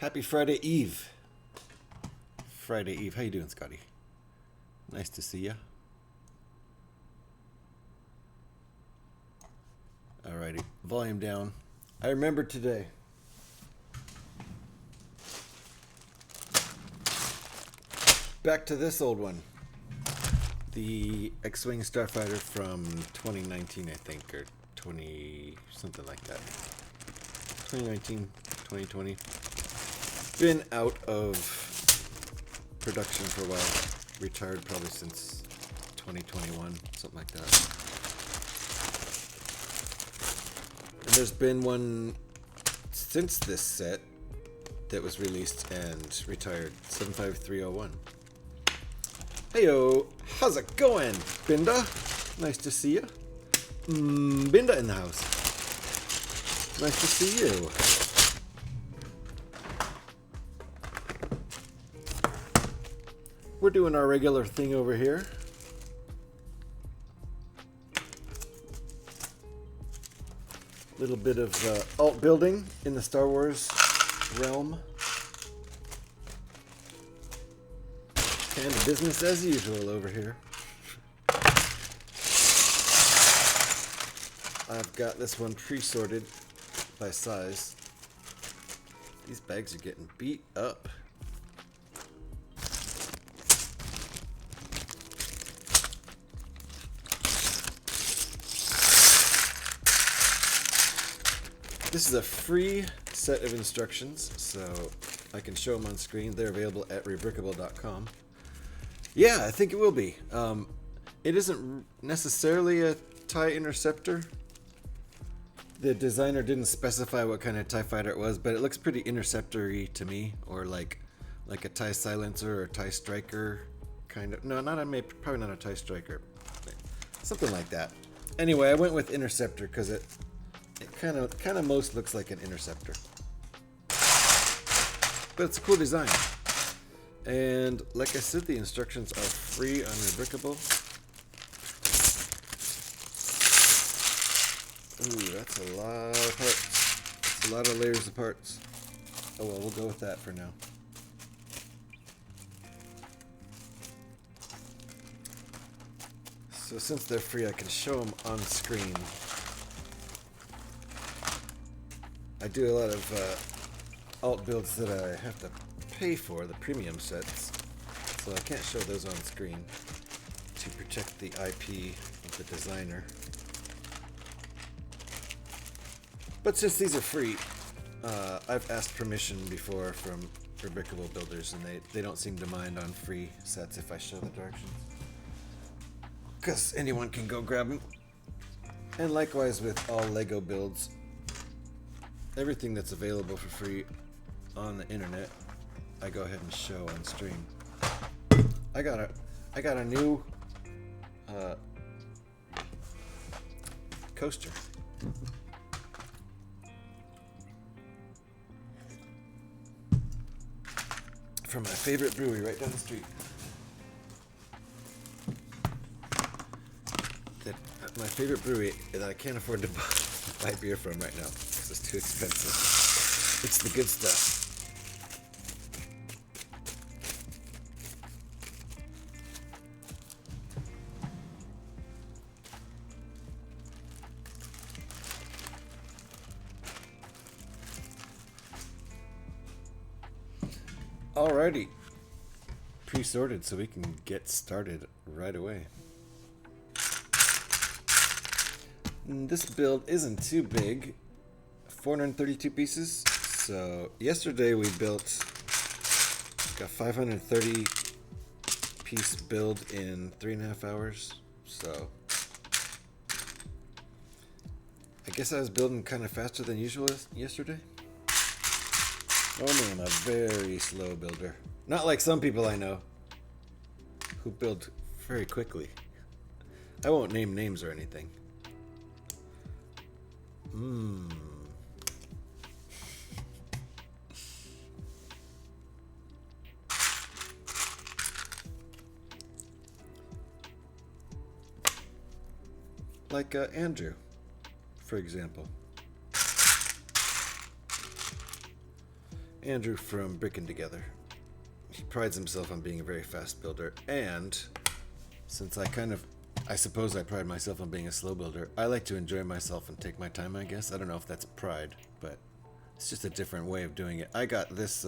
Happy Friday Eve. Friday Eve. How you doing, Scotty? Nice to see ya. Alrighty, volume down. I remember today. Back to this old one. The X-Wing Starfighter from 2019, I think, or 20, something like that. 2019, 2020. Been out of production for a while. Retired probably since 2021, something like that. And there's been one since this set that was released and retired, 75301. Heyo, how's it going, Binda? Nice to see you. Binda in the house. Nice to see you. We're doing our regular thing over here. Little bit of alt building in the Star Wars realm. And business as usual over here. I've got this one pre-sorted by size. These bags are getting beat up. This is a free set of instructions, so I can show them on screen. They're available at Brickbuilding.com. Yeah, I think it will be. It isn't necessarily a TIE Interceptor. The designer didn't specify what kind of TIE fighter it was, but it looks pretty Interceptor-y to me, or like a TIE Silencer or TIE Striker kind of. No, probably not a TIE Striker. Something like that. Anyway, I went with Interceptor because it kind of most looks like an Interceptor. But it's a cool design. And like I said, the instructions are free on Brickable. Ooh, that's a lot of parts. That's a lot of layers of parts. Oh well, we'll go with that for now. So since they're free, I can show them on screen. I do a lot of alt builds that I have to pay for, the premium sets, so I can't show those on screen to protect the IP of the designer. But since these are free, I've asked permission before from Brickable builders, and they don't seem to mind on free sets if I show the directions, because anyone can go grab them. And likewise with all Lego builds, everything that's available for free on the internet, I go ahead and show on stream. I got a new coaster. From my favorite brewery right down the street. My favorite brewery that I can't afford to buy beer from right now because it's too expensive. It's the good stuff. Alrighty, pre-sorted so we can get started right away. This build isn't too big, 432 pieces. So yesterday we built a 530 piece build in 3.5 hours. So I guess I was building kind of faster than usual yesterday. Normally I'm a very slow builder. Not like some people I know who build very quickly. I won't name names or anything. Like Andrew, for example. Andrew from Brickin' Together. He prides himself on being a very fast builder, and since I suppose I pride myself on being a slow builder, I like to enjoy myself and take my time, I guess. I don't know if that's pride, but it's just a different way of doing it. I got this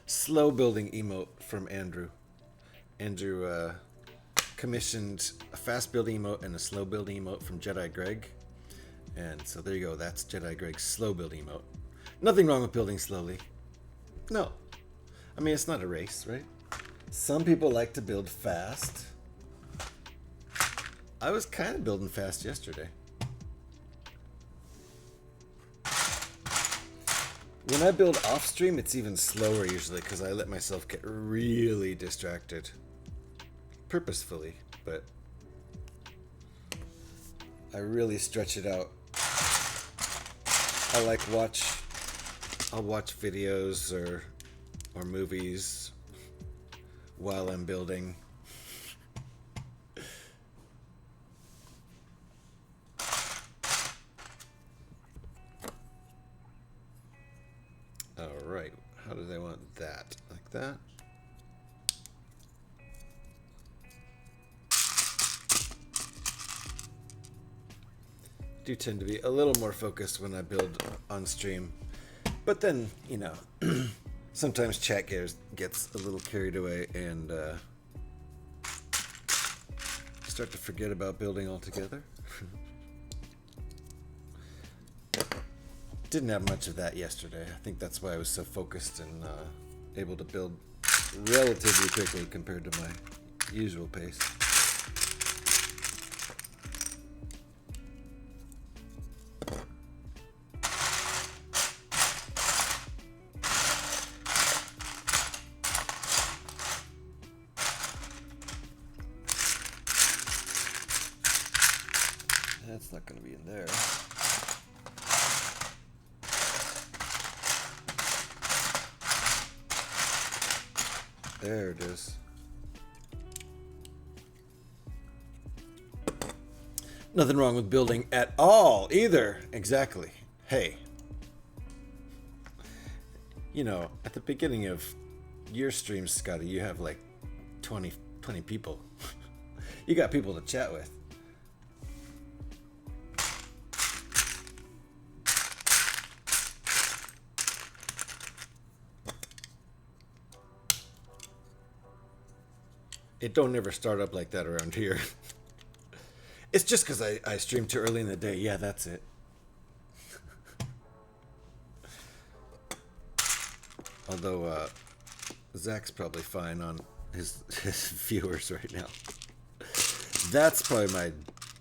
slow building emote from Andrew. Andrew commissioned a fast building emote and a slow building emote from Jedi Greg. And so there you go, that's Jedi Greg's slow building emote. Nothing wrong with building slowly. No. I mean, it's not a race, right? Some people like to build fast. I was kind of building fast yesterday. When I build off stream, it's even slower usually because I let myself get really distracted. Purposefully, but I really stretch it out. I'll watch videos or movies while I'm building. All right, how do they want that? Like that? Do tend to be a little more focused when I build on stream, but then, you know, sometimes chat gets a little carried away and start to forget about building altogether. Didn't have much of that yesterday. I think that's why I was so focused and able to build relatively quickly compared to my usual pace. That's not going to be in there. There it is. Nothing wrong with building at all, either. Exactly. Hey. You know, at the beginning of your stream, Scotty, you have like 20 people. You got people to chat with. It don't ever start up like that around here. It's just because I stream too early in the day. Yeah, that's it. Although Zach's probably fine on his viewers right now. That's probably my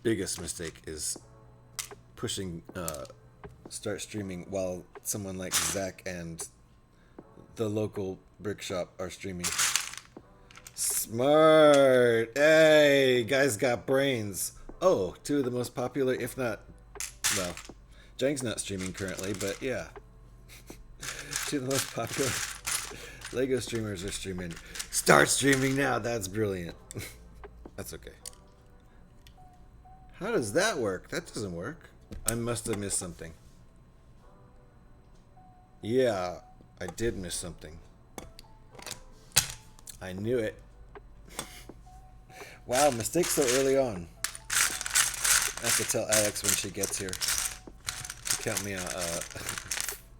biggest mistake, is pushing start streaming while someone like Zach and the local brick shop are streaming. Smart. Hey, guys got brains. Oh, two of the most popular, if not, well, Jang's not streaming currently, but yeah. Two of the most popular LEGO streamers are streaming. Start streaming now. That's brilliant. That's okay. How does that work? That doesn't work. I must have missed something. Yeah, I did miss something. I knew it. Wow, mistake so early on. I have to tell Alex when she gets here to count me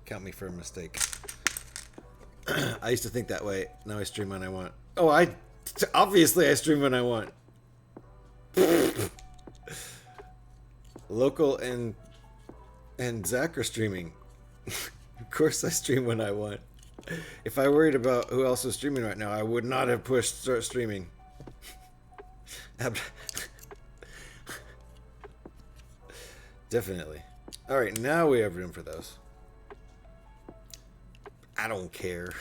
count me for a mistake. I used to think that way. Now I stream when I want. Oh, obviously I stream when I want. Local and Zach are streaming. Of course I stream when I want. If I worried about who else was streaming right now, I would not have pushed start streaming. Definitely. All right, now we have room for those. I don't care.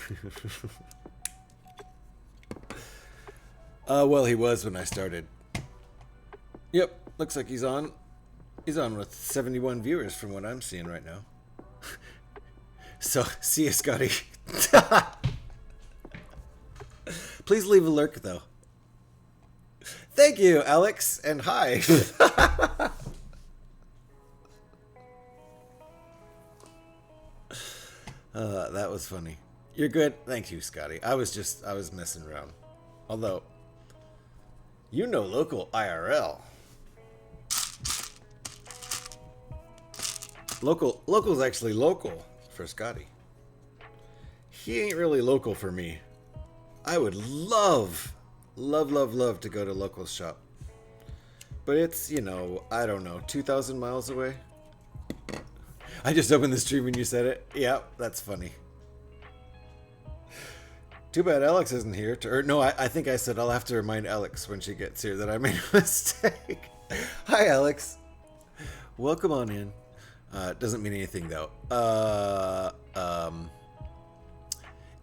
Well, he was when I started. Yep, looks like he's on. He's on with 71 viewers from what I'm seeing right now. So, see you, Scotty. Please leave a lurk, though. Thank you, Alex, and hi. That was funny. You're good. Thank you, Scotty. I was messing around. Although, you know local IRL. Local's actually local for Scotty. He ain't really local for me. I would love to go to local's shop. But it's, you know, I don't know, 2,000 miles away? I just opened the stream when you said it. Yeah, that's funny. Too bad Alex isn't here. No, I think I said I'll have to remind Alex when she gets here that I made a mistake. Hi, Alex. Welcome on in. Doesn't mean anything, though.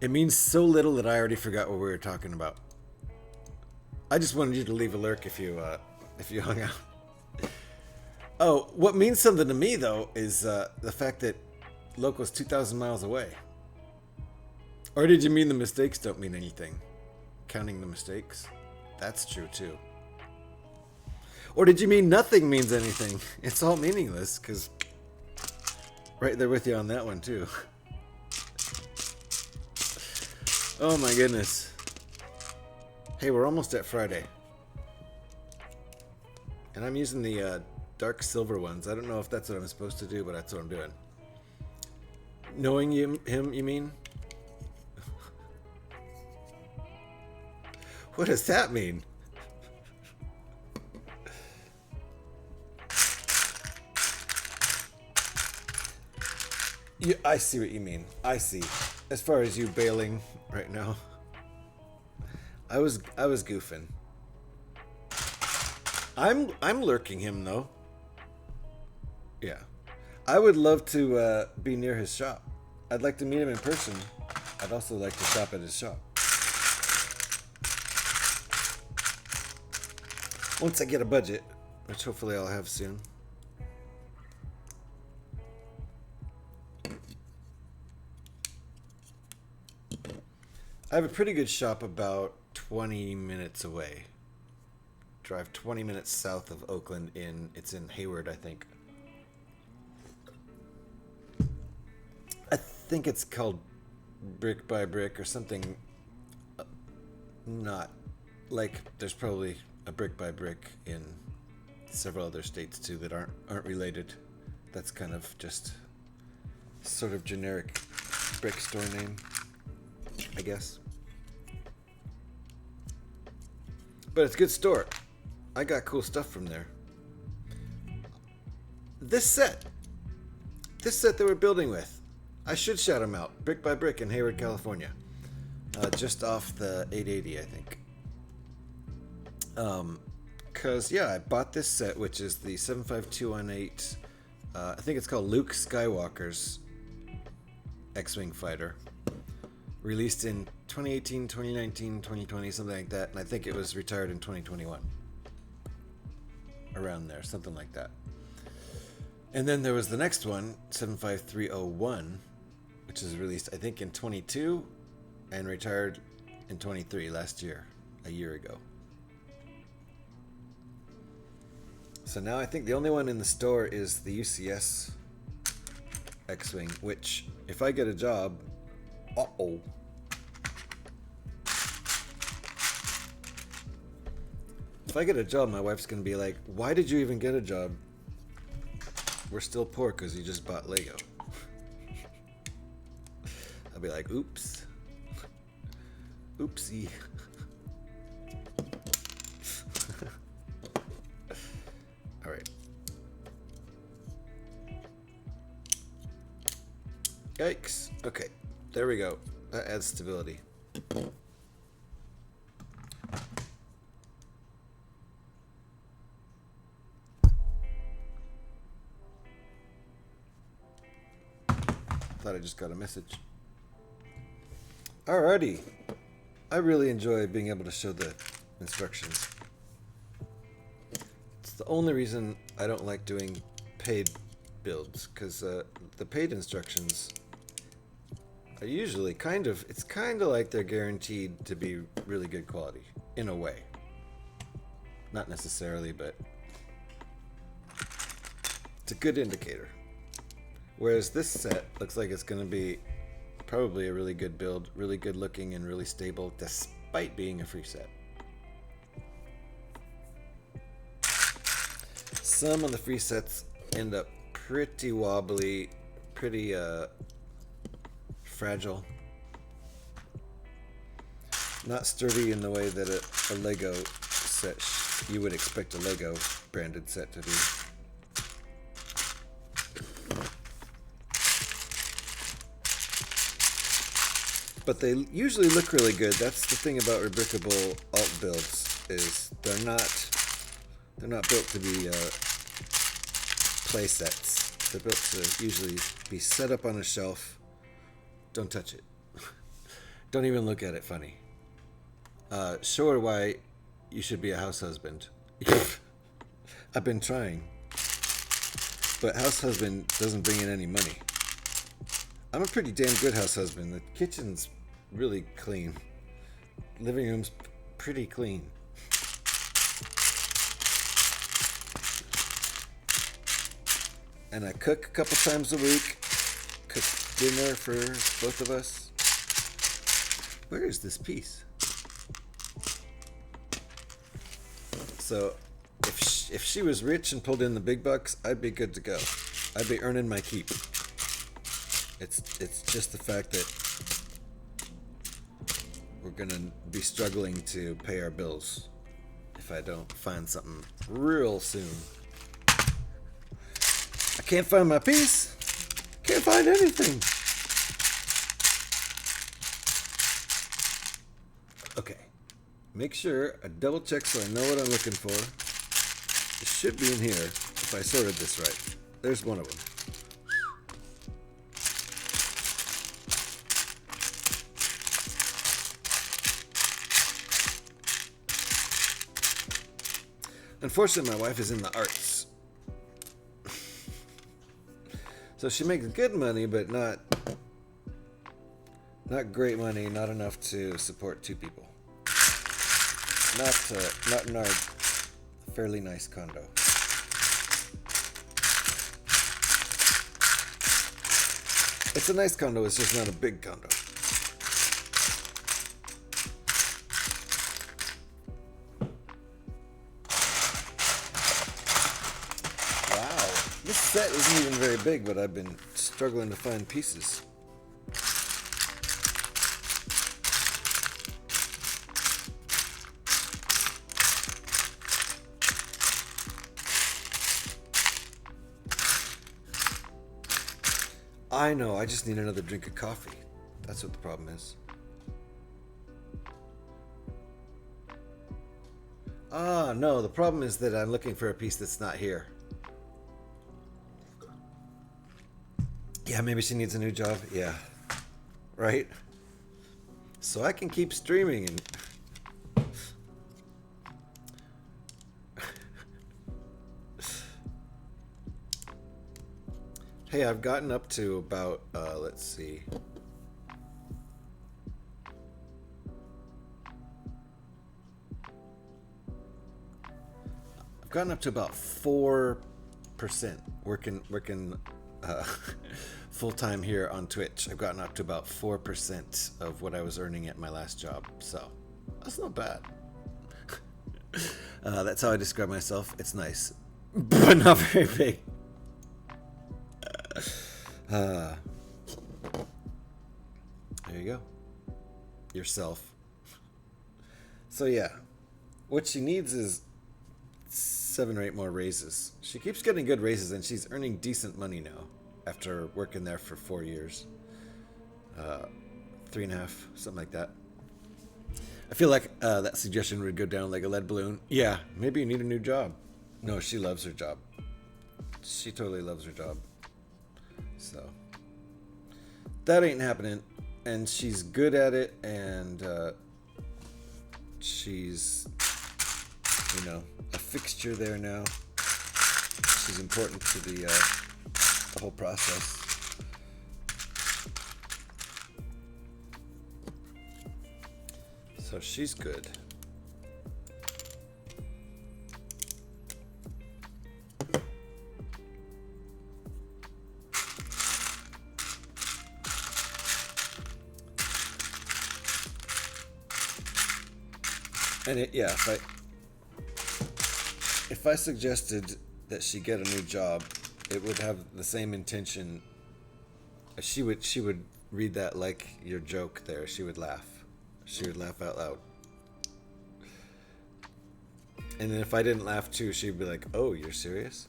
It means so little that I already forgot what we were talking about. I just wanted you to leave a lurk if you hung out. Oh, what means something to me, though, is the fact that local's 2,000 miles away. Or did you mean the mistakes don't mean anything? Counting the mistakes? That's true, too. Or did you mean nothing means anything? It's all meaningless, because right there with you on that one, too. Oh, my goodness. Hey, we're almost at Friday. And I'm using the dark silver ones. I don't know if that's what I'm supposed to do, but that's what I'm doing. Knowing him, you mean? What does that mean? I see what you mean. I see. As far as you bailing right now, I was goofing. I'm lurking him though. Yeah, I would love to be near his shop. I'd like to meet him in person. I'd also like to shop at his shop. Once I get a budget, which hopefully I'll have soon. I have a pretty good shop about 20 minutes away. Drive 20 minutes south of Oakland it's in Hayward, I think. I think it's called Brick by Brick or something. Not like there's probably a Brick by Brick in several other states too that aren't related. That's kind of just sort of generic brick store name, I guess. But it's a good store. I got cool stuff from there. This set that we're building with, I should shout them out. Brick by Brick in Hayward, California. Just off the 880, I think. Cause yeah, I bought this set, which is the 75218. I think it's called Luke Skywalker's X-Wing fighter. Released in 2018, 2019, 2020, something like that. And I think it was retired in 2021. Around there, something like that. And then there was the next one, 75301, which is released, I think, in 22 and retired in 23 last year, a year ago. So now I think the only one in the store is the UCS X-Wing, which, if I get a job, uh-oh. If I get a job, my wife's going to be like, why did you even get a job? We're still poor because you just bought Lego. I'll be like, oops. Oopsie. All right. Yikes. Okay. There we go. That adds stability. Thought I just got a message. Alrighty. I really enjoy being able to show the instructions. It's the only reason I don't like doing paid builds, because the paid instructions are usually it's kind of like they're guaranteed to be really good quality, in a way. Not necessarily, but it's a good indicator. Whereas this set looks like it's going to be Probably a really good build, really good looking and really stable despite being a free set. Some of the free sets end up pretty wobbly, pretty fragile. Not sturdy in the way that a Lego set you would expect a Lego branded set to be. But they usually look really good. That's the thing about rebrickable alt builds, is they're not built to be play sets. They're built to usually be set up on a shelf. Don't touch it. Don't even look at it funny. Show her why you should be a house husband. I've been trying. But house husband doesn't bring in any money. I'm a pretty damn good house husband. The kitchen's really clean. Living room's pretty clean. And I cook a couple times a week. Cook dinner for both of us. Where is this piece? So, if she was rich and pulled in the big bucks, I'd be good to go. I'd be earning my keep. It's just the fact that we're gonna be struggling to pay our bills if I don't find something real soon. I can't find my piece. Can't find anything. Okay. Make sure I double check so I know what I'm looking for. It should be in here if I sorted this right. There's one of them. Unfortunately, my wife is in the arts. So she makes good money, but not great money, not enough to support two people. Not in our fairly nice condo. It's a nice condo, it's just not a big condo. Wow, this set isn't even very big, but I've been struggling to find pieces. I know, I just need another drink of coffee. That's what the problem is. Ah, no, the problem is that I'm looking for a piece that's not here. Yeah, maybe she needs a new job. Yeah, right? So I can keep streaming and... Hey, I've gotten up to about, let's see. I've gotten up to about 4% working full-time here on Twitch. I've gotten up to about 4% of what I was earning at my last job. So, that's not bad. That's how I describe myself. It's nice, but not very big. There you go. Yourself. So yeah, what she needs is 7 or 8 more raises. She keeps getting good raises and she's earning decent money now after working there for 4 years. 3.5, something like that. I feel like that suggestion would go down like a lead balloon. Yeah, maybe you need a new job. No, she loves her job. She totally loves her job. So that ain't happening, and she's good at it, and she's, you know, a fixture there now. She's important to the whole process. So she's good. And yeah, if I suggested that she get a new job, it would have the same intention. She would read that like your joke there. She would laugh. She would laugh out loud. And then if I didn't laugh too, she'd be like, "Oh, you're serious?"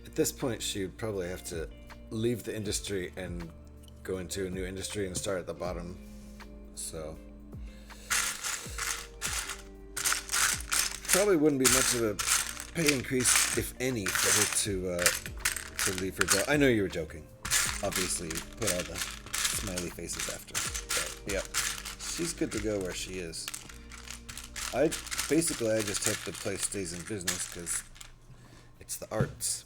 At this point, she would probably have to leave the industry and go into a new industry and start at the bottom. So probably wouldn't be much of a pay increase, if any, for her to leave her job. I know you were joking. Obviously, you put all the smiley faces after. But yeah, she's good to go where she is. I just hope the place stays in business because it's the arts.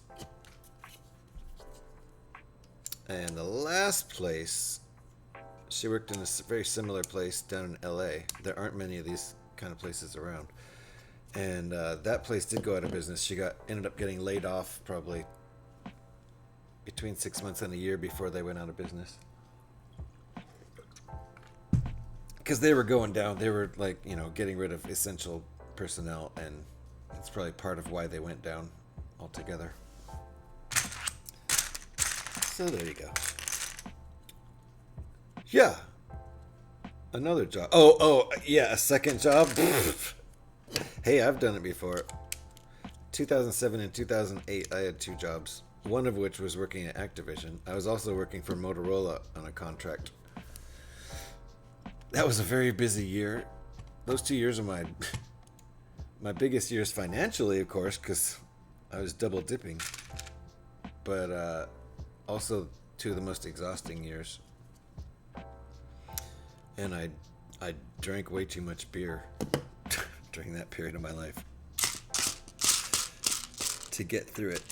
And the last place, she worked in a very similar place down in LA. There aren't many of these kind of places around. And that place did go out of business. She ended up getting laid off probably between 6 months and a year before they went out of business. Because they were going down. They were like, getting rid of essential personnel. And it's probably part of why they went down altogether. So there you go. Yeah. Another job. Oh, yeah, a second job. Hey, I've done it before. 2007 and 2008, I had 2 jobs. One of which was working at Activision. I was also working for Motorola on a contract. That was a very busy year. Those 2 years are my biggest years financially, of course, because I was double dipping. But also 2 of the most exhausting years. And I drank way too much beer during that period of my life to get through it.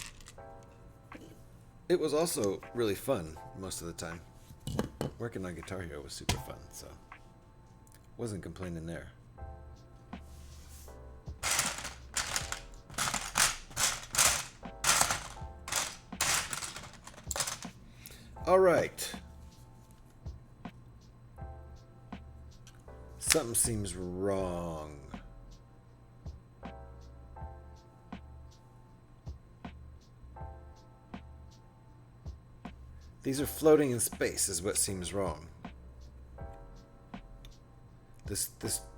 It was also really fun most of the time. Working on Guitar Hero was super fun, so wasn't complaining there. All right. Something seems wrong. These are floating in space is what seems wrong. This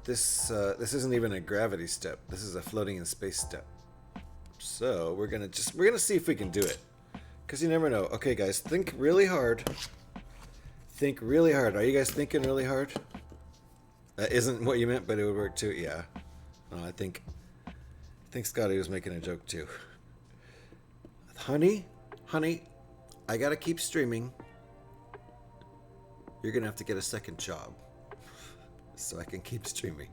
isn't even a gravity step. This is a floating in space step. So we're gonna see if we can do it. Because you never know. Okay, guys, think really hard. Think really hard. Are you guys thinking really hard? That isn't what you meant, but it would work too. Yeah. I think Scotty was making a joke too. Honey, I gotta keep streaming. You're gonna have to get a second job so I can keep streaming.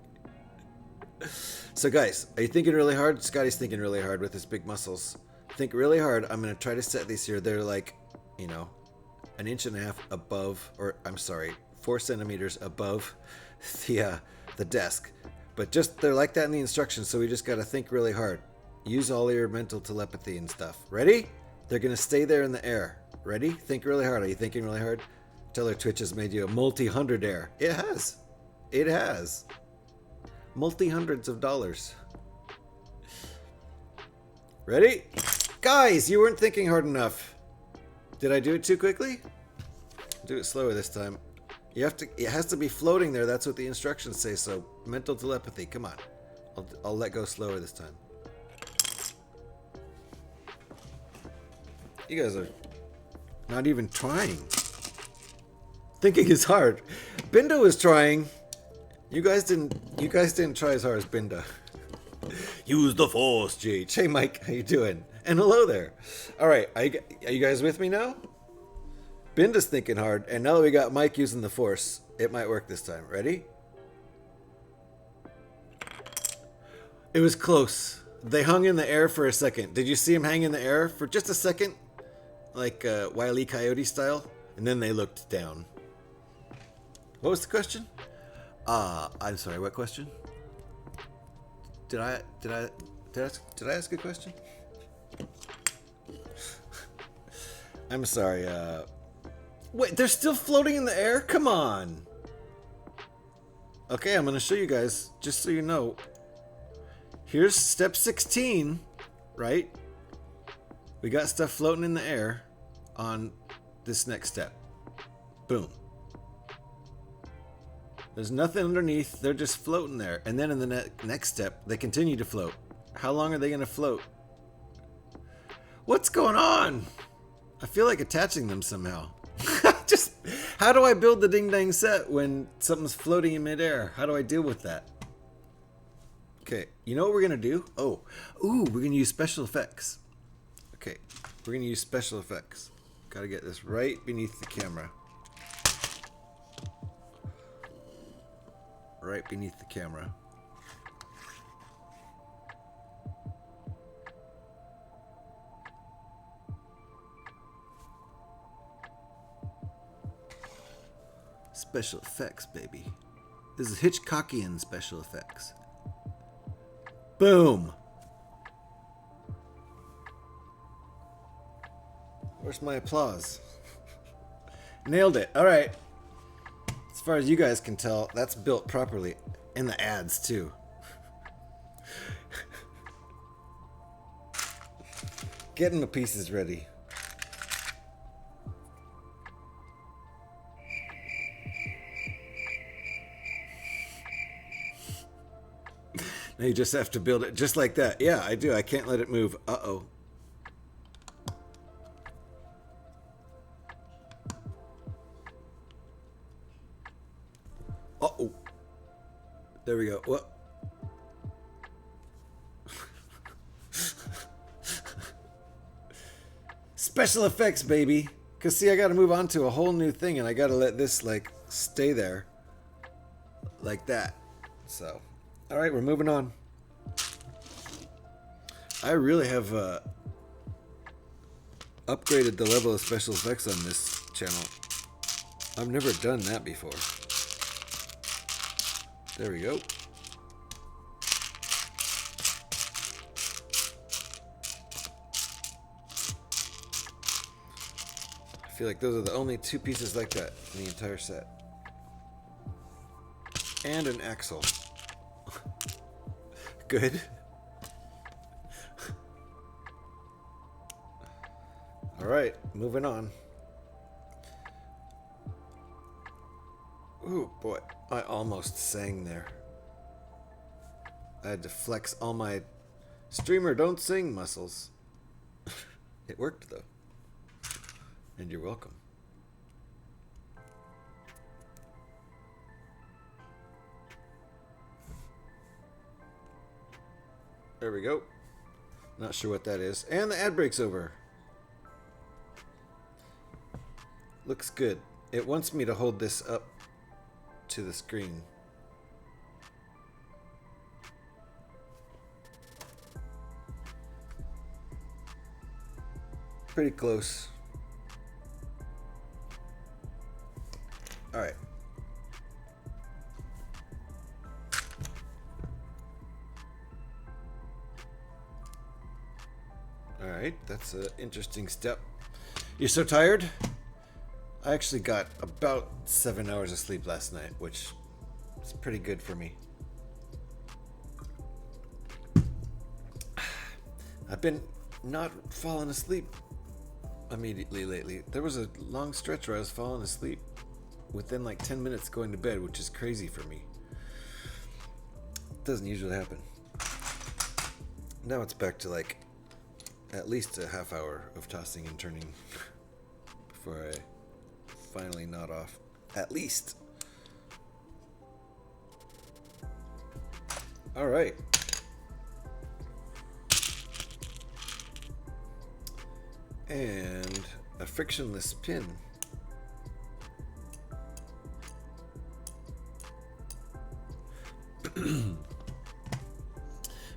So guys, are you thinking really hard? Scotty's thinking really hard with his big muscles. Think really hard. I'm going to try to set these here. They're like, 1.5 inches above, or I'm sorry, 4 centimeters above the desk. But they're like that in the instructions, so we just got to think really hard. Use all your mental telepathy and stuff. Ready? They're going to stay there in the air. Ready? Think really hard. Are you thinking really hard? Tell her Twitch has made you a multi-hundredaire. It has. It has. Multi-hundreds of dollars. Ready? Guys, you weren't thinking hard enough. Did I do it too quickly? Do it slower this time. It has to be floating there. That's what the instructions say. So mental telepathy. Come on. I'll let go slower this time. You guys are not even trying. Thinking is hard. Binda was trying. You guys didn't try as hard as Binda. Use the force, GH. Hey, Mike, how you doing? And hello there. All right, are you guys with me now? Binda's thinking hard, and now that we got Mike using the force, it might work this time. Ready? It was close. They hung in the air for a second. Did you see him hang in the air for just a second? Like Wile E. Coyote style? And then they looked down. What was the question? I'm sorry, what question? Did I ask a question? I'm sorry, wait, they're still floating in the air? Come on! Okay, I'm gonna show you guys, just so you know. Here's step 16, right? We got stuff floating in the air on this next step. Boom. There's nothing underneath, they're just floating there. And then in the next step, they continue to float. How long are they gonna float? What's going on? I feel like attaching them somehow. Just, how do I build the ding dang set when something's floating in midair? How do I deal with that? Okay, you know what we're gonna do? We're gonna use special effects. Okay, we're gonna use special effects. Gotta get this right beneath the camera. Right beneath the camera. Special effects, baby. This is Hitchcockian special effects. Boom! Where's my applause? Nailed it. All right. As far as you guys can tell, that's built properly. And the ads, too. Getting the pieces ready. Now you just have to build it just like that. Yeah, I do. I can't let it move. Uh-oh. Uh-oh. There we go. What? Special effects, baby. Because, see, I got to move on to a whole new thing, and I got to let this, like, stay there. Like that. So, all right, we're moving on. I really have upgraded the level of special effects on this channel. I've never done that before. There we go. I feel like those are the only two pieces like that in the entire set. And an axle. Good. All right, moving on. Ooh, boy, I almost sang there. I had to flex all my streamer don't sing muscles. It worked though. And you're welcome. There we go. Not sure what that is. And the ad break's over. Looks good. It wants me to hold this up to the screen. Pretty close. All right. All right, that's an interesting step. You're so tired? I actually got about 7 hours of sleep last night, which is pretty good for me. I've been not falling asleep immediately lately. There was a long stretch where I was falling asleep within like 10 minutes going to bed, which is crazy for me. It doesn't usually happen. Now it's back to like at least a half hour of tossing and turning before I finally nod off. At least. All right. And a frictionless pin.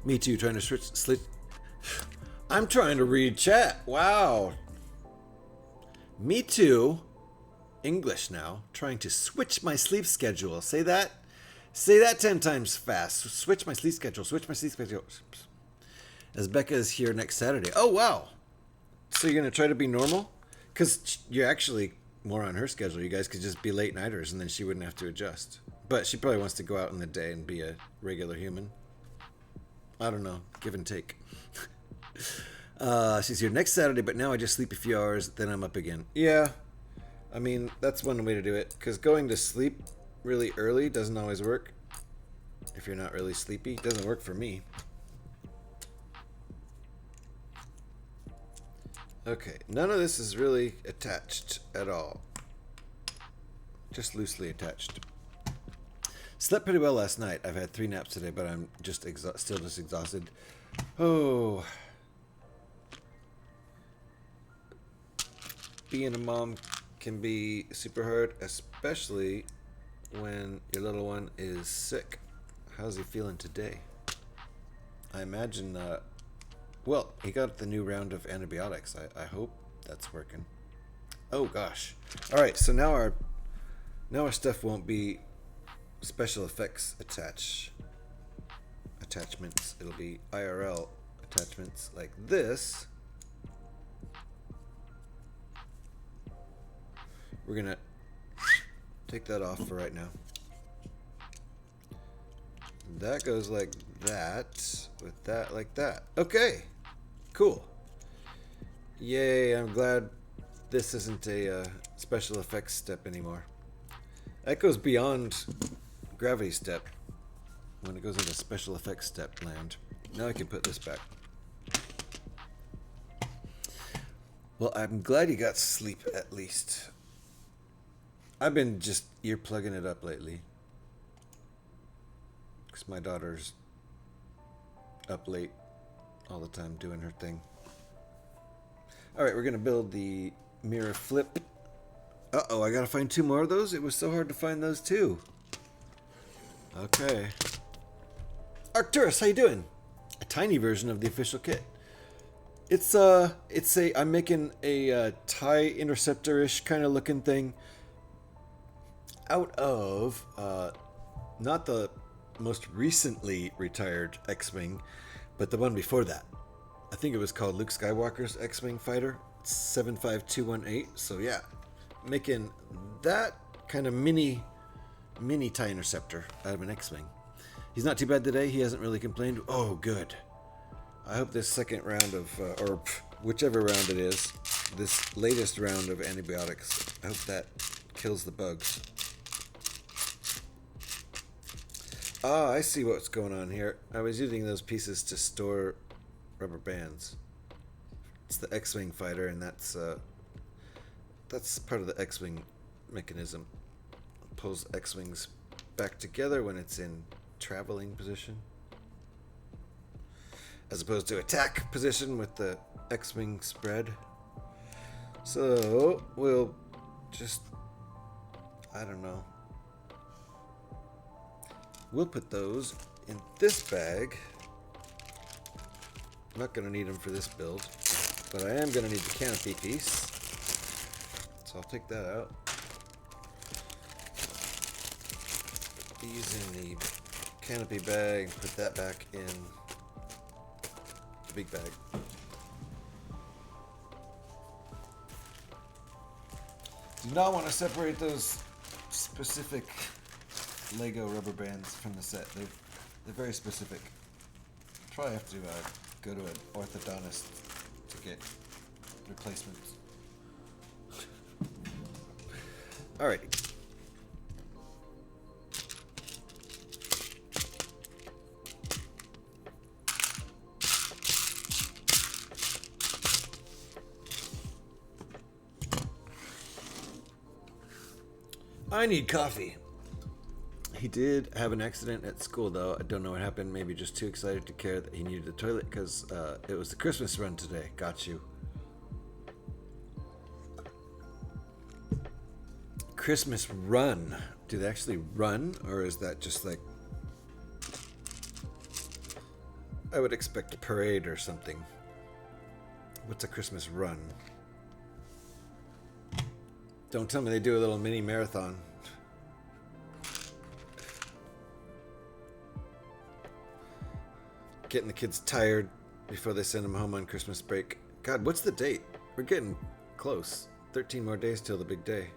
Me too, trying to switch. I'm trying to read chat. Wow. Me too. English now, trying to switch my sleep schedule. Say that. Say that 10 times fast. Switch my sleep schedule. Switch my sleep schedule. As Becca is here next Saturday. Oh, wow. So you're going to try to be normal? Because you're actually more on her schedule. You guys could just be late nighters and then she wouldn't have to adjust. But she probably wants to go out in the day and be a regular human. I don't know. Give and take. She's here next Saturday, but now I just sleep a few hours, then I'm up again. Yeah. I mean, that's one way to do it. Because going to sleep really early doesn't always work. If you're not really sleepy, it doesn't work for me. Okay, none of this is really attached at all. Just loosely attached. Slept pretty well last night. I've had 3 naps today, but I'm just still just exhausted. Oh. Being a mom can be super hard, especially when your little one is sick. How's he feeling today? I imagine, well, he got the new round of antibiotics. I hope that's working. Oh gosh. All right, so now our stuff won't be special effects attachments. It'll be IRL attachments like this. We're gonna take that off for right now. That goes like that, with that like that. Okay, cool. Yay, I'm glad this isn't a special effects step anymore. That goes beyond gravity step when it goes into special effects step land. Now I can put this back. Well, I'm glad you got sleep at least. I've been just earplugging it up lately. Because my daughter's up late all the time doing her thing. Alright, we're going to build the mirror flip. Uh-oh, I got to find 2 more of those? It was so hard to find those too. Okay. Arcturus, how you doing? A tiny version of the official kit. I'm making a TIE Interceptor-ish kind of looking thing out of not the most recently retired X-Wing, but the one before that. I think it was called Luke Skywalker's X-Wing fighter, 75218. So yeah, making that kind of mini TIE Interceptor out of an X-Wing. He's not too bad today. He hasn't really complained. Oh, good. I hope this second round of, or whichever round it is, this latest round of antibiotics, I hope that kills the bugs. Ah, I see what's going on here. I was using those pieces to store rubber bands. It's the X-Wing fighter, and that's part of the X-Wing mechanism. It pulls X-Wings back together when it's in traveling position, as opposed to attack position with the X-Wing spread. So we'll just, I don't know. We'll put those in this bag. I'm not going to need them for this build, but I am going to need the canopy piece. So I'll take that out. Put these in the canopy bag, put that back in the big bag. Do not want to separate those specific Lego rubber bands from the set. They're very specific. Probably have to go to an orthodontist to get replacements. Alrighty. I need coffee. He did have an accident at school, though. I don't know what happened. Maybe just too excited to care that he needed the toilet because it was the Christmas run today. Got you. Christmas run. Do they actually run, or is that just like... I would expect a parade or something. What's a Christmas run? Don't tell me they do a little mini marathon. Getting the kids tired before they send them home on Christmas break. God, what's the date? We're getting close. 13 more days till the big day.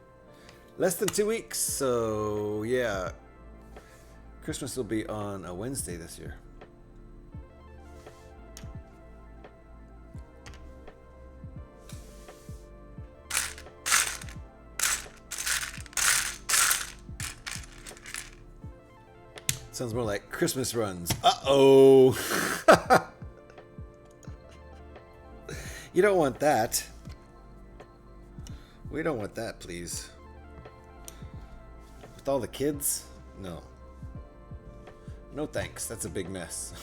Less than 2 weeks, so yeah. Christmas will be on a Wednesday this year. Sounds more like Christmas runs. Uh-oh! You don't want that. We don't want that, please. With all the kids? No. No thanks. That's a big mess.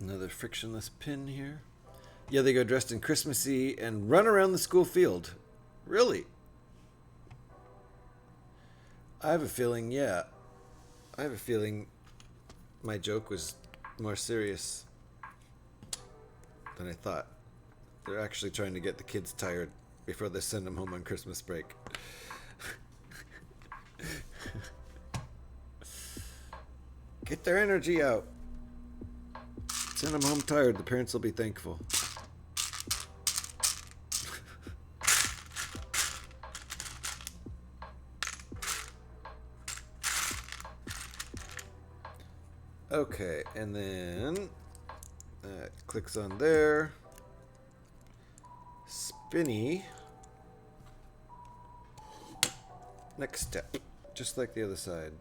Another frictionless pin here. Yeah, they go dressed in Christmassy and run around the school field. Really? I have a feeling, yeah. I have a feeling my joke was more serious than I thought. They're actually trying to get the kids tired before they send them home on Christmas break. Get their energy out. Send them home tired. The parents will be thankful. Okay, and then that clicks on there. Spinny. Next step, just like the other side.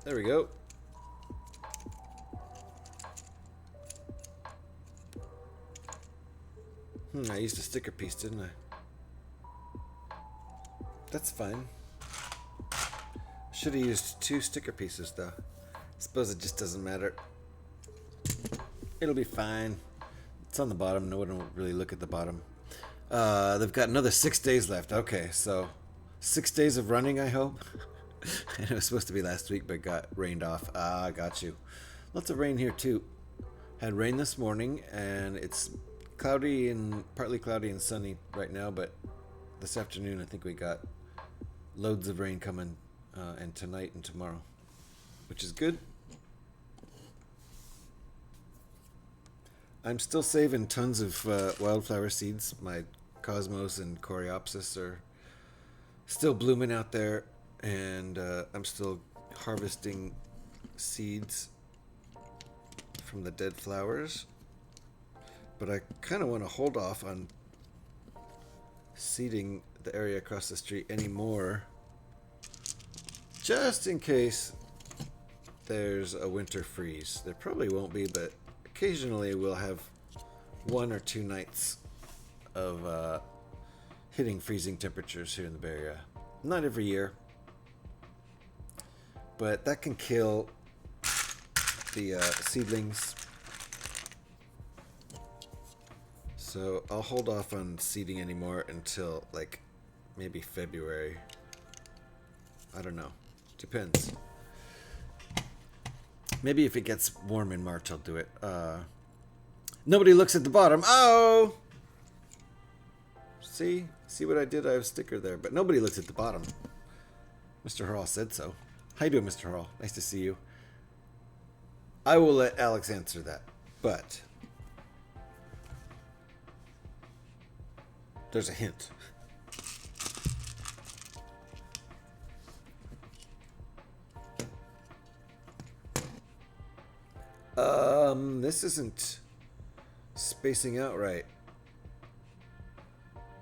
There we go. I used a sticker piece, didn't I? That's fine. Should have used 2 sticker pieces, though. Suppose it just doesn't matter. It'll be fine. It's on the bottom. No one will really look at the bottom. They've got another 6 days left. Okay, so 6 days of running, I hope. It was supposed to be last week, but got rained off. Ah, got you. Lots of rain here, too. Had rain this morning, and it's cloudy and partly cloudy and sunny right now, but this afternoon I think we got loads of rain coming, and tonight and tomorrow, which is good. I'm still saving tons of wildflower seeds. My cosmos and coreopsis are still blooming out there, and I'm still harvesting seeds from the dead flowers. But I kind of want to hold off on seeding the area across the street anymore, just in case there's a winter freeze. There probably won't be, but occasionally we'll have 1 or 2 nights of hitting freezing temperatures here in the Bay Area. Not every year, but that can kill the seedlings. So I'll hold off on seeding anymore until like maybe February. I don't know. Depends. Maybe if it gets warm in March, I'll do it. Nobody looks at the bottom. Oh! See what I did? I have a sticker there, but nobody looks at the bottom. Mr. Hurl said so. How you doing, Mr. Hurl? Nice to see you. I will let Alex answer that, but there's a hint. This isn't spacing out right.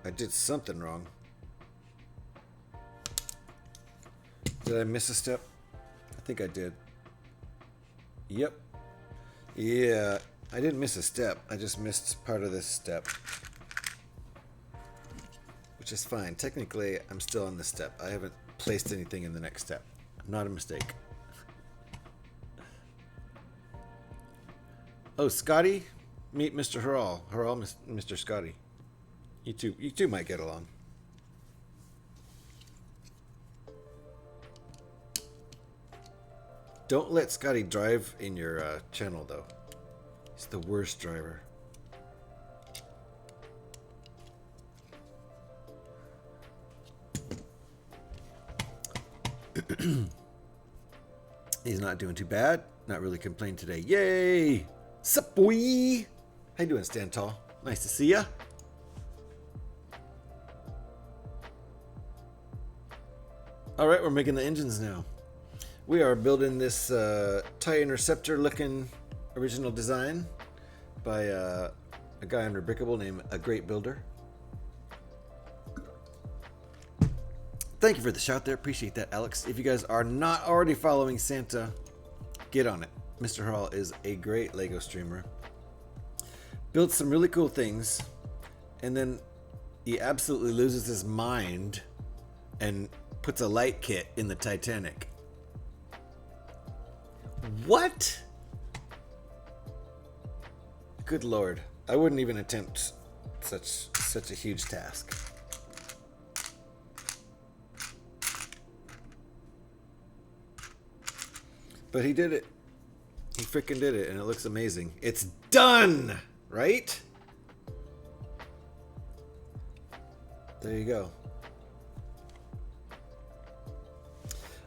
I did something wrong. Did I miss a step? I think I did. Yep. Yeah, I didn't miss a step. I just missed part of this step. Which is fine. Technically, I'm still on this step. I haven't placed anything in the next step. Not a mistake. Oh, Scotty? Meet Mr. Harral. Harral, Mr. Scotty. You two might get along. Don't let Scotty drive in your channel, though. He's the worst driver. He's not doing too bad. Not really complaining today. Yay! Sup, boy? How you doing, Stand Tall? Nice to see ya. Alright, we're making the engines now. We are building this TIE Interceptor looking original design by a guy under Brickbuilder named A Great Builder. Thank you for the shout there. Appreciate that, Alex. If you guys are not already following Santa, get on it. Mr. Harral is a great LEGO streamer. Built some really cool things, and then he absolutely loses his mind and puts a light kit in the Titanic. What? Good Lord. I wouldn't even attempt such a huge task. But he did it. He freaking did it, and it looks amazing. It's done, right? There you go.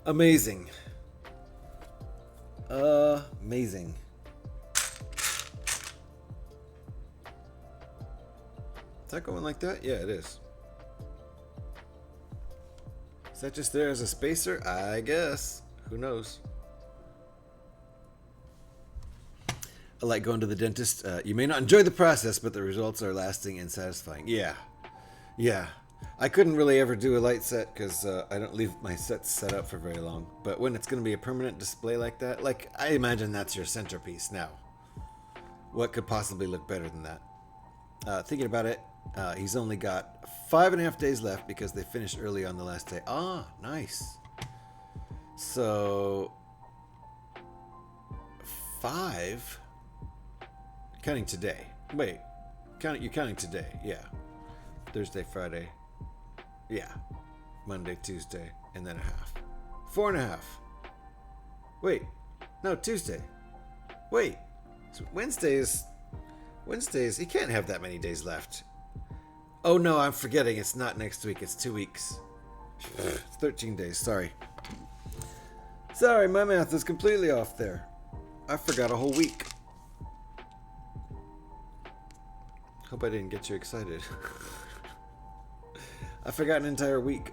Amazing. Amazing. Is that going like that? Yeah, it is. Is that just there as a spacer? I guess. Who knows? I like going to the dentist. You may not enjoy the process, but the results are lasting and satisfying. Yeah. Yeah. I couldn't really ever do a light set because I don't leave my sets set up for very long. But when it's going to be a permanent display like that, like I imagine that's your centerpiece now. What could possibly look better than that? Thinking about it, he's only got 5.5 days left because they finished early on the last day. Ah, nice. So 5, counting today. Wait, you're counting today? Yeah. Thursday, Friday. Yeah. Monday, Tuesday, and then a half. 4.5. Wait. No, Tuesday. Wait. So Wednesdays. He can't have that many days left. Oh no, I'm forgetting. It's not next week. It's 2 weeks. It's 13 days. Sorry. Sorry, my math is completely off there. I forgot a whole week. Hope I didn't get you excited. I forgot an entire week.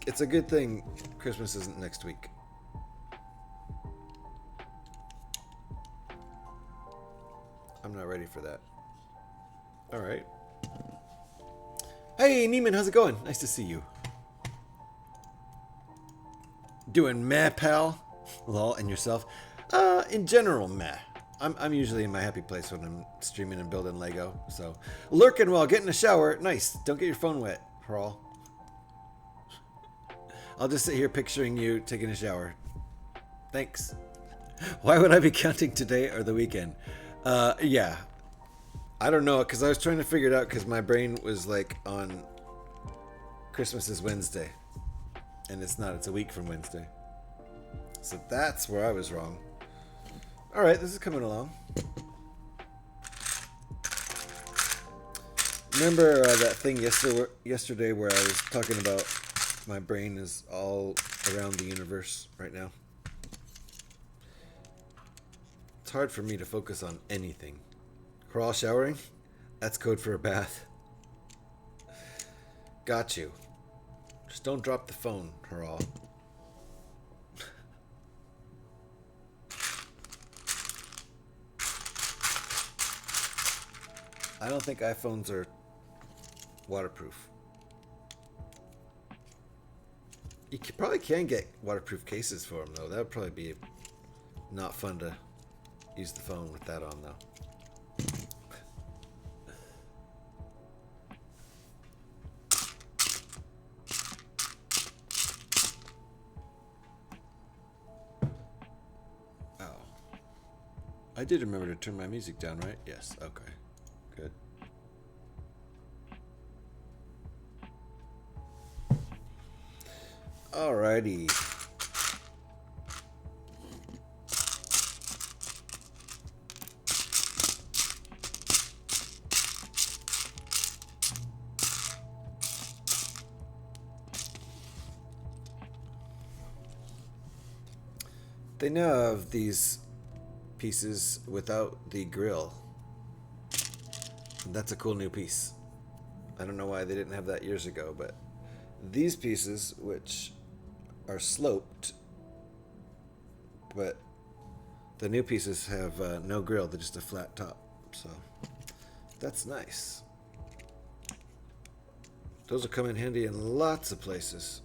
It's a good thing Christmas isn't next week. I'm not ready for that. Alright. Hey, Neiman, how's it going? Nice to see you. Doing meh, pal? Lol, and yourself? In general, meh. I'm usually in my happy place when I'm streaming and building Lego. So, lurking while getting a shower. Nice. Don't get your phone wet, Harral. I'll just sit here picturing you taking a shower. Thanks. Why would I be counting today or the weekend? Yeah. I don't know, because I was trying to figure it out because my brain was like on Christmas is Wednesday. And it's not. It's a week from Wednesday. So that's where I was wrong. Alright, this is coming along. Remember that thing yesterday where I was talking about my brain is all around the universe right now? It's hard for me to focus on anything. Harral showering? That's code for a bath. Got you. Just don't drop the phone, Harral. I don't think iPhones are waterproof. You probably can get waterproof cases for them, though. That would probably be not fun to use the phone with that on though. I did remember to turn my music down, right? Yes, okay. Good. Alrighty. They now have these pieces without the grill. And that's a cool new piece. I don't know why they didn't have that years ago, but these pieces, which are sloped, but the new pieces have no grill, they're just a flat top. So that's nice. Those will come in handy in lots of places.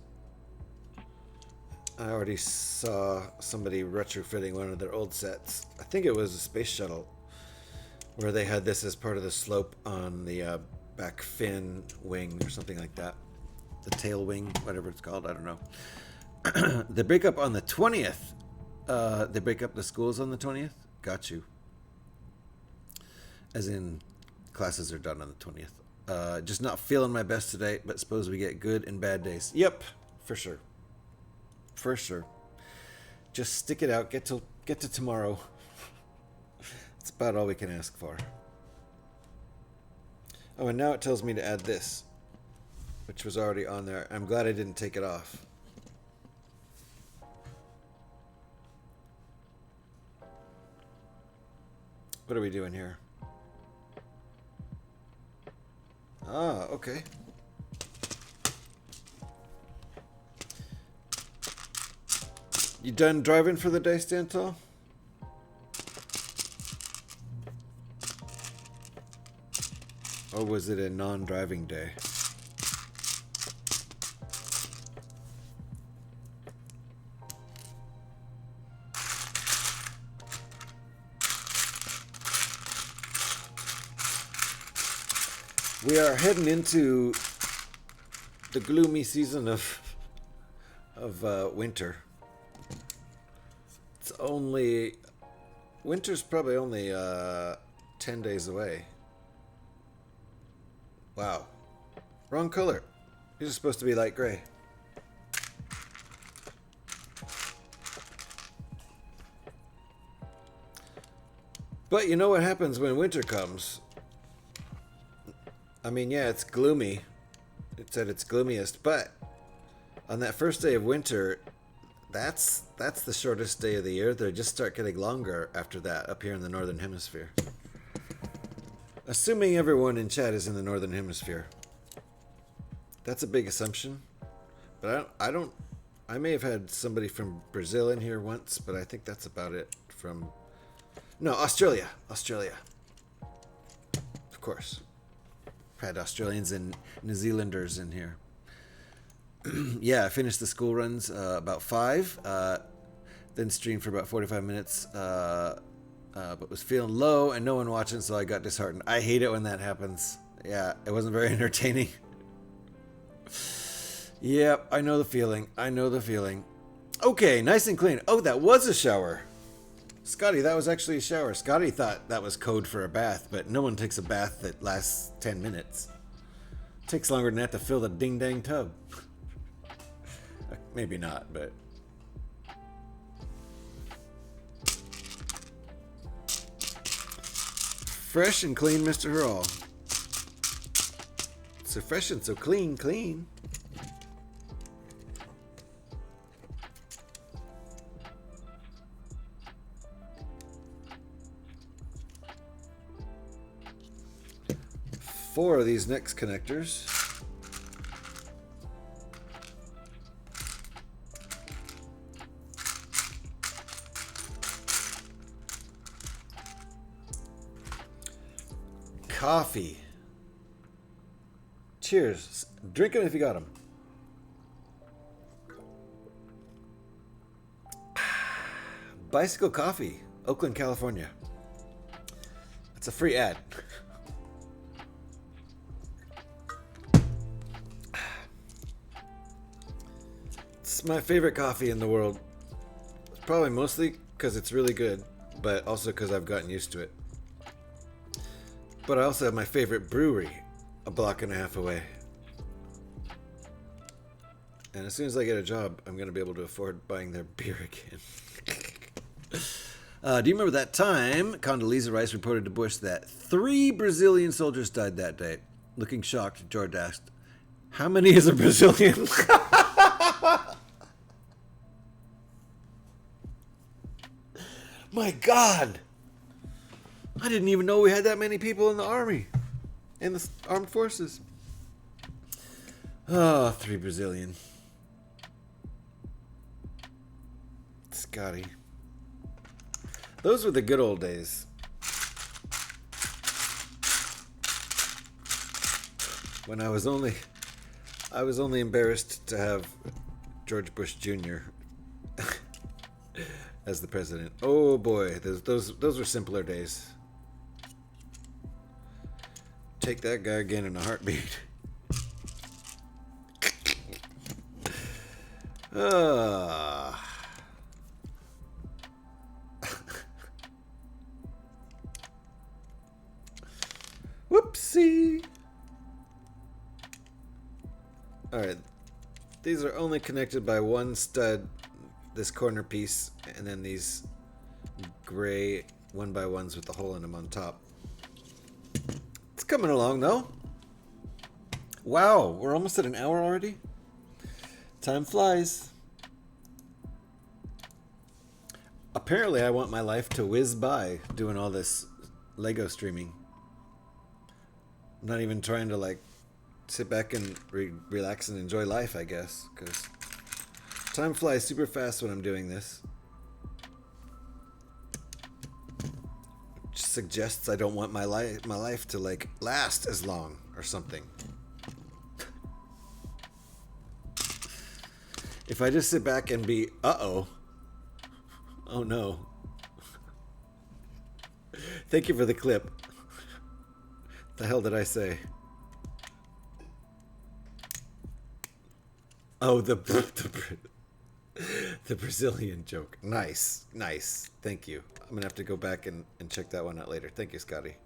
I already saw somebody retrofitting one of their old sets. I think it was a space shuttle, where they had this as part of the slope on the back fin wing or something like that. The tail wing, whatever it's called, I don't know. They break up on the 20th. They break up the schools on the 20th. Got you. As in, classes are done on the 20th. Just not feeling my best today, but suppose we get good and bad days. Yep, for sure. For sure. Just stick it out. Get to tomorrow. That's about all we can ask for. Oh, and now it tells me to add this, which was already on there. I'm glad I didn't take it off. What are we doing here? Ah, okay. You done driving for the day, Stantal? Or was it a non-driving day? We are heading into the gloomy season of winter. It's only winter's probably only 10 days away. Wow, wrong color. These are supposed to be light gray. But you know what happens when winter comes? I mean, yeah, it's gloomy. It's at its gloomiest, but on that first day of winter, that's the shortest day of the year. They just start getting longer after that up here in the Northern Hemisphere. Assuming everyone in chat is in the Northern Hemisphere. That's a big assumption. But I may have had somebody from Brazil in here once, but I think that's about it. No, Australia. Australia. Of course. Had Australians and New Zealanders in here. Yeah, I finished the school runs about 5. Then streamed for about 45 minutes. But was feeling low and no one watching, so I got disheartened. I hate it when that happens. Yeah, it wasn't very entertaining. Yep, I know the feeling. I know the feeling. Okay, nice and clean. Oh, that was a shower. Scotty, that was actually a shower. Scotty thought that was code for a bath, but no one takes a bath that lasts 10 minutes. It takes longer than that to fill the ding-dang tub. Maybe not, but... Fresh and clean, Mr. Hurl. So fresh and so clean, clean. Four of these next connectors. Coffee. Cheers. Drink them if you got them. Bicycle coffee. Oakland, California. It's a free ad. It's my favorite coffee in the world. It's probably mostly because it's really good, but also because I've gotten used to it. But I also have my favorite brewery a block and a half away. And as soon as I get a job, I'm going to be able to afford buying their beer again. Do you remember that time Condoleezza Rice reported to Bush that 3 Brazilian soldiers died that day? Looking shocked, George asked, "How many is a Brazilian?" My God! I didn't even know we had that many people in the army, in the armed forces. Oh, 3 Brazilian. Scotty. Those were the good old days. When I was only embarrassed to have George Bush Jr. as the president. Oh boy, those were simpler days. Take that guy again in a heartbeat. Whoopsie. Alright. These are only connected by one stud, this corner piece, and then these gray 1x1s with the hole in them on top. It's coming along though. Wow, we're almost at an hour already. Time flies. Apparently I want my life to whiz by doing all this Lego streaming. I'm not even trying to like sit back and relax and enjoy life, I guess, because time flies super fast when I'm doing this. Which suggests I don't want my life to like last as long or something. If I just sit back and be oh no. Thank you for the clip. The hell did I say? Oh, the Brazilian joke. Nice. Thank you. I'm gonna have to go back and check that one out later. Thank you, Scotty.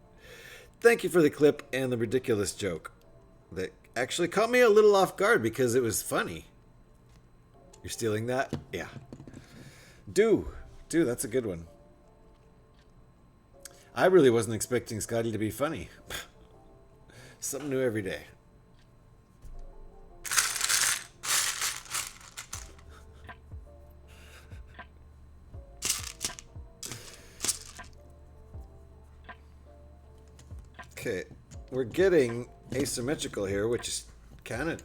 Thank you for the clip and the ridiculous joke that actually caught me a little off guard because it was funny. You're stealing that? Yeah. Do, that's a good one. I really wasn't expecting Scotty to be funny. Something new every day. Okay, we're getting asymmetrical here, which is kind of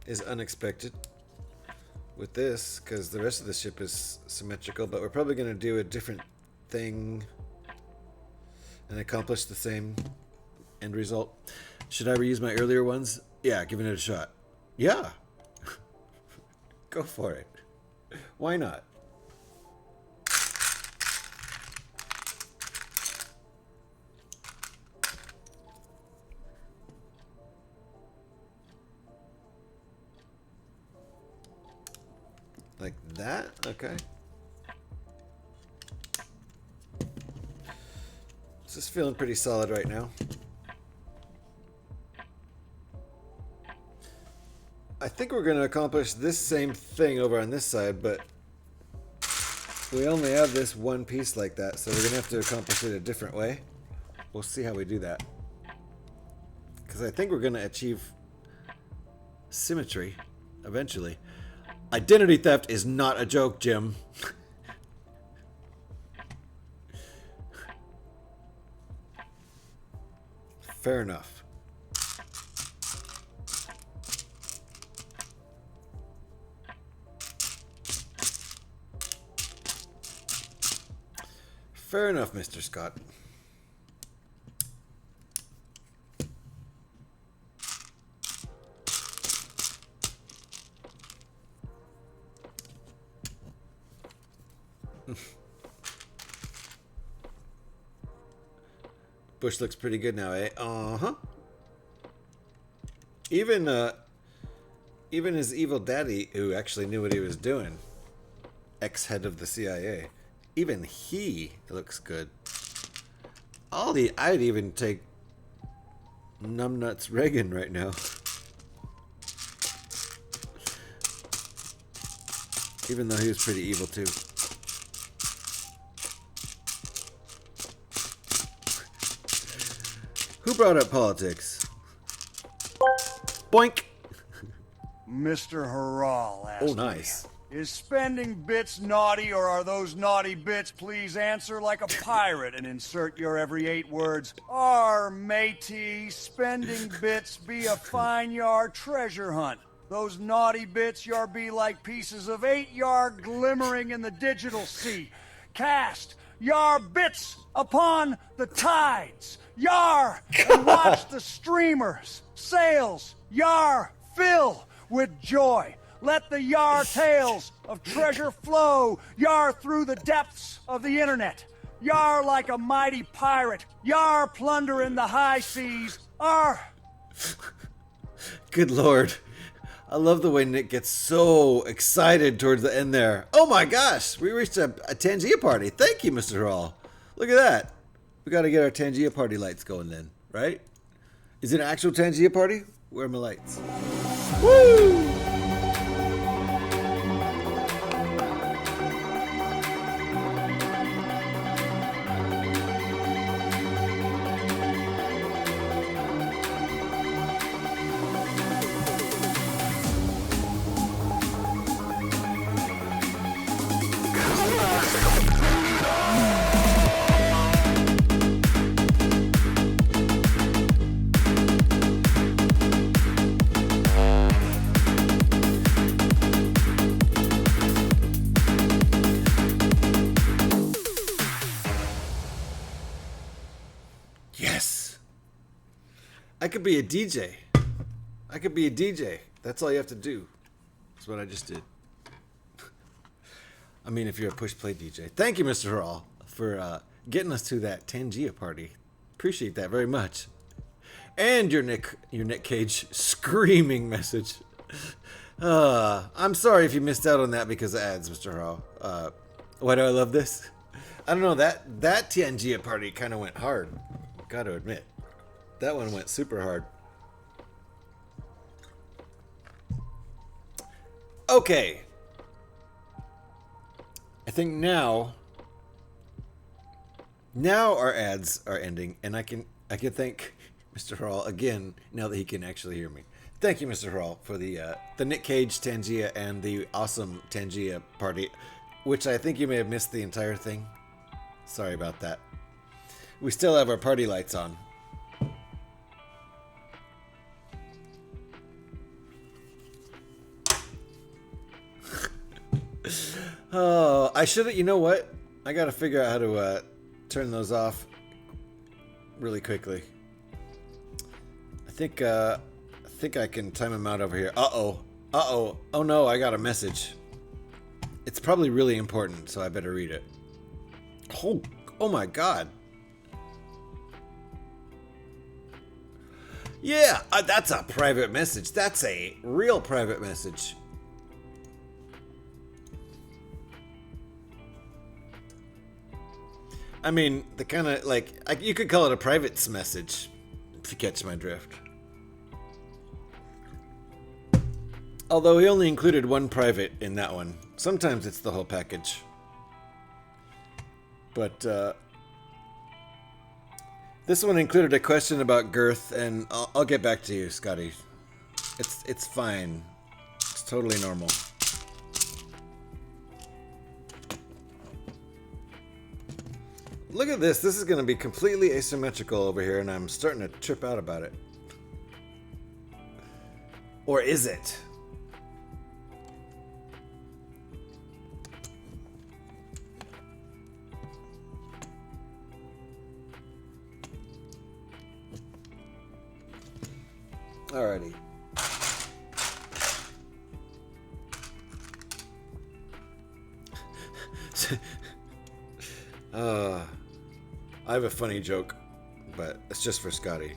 is unexpected with this, because the rest of the ship is symmetrical, but we're probably going to do a different thing and accomplish the same end result. Should I reuse my earlier ones? Yeah, giving it a shot. Yeah. Go for it. Why not? Like that? Okay. This is feeling pretty solid right now. I think we're going to accomplish this same thing over on this side, but we only have this one piece like that, so we're going to have to accomplish it a different way. We'll see how we do that. Because I think we're going to achieve symmetry eventually. Identity theft is not a joke, Jim. Fair enough. Fair enough, Mr. Scott. Bush looks pretty good now, eh? Uh-huh. Even his evil daddy, who actually knew what he was doing, ex-head of the CIA, even he looks good. I'd even take Numbnuts Reagan right now. Even though he was pretty evil too. Who brought up politics? Boink! Mr. Harral asked Oh, nice. me, is spending bits naughty, or are those naughty bits? Please answer like a pirate and insert your every 8 words. Arr, matey, spending bits be a fine yar treasure hunt. Those naughty bits yar be like pieces of 8 yar glimmering in the digital sea. Cast yar bits upon the tides. Yar, and watch the streamers, sails, yar, fill with joy. Let the yar tales of treasure flow, yar through the depths of the internet. Yar like a mighty pirate, yar plunder in the high seas, ar. Good Lord. I love the way Nick gets so excited towards the end there. Oh my gosh, we reached a Tangia party. Thank you, Mr. Hall. Look at that. We got to get our Tangia party lights going then, right? Is it an actual Tangia party? Where are my lights? Woo! Yes! I could be a DJ. I could be a DJ. That's all you have to do. That's what I just did. I mean, if you're a push-play DJ. Thank you, Mr. Hall, for getting us to that Tangia party. Appreciate that very much. And your Nick Cage screaming message. I'm sorry if you missed out on that because of ads, Mr. Hall. Why do I love this? I don't know, that Tangia party kind of went hard. Gotta admit. That one went super hard. Okay. I think now our ads are ending, and I can thank Mr. Hall again now that he can actually hear me. Thank you, Mr. Hall, for the Nick Cage Tangia and the awesome Tangia party, which I think you may have missed the entire thing. Sorry about that. We still have our party lights on. Oh, I should have, you know what? I gotta figure out how to turn those off really quickly. I think I can time them out over here. Uh-oh. Uh-oh. Oh no, I got a message. It's probably really important, so I better read it. Oh my God. Yeah, that's a private message. That's a real private message. I mean, the kind of, like, you could call it a private message, if you catch my drift. Although he only included one private in that one. Sometimes it's the whole package. But, this one included a question about girth, and I'll get back to you, Scotty. It's fine. It's totally normal. Look at this. This is going to be completely asymmetrical over here, and I'm starting to trip out about it. Or is it? Alrighty. I have a funny joke but it's just for Scotty.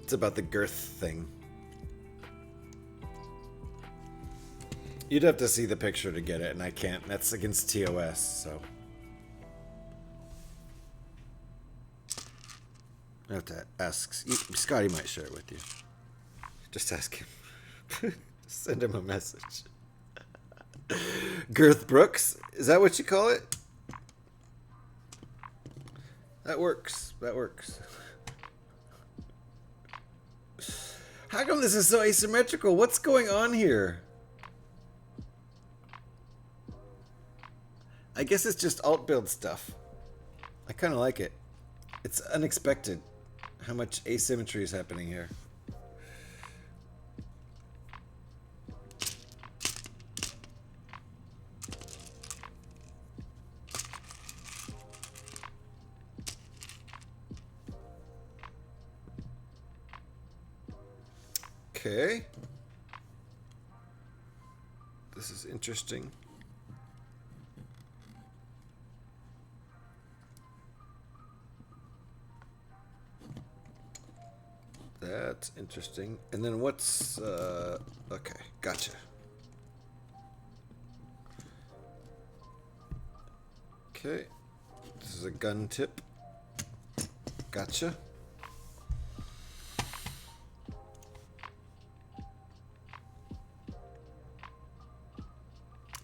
It's about the girth thing. You'd have to see the picture to get it, and I can't. That's against TOS, so. I have to ask. Scotty might share it with you. Just ask him. Send him a message. Girth Brooks? Is that what you call it? That works. That works. How come this is so asymmetrical? What's going on here? I guess it's just alt build stuff. I kind of like it. It's unexpected how much asymmetry is happening here. Okay. This is interesting. That's interesting. And then what's okay, gotcha. Okay. This is a gun tip. Gotcha.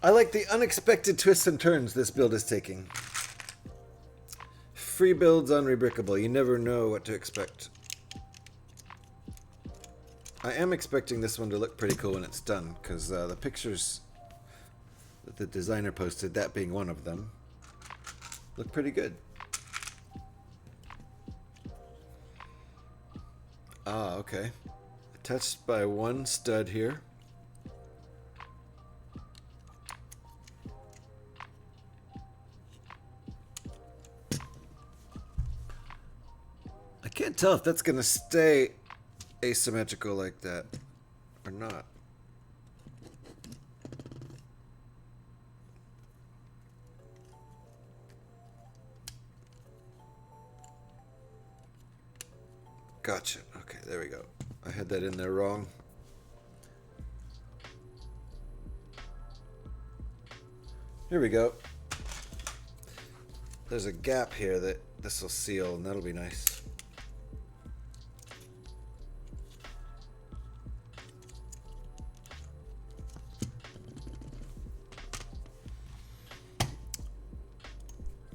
I like the unexpected twists and turns this build is taking. Free builds on Rebrickable. You never know what to expect. I am expecting this one to look pretty cool when it's done, because the pictures that the designer posted, that being one of them, look pretty good. Ah, okay. Attached by one stud here. I can't tell if that's going to stay asymmetrical like that or not. Gotcha. Okay, there we go. I had that in there wrong. Here we go. There's a gap here that this will seal, and that'll be nice.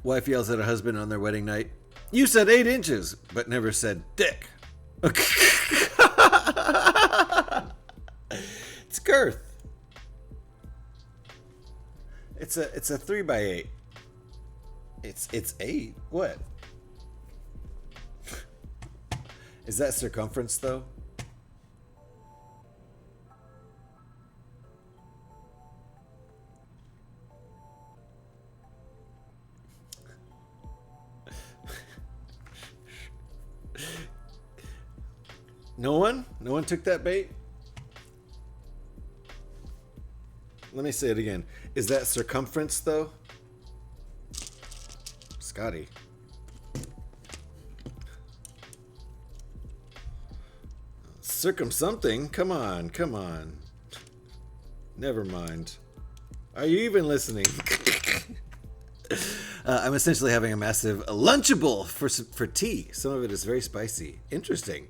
Wife yells at her husband on their wedding night. You said 8 inches, but never said dick. It's girth. It's a 3x8. It's 8. What? Is that circumference though? No one? No one took that bait? Let me say it again. Is that circumference, though? Scotty. Circum-something? Come on, come on. Never mind. Are you even listening? I'm essentially having a massive Lunchable for tea. Some of it is very spicy. Interesting.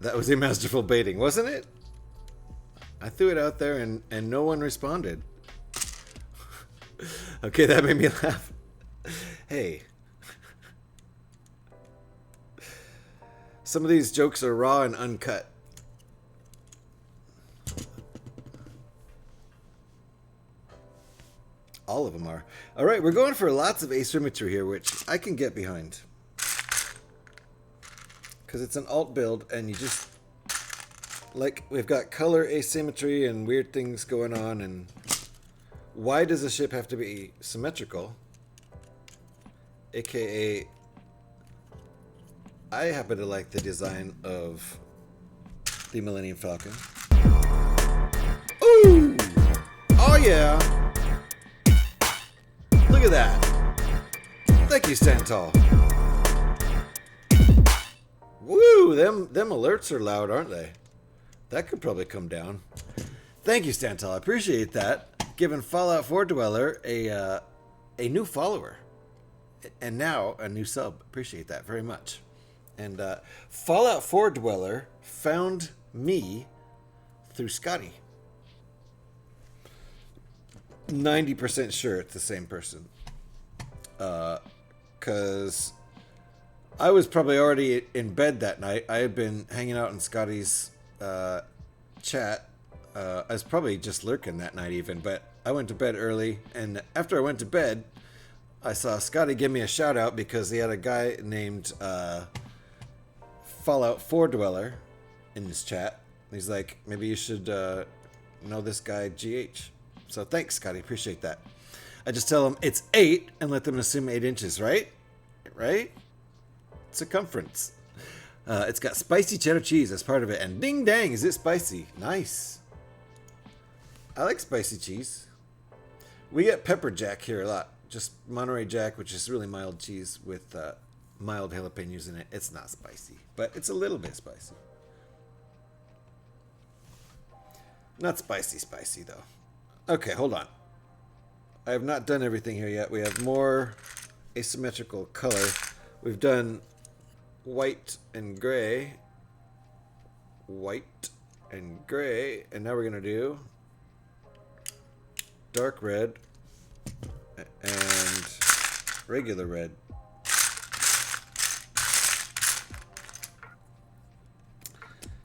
That was a masterful baiting, wasn't it? I threw it out there and no one responded. Okay, that made me laugh. Hey. Some of these jokes are raw and uncut. All of them are. All right, we're going for lots of asymmetry here, which I can get behind. Because it's an alt build, and you just... Like, we've got color asymmetry and weird things going on, and... Why does a ship have to be symmetrical? AKA... I happen to like the design of the Millennium Falcon. Ooh! Oh yeah! Look at that! Thank you, Stantal. Woo! Them alerts are loud, aren't they? That could probably come down. Thank you, Stantal. I appreciate that. Giving Fallout 4 Dweller a new follower. And now a new sub. Appreciate that very much. And Fallout 4 Dweller found me through Scotty. 90% sure it's the same person. Because I was probably already in bed that night. I had been hanging out in Scotty's chat. I was probably just lurking that night even, but I went to bed early. And after I went to bed, I saw Scotty give me a shout out because he had a guy named Fallout 4 Dweller in his chat. He's like, maybe you should know this guy GH. So thanks, Scotty. Appreciate that. I just tell them it's 8 and let them assume 8 inches, right? Right? Circumference. It's got spicy cheddar cheese as part of it. And ding dang, is it spicy? Nice. I like spicy cheese. We get pepper jack here a lot. Just Monterey Jack, which is really mild cheese with mild jalapenos in it. It's not spicy, but it's a little bit spicy. Not spicy though. Okay, hold on. I have not done everything here yet. We have more asymmetrical color. We've done white and gray. White and gray. And now we're going to do dark red and regular red.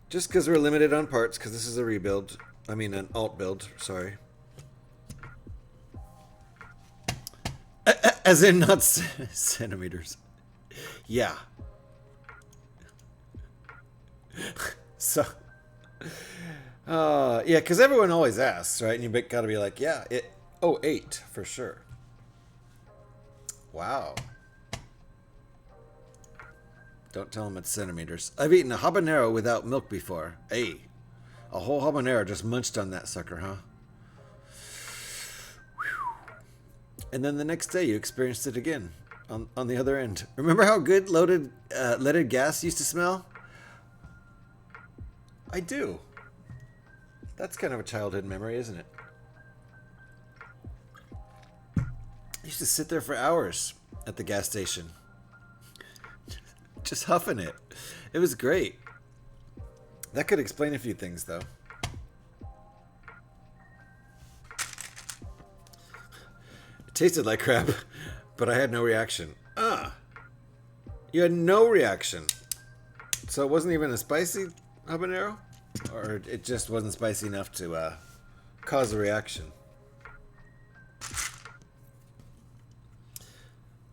Just because we're limited on parts, because this is a rebuild. I mean, an alt build, sorry. As in not centimeters. Yeah. So, yeah, because everyone always asks, right? And you gotta be like, yeah, 8 for sure. Wow. Don't tell them it's centimeters. I've eaten a habanero without milk before. Hey, a whole habanero, just munched on that sucker, huh? And then the next day you experienced it again on the other end. Remember how good loaded leaded gas used to smell? I do. That's kind of a childhood memory, isn't it? I used to sit there for hours at the gas station. Just huffing it. It was great. That could explain a few things, though. It tasted like crap, but I had no reaction. You had no reaction. So it wasn't even a spicy habanero? Or it just wasn't spicy enough to cause a reaction?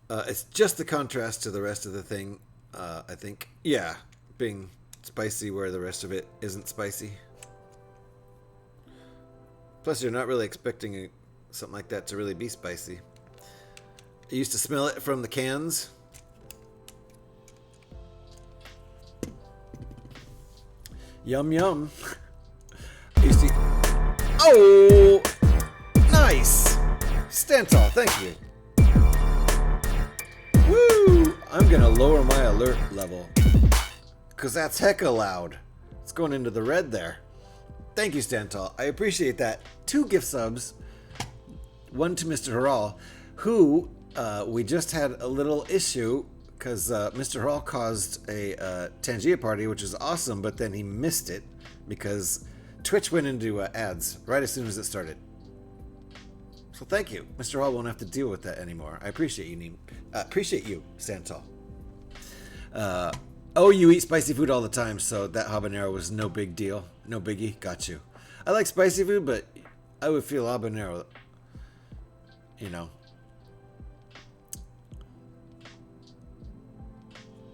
It's just the contrast to the rest of the thing, I think. Yeah, being spicy where the rest of it isn't spicy. Plus, you're not really expecting something like that to really be spicy. I used to smell it from the cans. Yum yum. I used to... Oh! Nice! Stantal, thank you. Woo! I'm gonna lower my alert level. Because that's hecka loud. It's going into the red there. Thank you, Stantal. I appreciate that. 2 gift subs. One to Mr. Harral, who we just had a little issue because Mr. Harral caused a Tangia party, which is awesome, but then he missed it because Twitch went into ads right as soon as it started. So thank you. Mr. Harral won't have to deal with that anymore. I appreciate you, Stantal. Oh, you eat spicy food all the time, so that habanero was no big deal. No biggie. Got you. I like spicy food, but I would feel habanero, you know.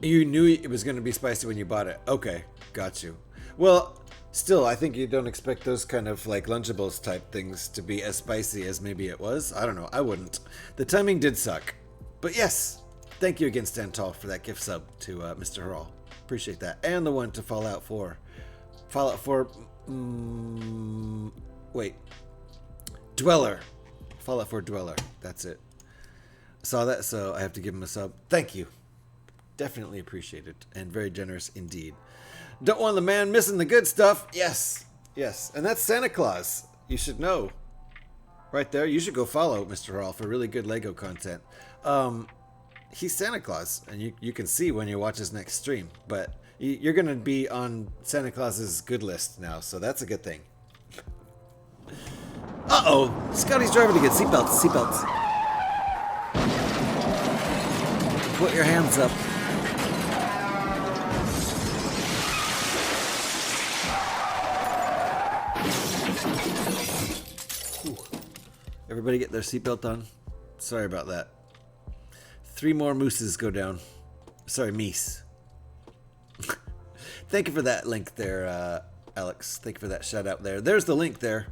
You knew it was going to be spicy when you bought it. Okay, got you. Well, still, I think you don't expect those kind of like Lunchables type things to be as spicy as maybe it was. I don't know. I wouldn't. The timing did suck. But yes, thank you again, Stantal, for that gift sub to Mr. Harral. Appreciate that. And the one to Fallout 4. Fallout 4... wait. Dweller. Fallout 4 Dweller. That's it. Saw that, so I have to give him a sub. Thank you. Definitely appreciate it, and very generous indeed. Don't want the man missing the good stuff. Yes, yes, and that's Santa Claus. You should know. Right there, you should go follow Mr. Hall for really good Lego content. He's Santa Claus, and you can see when you watch his next stream. But you're going to be on Santa Claus's good list now, so that's a good thing. Uh-oh, Scotty's driving again. Seatbelts, seatbelts. Put your hands up. Everybody get their seatbelt on. Sorry about that. 3 more mooses go down. Sorry, meese. Thank you for that link there, Alex. Thank you for that shout out there. There's the link there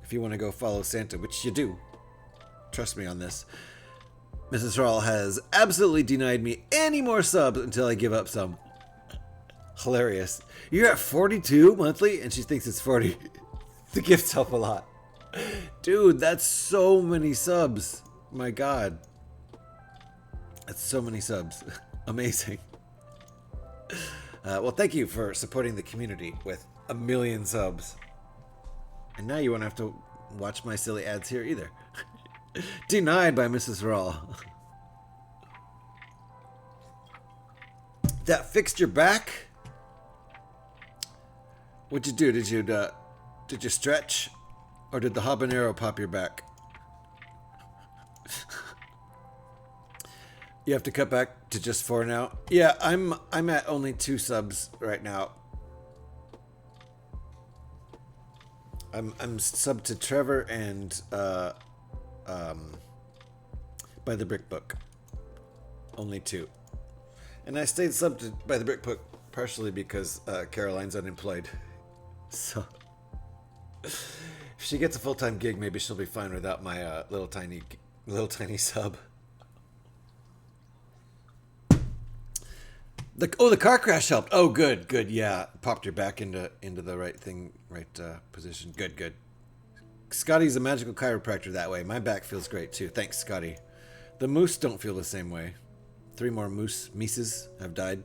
if you want to go follow Santa, which you do. Trust me on this. Mrs. Rawl has absolutely denied me any more subs until I give up some. Hilarious. You're at 42 monthly and she thinks it's 40. The gifts help a lot. Dude, that's so many subs. My God. That's so many subs. Amazing. Well, thank you for supporting the community with 1 million subs. And now you won't have to watch my silly ads here either. Denied by Mrs. Raw. That fixed your back? What'd you do? Did you stretch? Or did the habanero pop your back? You have to cut back to just 4 now? Yeah, I'm at only 2 subs right now. I'm subbed to Trevor and by the Brick Book. Only 2. And I stayed subbed by the Brick Book partially because Caroline's unemployed. So if she gets a full-time gig, maybe she'll be fine without my little tiny sub. The car crash helped. Oh, good. Yeah, popped your back into the right thing, right position. Good. Scotty's a magical chiropractor that way. My back feels great too. Thanks, Scotty. The moose don't feel the same way. 3 more mises have died.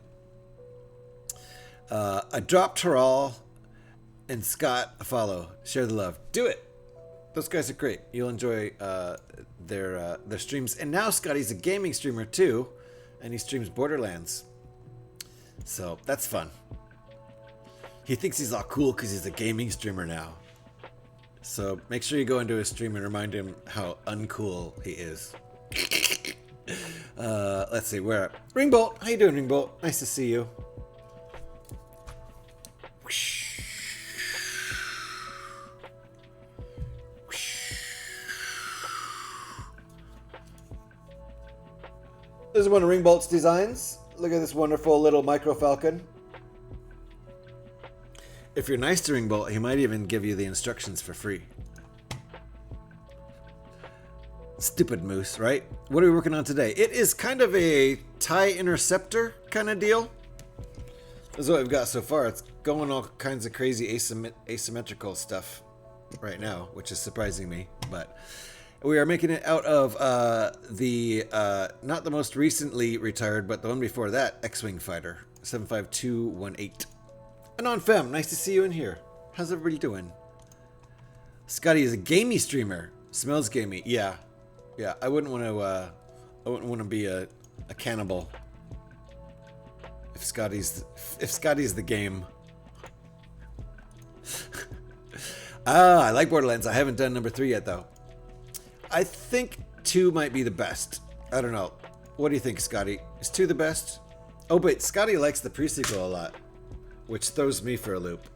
I dropped her all, and Scott a follow. Share the love. Do it. Those guys are great. You'll enjoy their streams. And now Scotty's a gaming streamer too, and he streams Borderlands. So that's fun. He thinks he's all cool because he's a gaming streamer now. So make sure you go into his stream and remind him how uncool he is. Let's see, where? Ringbolt, how you doing, Ringbolt? Nice to see you. This is one of Ringbolt's designs. Look at this wonderful little micro falcon. If you're nice to Ringbolt, he might even give you the instructions for free. Stupid moose, right? What are we working on today? It is kind of a TIE Interceptor kind of deal. This is what we've got so far. It's going all kinds of crazy asymmetrical stuff right now, which is surprising me, but we are making it out of not the most recently retired, but the one before that, X-Wing fighter, 75218. Anon Fem, nice to see you in here. How's everybody doing? Scotty is a gamey streamer. Smells gamey. Yeah. I wouldn't want to be a cannibal. If Scotty's the game. I like Borderlands. I haven't done number 3 yet though. I think 2 might be the best. I don't know. What do you think, Scotty? Is 2 the best? Oh, but Scotty likes the pre-sequel a lot, which throws me for a loop.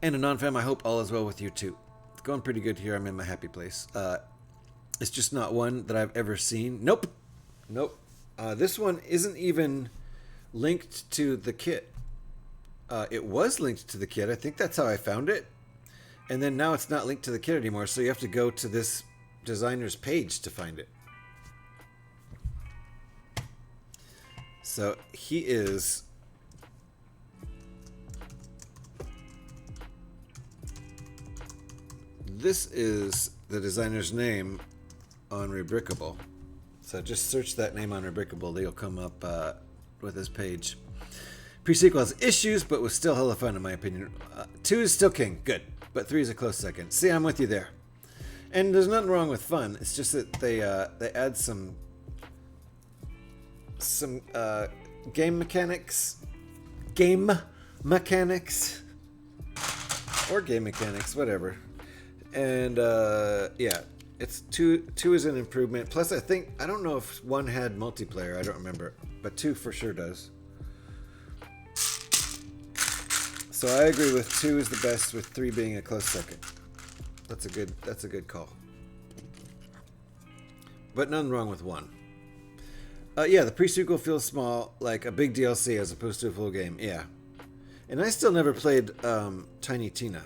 And a non-fam, I hope all is well with you too. It's going pretty good here. I'm in my happy place. It's just not one that I've ever seen. Nope. This one isn't even linked to the kit. It was linked to the kit. I think that's how I found it. And then now it's not linked to the kit anymore, so you have to go to this designer's page to find it. So he is... This is the designer's name on Rebrickable. So just search that name on Rebrickable. They'll come up with his page. Pre-sequel has issues, but was still hella fun in my opinion. 2 is still king, good. But 3 is a close second. See, I'm with you there. And there's nothing wrong with fun. It's just that they add some game mechanics. Game mechanics. Or game mechanics, whatever. And yeah, it's 2 is an improvement. Plus I don't know if 1 had multiplayer, I don't remember. But 2 for sure does. So I agree with 2 is the best, with 3 being a close second. That's a good call. But nothing wrong with 1. Yeah, the pre-sequel feels small, like a big DLC as opposed to a full game. Yeah. And I still never played Tiny Tina,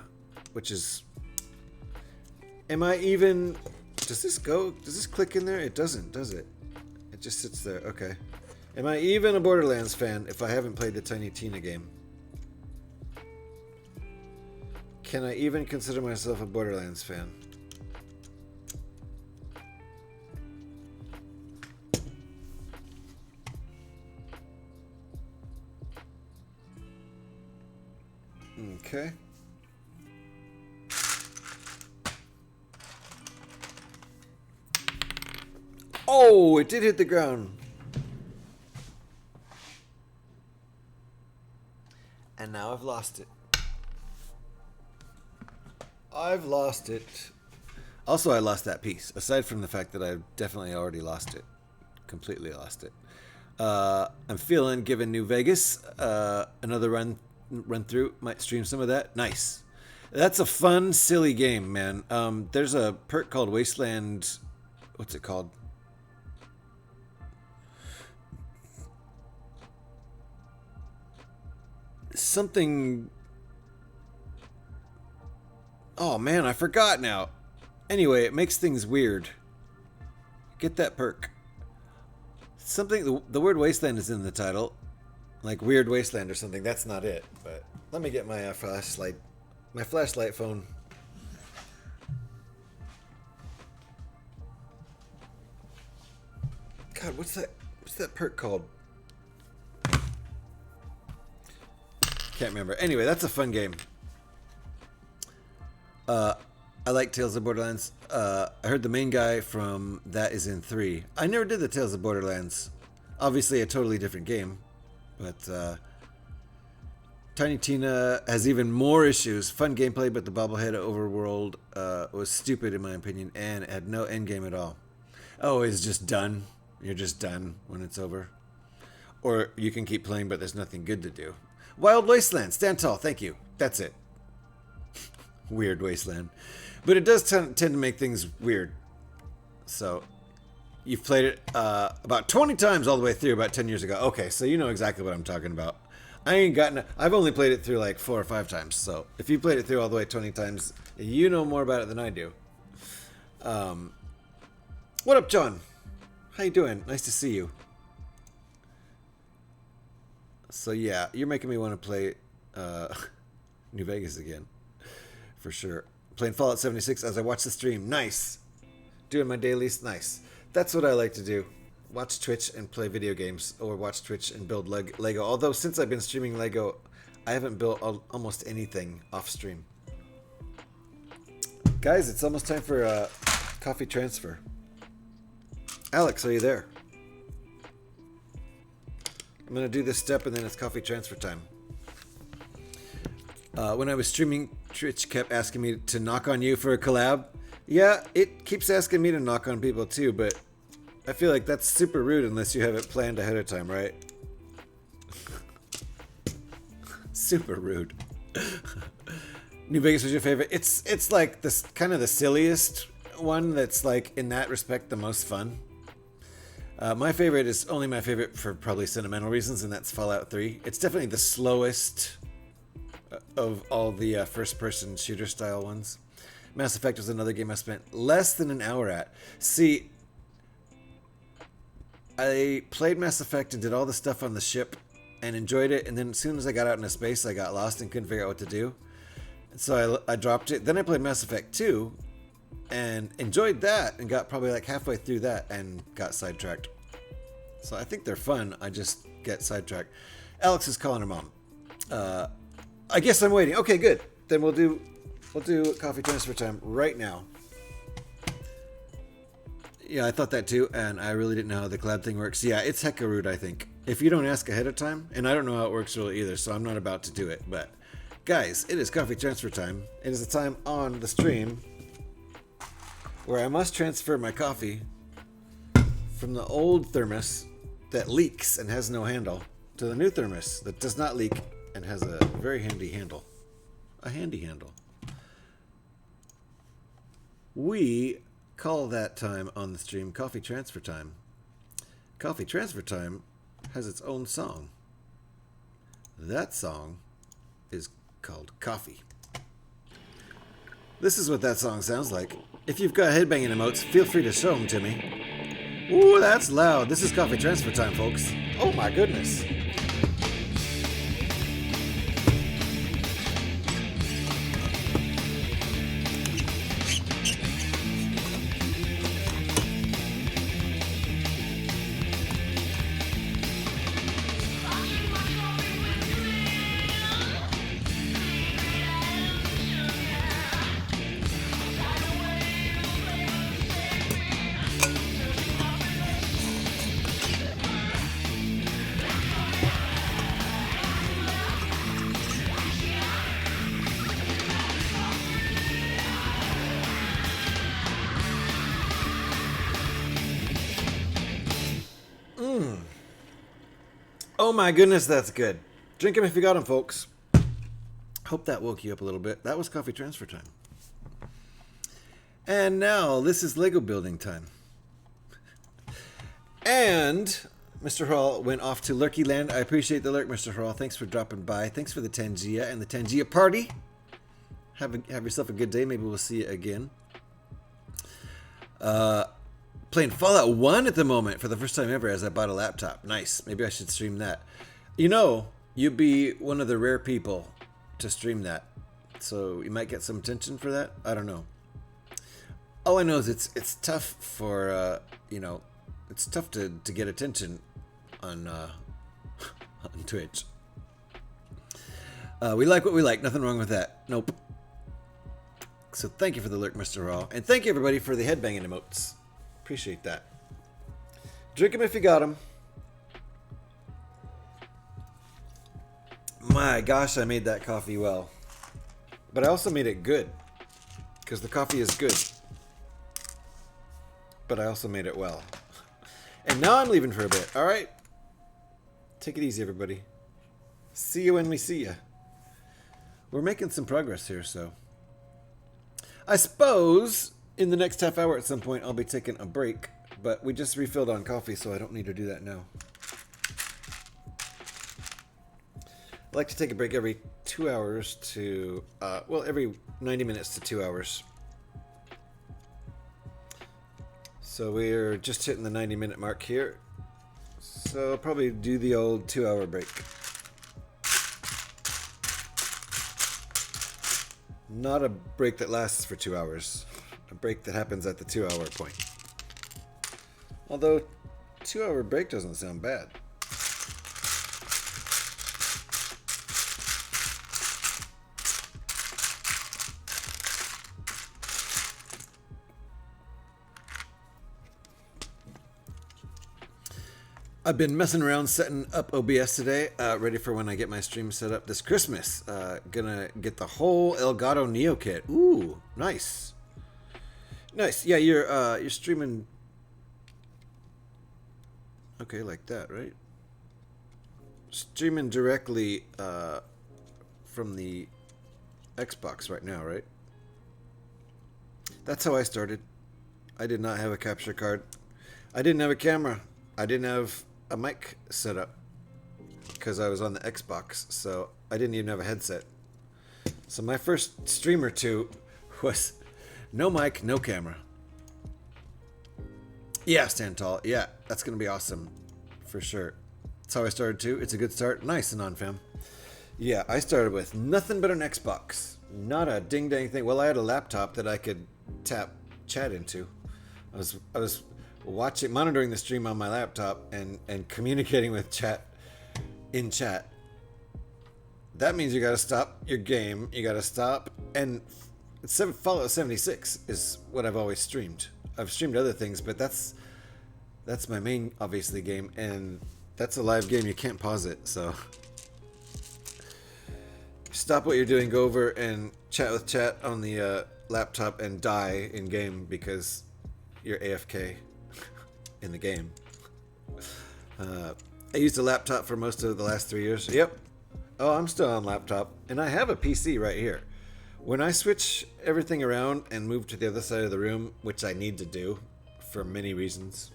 which is... Am I even... Does this click in there? It doesn't, does it? It just sits there. Okay. Am I even a Borderlands fan if I haven't played the Tiny Tina game? Can I even consider myself a Borderlands fan? Okay. Oh, it did hit the ground. And now I've lost it. I've lost it. Also, I lost that piece. Aside from the fact that I've definitely already lost it. Completely lost it. I'm feeling, given New Vegas, another run through. Might stream some of that. Nice. That's a fun, silly game, man. There's a perk called Wasteland. What's it called? Something... Oh man, I forgot now. Anyway, it makes things weird. Get that perk. Something, the word wasteland is in the title. Like Weird Wasteland or something. That's not it. But let me get my flashlight. My flashlight phone. God, what's that perk called? Can't remember. Anyway, that's a fun game. I like Tales of Borderlands. I heard the main guy from that is in 3. I never did the Tales of Borderlands. Obviously a totally different game. But Tiny Tina has even more issues. Fun gameplay, but the bobblehead overworld was stupid in my opinion, and it had no end game at all. Oh, it's just done. You're just done when it's over. Or you can keep playing, but there's nothing good to do. Wild Wasteland. Stand tall. Thank you. That's it. Weird Wasteland. But it does tend to make things weird. So, you've played it about 20 times all the way through about 10 years ago. Okay, so you know exactly what I'm talking about. I've only played it through like 4 or 5 times. So, if you played it through all the way 20 times, you know more about it than I do. What up, John? How you doing? Nice to see you. So yeah, you're making me want to play New Vegas again. For sure. Playing Fallout 76 as I watch the stream. Nice. Doing my dailies. Nice. That's what I like to do. Watch Twitch and play video games. Or watch Twitch and build Lego. Although since I've been streaming Lego, I haven't built almost anything off stream. Guys, it's almost time for coffee transfer. Alex, are you there? I'm going to do this step and then it's coffee transfer time. When I was streaming, Twitch kept asking me to knock on you for a collab. Yeah, it keeps asking me to knock on people too, but I feel like that's super rude unless you have it planned ahead of time, right? Super rude. New Vegas was your favorite? It's like this kind of the silliest one that's like in that respect the most fun. My favorite is only my favorite for probably sentimental reasons, and that's Fallout 3. It's definitely the slowest of all the first-person shooter-style ones. Mass Effect was another game I spent less than an hour at. See, I played Mass Effect and did all the stuff on the ship and enjoyed it, and then as soon as I got out into space, I got lost and couldn't figure out what to do. And so I dropped it. Then I played Mass Effect 2, and enjoyed that and got probably like halfway through that and got sidetracked. So I think they're fun. I just get sidetracked. Alex is calling her mom. I guess I'm waiting. Okay, good. Then we'll do coffee transfer time right now. Yeah, I thought that too, and I really didn't know how the collab thing works. Yeah, it's hecka rude, I think. If you don't ask ahead of time, and I don't know how it works really either, so I'm not about to do it. But guys, it is coffee transfer time. It is the time on the stream where I must transfer my coffee from the old thermos that leaks and has no handle to the new thermos that does not leak and has a very handy handle. A handy handle. We call that time on the stream coffee transfer time. Coffee transfer time has its own song. That song is called Coffee. This is what that song sounds like. If you've got headbanging emotes, feel free to show them to me. Ooh, that's loud. This is coffee transfer time, folks. Oh my goodness. Oh my goodness, that's good. Drink them if you got them, folks. Hope that woke you up a little bit. That was coffee transfer time. And now, this is Lego building time. And Mr. Hall went off to Lurky Land. I appreciate the lurk, Mr. Hall. Thanks for dropping by. Thanks for the Tangia and the Tangia party. Have yourself a good day. Maybe we'll see you again. Playing Fallout 1 at the moment for the first time ever as I bought a laptop. Nice. Maybe I should stream that. You know, you'd be one of the rare people to stream that. So you might get some attention for that. I don't know. All I know is it's tough for, you know, it's tough to get attention on, on Twitch. We like what we like. Nothing wrong with that. Nope. So thank you for the lurk, Mr. Raw. And thank you, everybody, for the headbanging emotes. Appreciate that. Drink them if you got them. My gosh, I made that coffee well. But I also made it good. Because the coffee is good. But I also made it well. And now I'm leaving for a bit. Alright? Take it easy, everybody. See you when we see you. We're making some progress here, so. I suppose in the next half hour at some point I'll be taking a break. But we just refilled on coffee, so I don't need to do that now. I like to take a break every 2 hours to, well, every 90 minutes to 2 hours. So we're just hitting the 90-minute mark here. So I'll probably do the old 2-hour break. Not a break that lasts for 2 hours. A break that happens at the 2-hour point. Although, 2-hour break doesn't sound bad. I've been messing around setting up OBS today, ready for when I get my stream set up this Christmas. Gonna get the whole Elgato Neo kit. Ooh, nice. Nice. Yeah, you're streaming. Okay, like that, right? Streaming directly from the Xbox right now, right? That's how I started. I did not have a capture card. I didn't have a camera. I didn't have a mic set up because I was on the Xbox, so I didn't even have a headset. So my first stream or two was no mic, no camera. Yeah, stand tall. Yeah, that's gonna be awesome for sure. That's how I started too. It's a good start. Nice and on, fam. Yeah, I started with nothing but an Xbox, not a ding dang thing. Well, I had a laptop that I could tap chat into. I was monitoring the stream on my laptop and communicating with chat in chat. That means you got to stop your game. You got to stop, and Fallout 76 is what I've always streamed. I've streamed other things, but that's my main, obviously, game, and that's a live game. You can't pause it, so stop what you're doing, go over and chat with chat on the laptop and die in game because you're AFK in the game. I used a laptop for most of the last 3 years. Yep. Oh, I'm still on laptop, and I have a PC right here. When I switch everything around and move to the other side of the room, which I need to do for many reasons,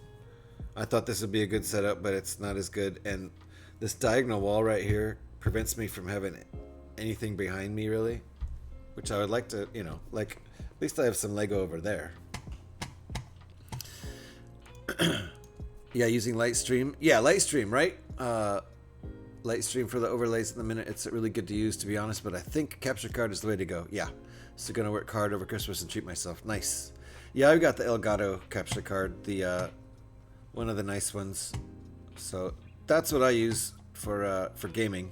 I thought this would be a good setup, but it's not as good. And this diagonal wall right here prevents me from having anything behind me, really, which I would like to, you know, like, at least I have some Lego over there. Yeah, using Lightstream. Yeah, Lightstream, right? Lightstream for the overlays in the minute. It's really good to use, to be honest, but I think capture card is the way to go. Yeah, so gonna work hard over Christmas and treat myself. Nice. Yeah, I've got the Elgato capture card, the one of the nice ones. So that's what I use for gaming.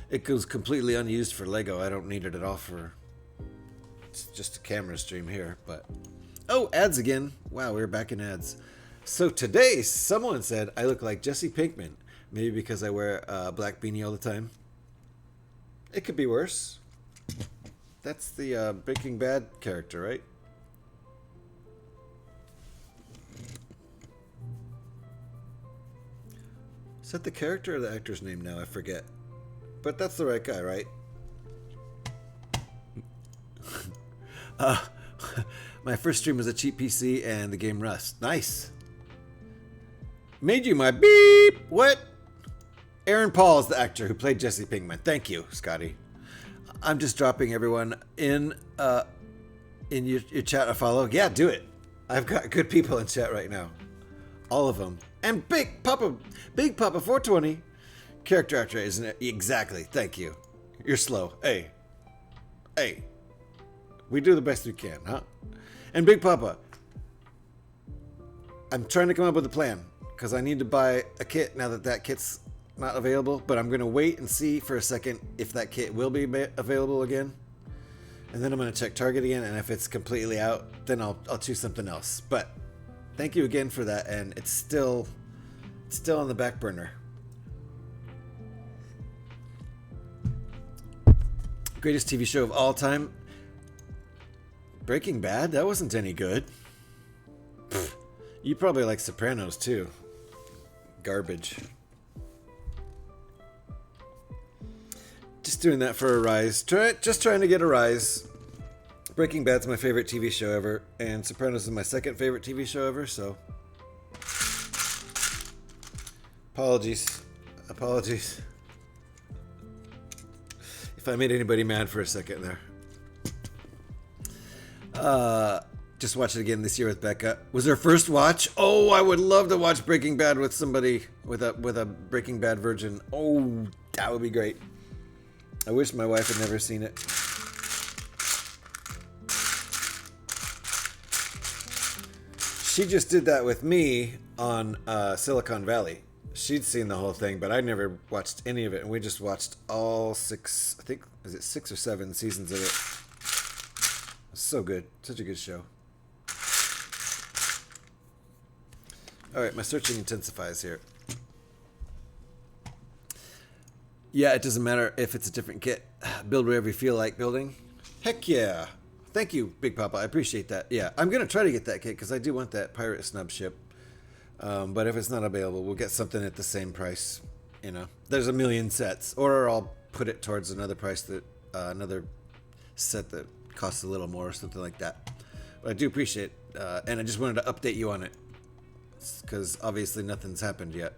It goes completely unused for Lego. I don't need it at all for... It's just a camera stream here, but... Oh, ads again. Wow, we're back in ads. So today, someone said I look like Jesse Pinkman. Maybe because I wear a black beanie all the time. It could be worse. That's the Breaking Bad character, right? Is that the character or the actor's name now? I forget. But that's the right guy, right? My first stream was a cheap PC and the game Rust. Nice. Made you my beep. What? Aaron Paul is the actor who played Jesse Pinkman. Thank you, Scotty. I'm just dropping everyone in your chat a follow. Yeah, do it. I've got good people in chat right now. All of them. And Big Papa 420. Character actor, isn't it? Exactly. Thank you. You're slow. Hey. We do the best we can, huh? And Big Papa, I'm trying to come up with a plan because I need to buy a kit now that kit's not available, but I'm going to wait and see for a second if that kit will be available again. And then I'm going to check Target again, and if it's completely out, then I'll choose something else. But thank you again for that, and it's still on the back burner. Greatest TV show of all time? Breaking Bad? That wasn't any good. Pfft. You probably like Sopranos too. Garbage. Just doing that for a rise. Just trying to get a rise. Breaking Bad's my favorite TV show ever, and Sopranos is my second favorite TV show ever, so... Apologies. If I made anybody mad for a second there. Just watch it again this year with Becca. Was her first watch? Oh, I would love to watch Breaking Bad with somebody, with a Breaking Bad virgin. Oh, that would be great. I wish my wife had never seen it. She just did that with me on Silicon Valley. She'd seen the whole thing, but I never watched any of it, and we just watched all 6, I think, is it 6 or 7 seasons of it. So good. Such a good show. Alright, my searching intensifies here. Yeah, it doesn't matter if it's a different kit. Build wherever you feel like building. Heck yeah. Thank you, Big Papa. I appreciate that. Yeah, I'm going to try to get that kit because I do want that pirate snub ship. But if it's not available, we'll get something at the same price. You know, there's a million sets. Or I'll put it towards another price that, another set that costs a little more or something like that. But I do appreciate it. And I just wanted to update you on it. Because obviously nothing's happened yet.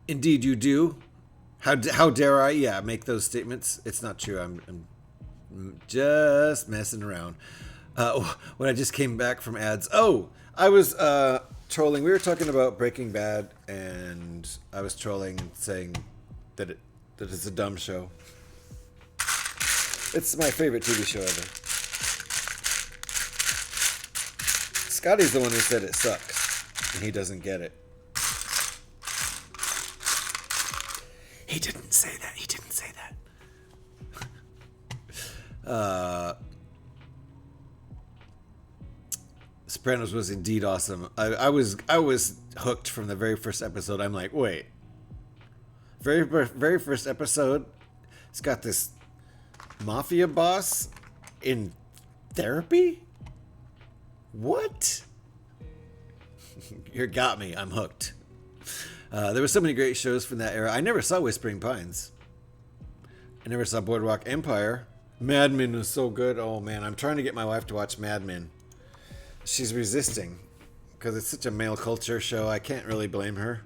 Indeed you do. How dare I? Yeah, make those statements. It's not true. I'm just messing around. When I just came back from ads. Oh, I was trolling. We were talking about Breaking Bad, and I was trolling and saying that it's a dumb show. It's my favorite TV show ever. Scotty's the one who said it sucks, and he doesn't get it. He didn't say that. He didn't say that. Sopranos was indeed awesome. I was hooked from the very first episode. I'm like, wait. Very first episode, it's got this mafia boss in therapy? What? You got me. I'm hooked. There were so many great shows from that era. I never saw Whispering Pines. I never saw Boardwalk Empire. Mad Men was so good. Oh man, I'm trying to get my wife to watch Mad Men. She's resisting because it's such a male culture show. I can't really blame her.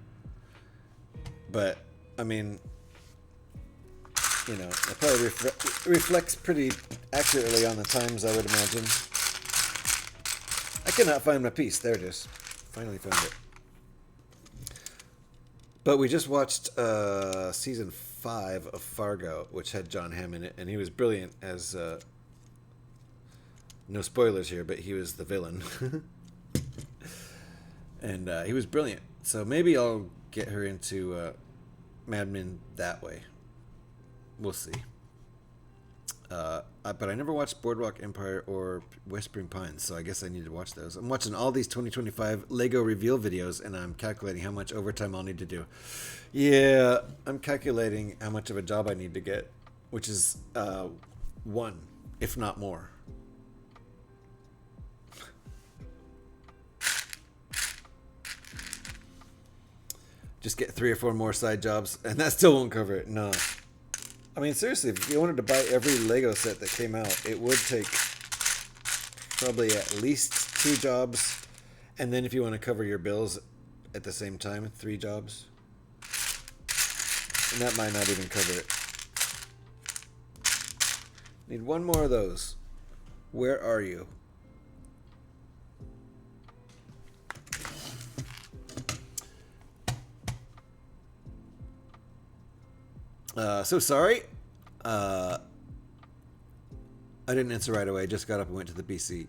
But, I mean, you know, it probably reflects pretty accurately on the times, I would imagine. I cannot find my piece. There it is. Finally found it. But we just watched season 5 of Fargo, which had John Hamm in it, and he was brilliant as... no spoilers here, but he was the villain. And he was brilliant. So maybe I'll get her into Mad Men that way. We'll see. But I never watched Boardwalk Empire or Whispering Pines, so I guess I need to watch those. I'm watching all these 2025 Lego reveal videos, and I'm calculating how much overtime I'll need to do. Yeah, I'm calculating how much of a job I need to get, which is 1, if not more. Just get 3 or 4 more side jobs, and that still won't cover it. No. I mean, seriously, if you wanted to buy every Lego set that came out, it would take probably at least 2 jobs. And then if you want to cover your bills at the same time, 3 jobs. And that might not even cover it. Need 1 more of those. Where are you? So sorry. I didn't answer right away. I just got up and went to the PC.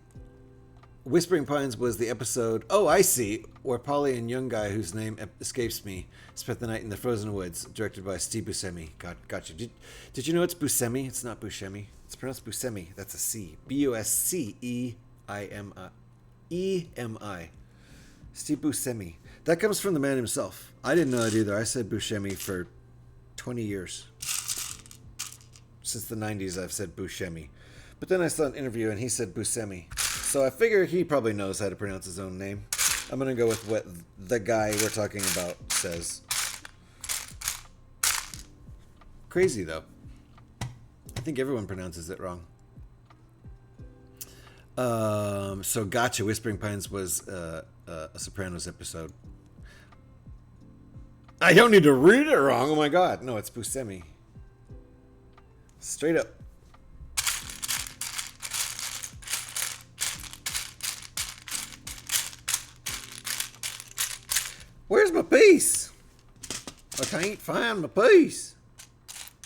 Whispering Pines was the episode, oh, I see, where Polly and young guy whose name escapes me spent the night in the frozen woods, directed by Steve Buscemi. Got you. Did you know it's Buscemi? It's not Buscemi. It's pronounced Buscemi. That's a C. B-U-S-C-E-I-M-I. Steve Buscemi. That comes from the man himself. I didn't know it either. I said Buscemi for 20 years. Since the 90s, I've said Buscemi. But then I saw an interview and he said Buscemi. So I figure he probably knows how to pronounce his own name. I'm going to go with what the guy we're talking about says. Crazy, though. I think everyone pronounces it wrong. So gotcha. Whispering Pines was a Sopranos episode. I don't need to read it wrong. Oh my god. No, it's Buscemi. Straight up. Where's my piece? I can't find my piece.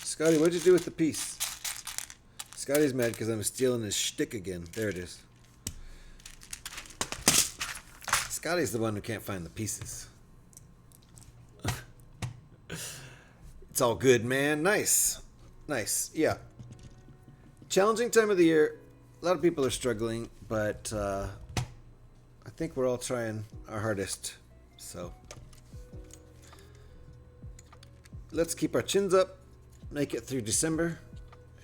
Scotty, what'd you do with the piece? Scotty's mad because I'm stealing his shtick again. There it is. Scotty's the one who can't find the pieces. It's all good, man. Nice. Nice. Yeah. Challenging time of the year. A lot of people are struggling, but I think we're all trying our hardest. So let's keep our chins up, make it through December,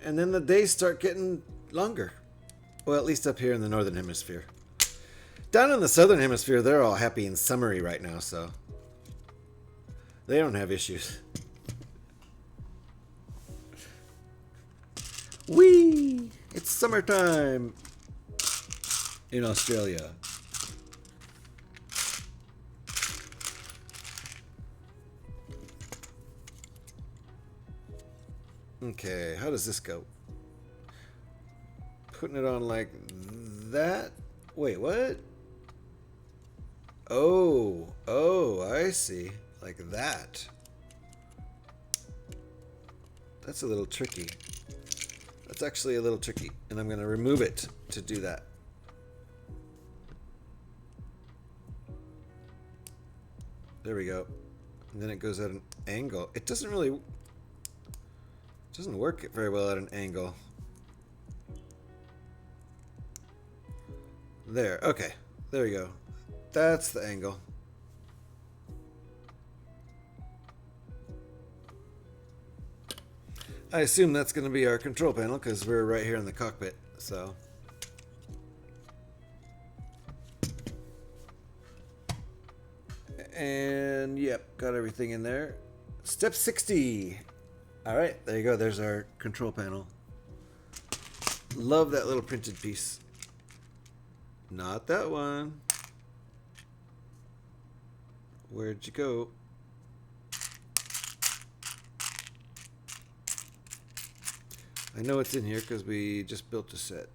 and then the days start getting longer. Well, at least up here in the Northern Hemisphere. Down in the Southern Hemisphere, they're all happy and summery right now, so they don't have issues. Whee! It's summertime in Australia. Okay, how does this go? Putting it on like that? Wait, what? Oh, I see. Like that. That's a little tricky. That's actually a little tricky, and I'm going to remove it to do that. There we go. And then it goes at an angle. It doesn't work very well at an angle. There, okay. There we go. That's the angle. I assume that's going to be our control panel because we're right here in the cockpit, so. And yep, got everything in there. Step 60. All right, there you go. There's our control panel. Love that little printed piece. Not that one. Where'd you go? I know it's in here because we just built a set.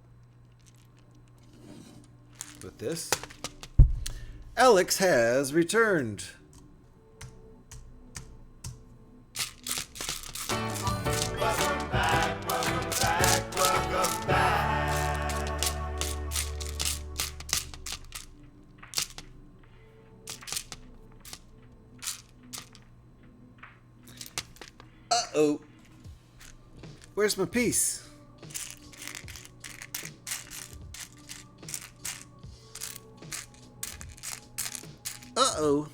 With this, Alex has returned. Welcome back, welcome back, welcome back. Uh-oh. Where's my piece? Uh-oh.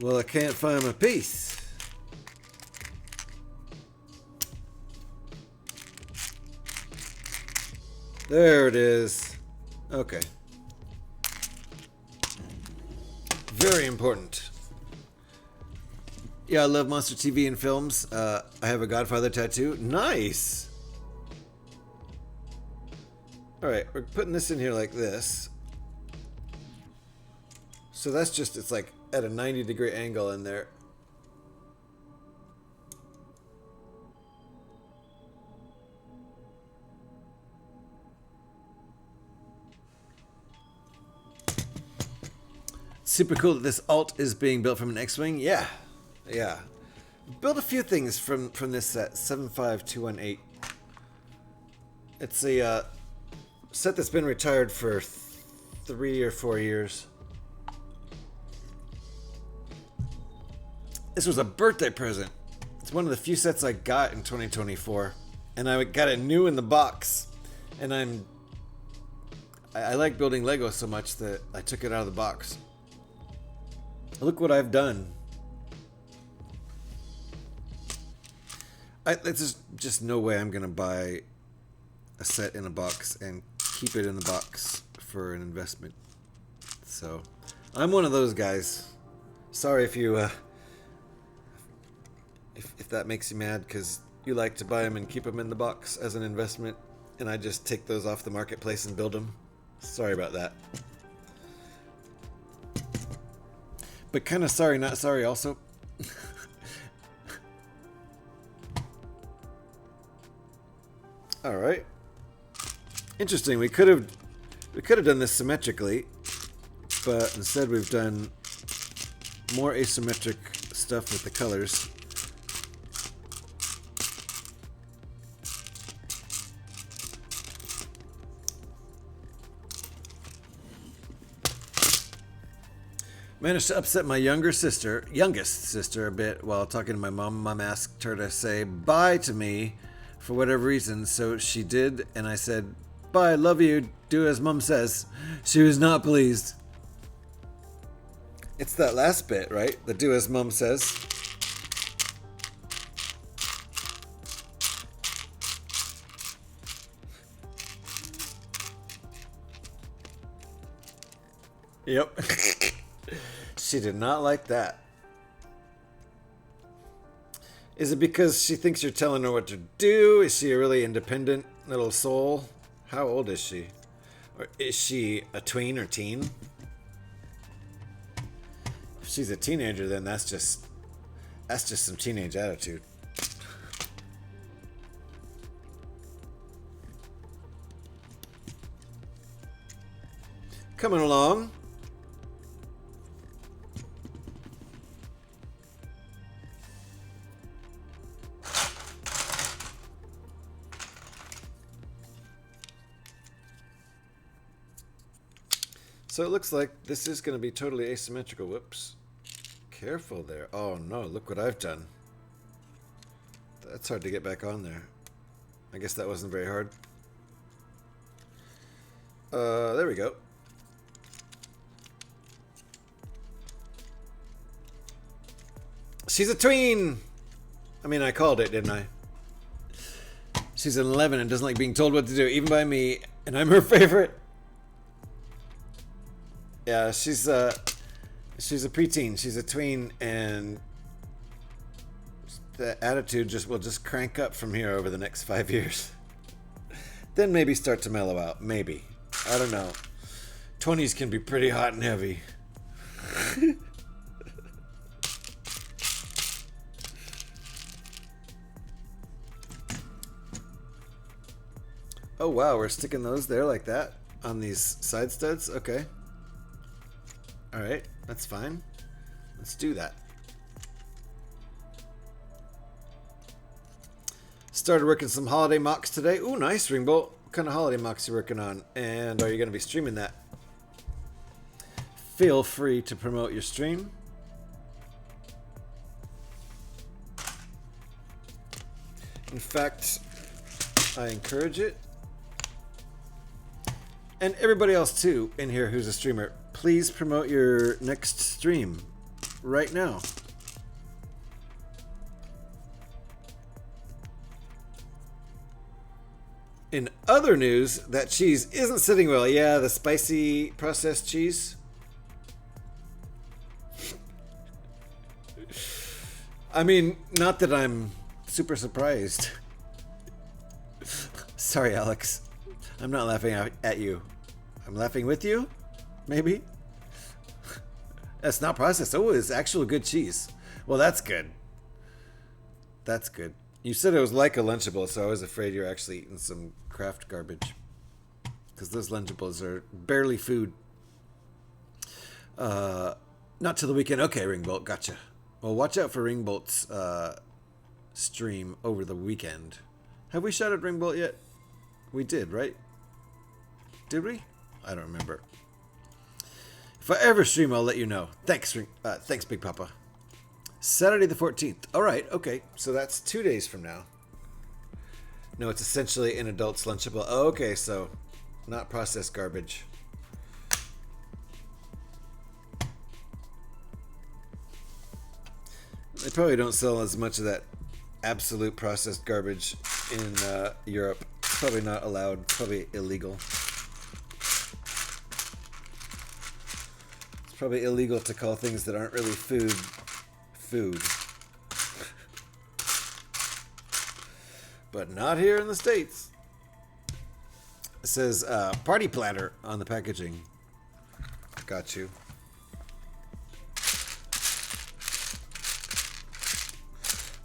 Well, I can't find my piece. There it is. Okay. Very important. Yeah, I love monster TV and films. I have a Godfather tattoo. Nice! Alright, we're putting this in here like this. So that's just, it's like at a 90-degree angle in there. Super cool that this alt is being built from an X-Wing. Yeah. Yeah. Built a few things from this set, 75218. It's a set that's been retired for 3 or 4 years. This was a birthday present. It's one of the few sets I got in 2024. And I got it new in the box. And I like building Lego so much that I took it out of the box. Look what I've done. There's just no way I'm gonna buy a set in a box and keep it in the box for an investment. So I'm one of those guys. Sorry if you if that makes you mad, because you like to buy them and keep them in the box as an investment, and I just take those off the marketplace and build them. Sorry about that. But kind of sorry, not sorry also. All right. Interesting. We could have done this symmetrically, but instead we've done more asymmetric stuff with the colors. Managed to upset my youngest sister a bit while talking to my mom. Mom asked her to say bye to me for whatever reason, so she did, and I said, bye, love you, do as Mom says. She was not pleased. It's that last bit, right? The do as Mom says. Yep. She did not like that. Is it because she thinks you're telling her what to do? Is she a really independent little soul? How old is she? Or is she a tween or teen? If she's a teenager, then that's just some teenage attitude. Coming along. So it looks like this is going to be totally asymmetrical. Whoops. Careful there. Oh no, look what I've done. That's hard to get back on there. I guess that wasn't very hard. There we go. She's a tween! I mean, I called it, didn't I? She's an 11 and doesn't like being told what to do, even by me, and I'm her favorite. Yeah, she's a preteen. She's a tween, and the attitude will just crank up from here over the next 5 years. Then maybe start to mellow out. Maybe. I don't know. 20s can be pretty hot and heavy. Oh wow, we're sticking those there like that on these side studs? Okay. Alright, that's fine. Let's do that. Started working some holiday mocks today. Ooh, nice, Ringbolt. What kind of holiday mocks you working on? And are you going to be streaming that? Feel free to promote your stream. In fact, I encourage it. And everybody else too in here who's a streamer, please promote your next stream right now. In other news, that cheese isn't sitting well. Yeah, the spicy processed cheese. I mean, not that I'm super surprised. Sorry, Alex. I'm not laughing at you. I'm laughing with you? Maybe? That's not processed. Oh, it's actual good cheese. Well, that's good. That's good. You said it was like a Lunchable, so I was afraid you're actually eating some Kraft garbage. Because those Lunchables are barely food. Not till the weekend. Okay, Ringbolt, gotcha. Well, watch out for Ringbolt's stream over the weekend. Have we shouted Ringbolt yet? We did, right? Did we? I don't remember. If I ever stream, I'll let you know. Thanks, thanks, Big Papa. Saturday the 14th. All right, okay. So that's 2 days from now. No, it's essentially an adult's Lunchable. Oh, okay, so not processed garbage. They probably don't sell as much of that absolute processed garbage in Europe. It's probably not allowed. Probably illegal. It's probably illegal to call things that aren't really food, food. But not here in the States. It says party platter on the packaging. Got you.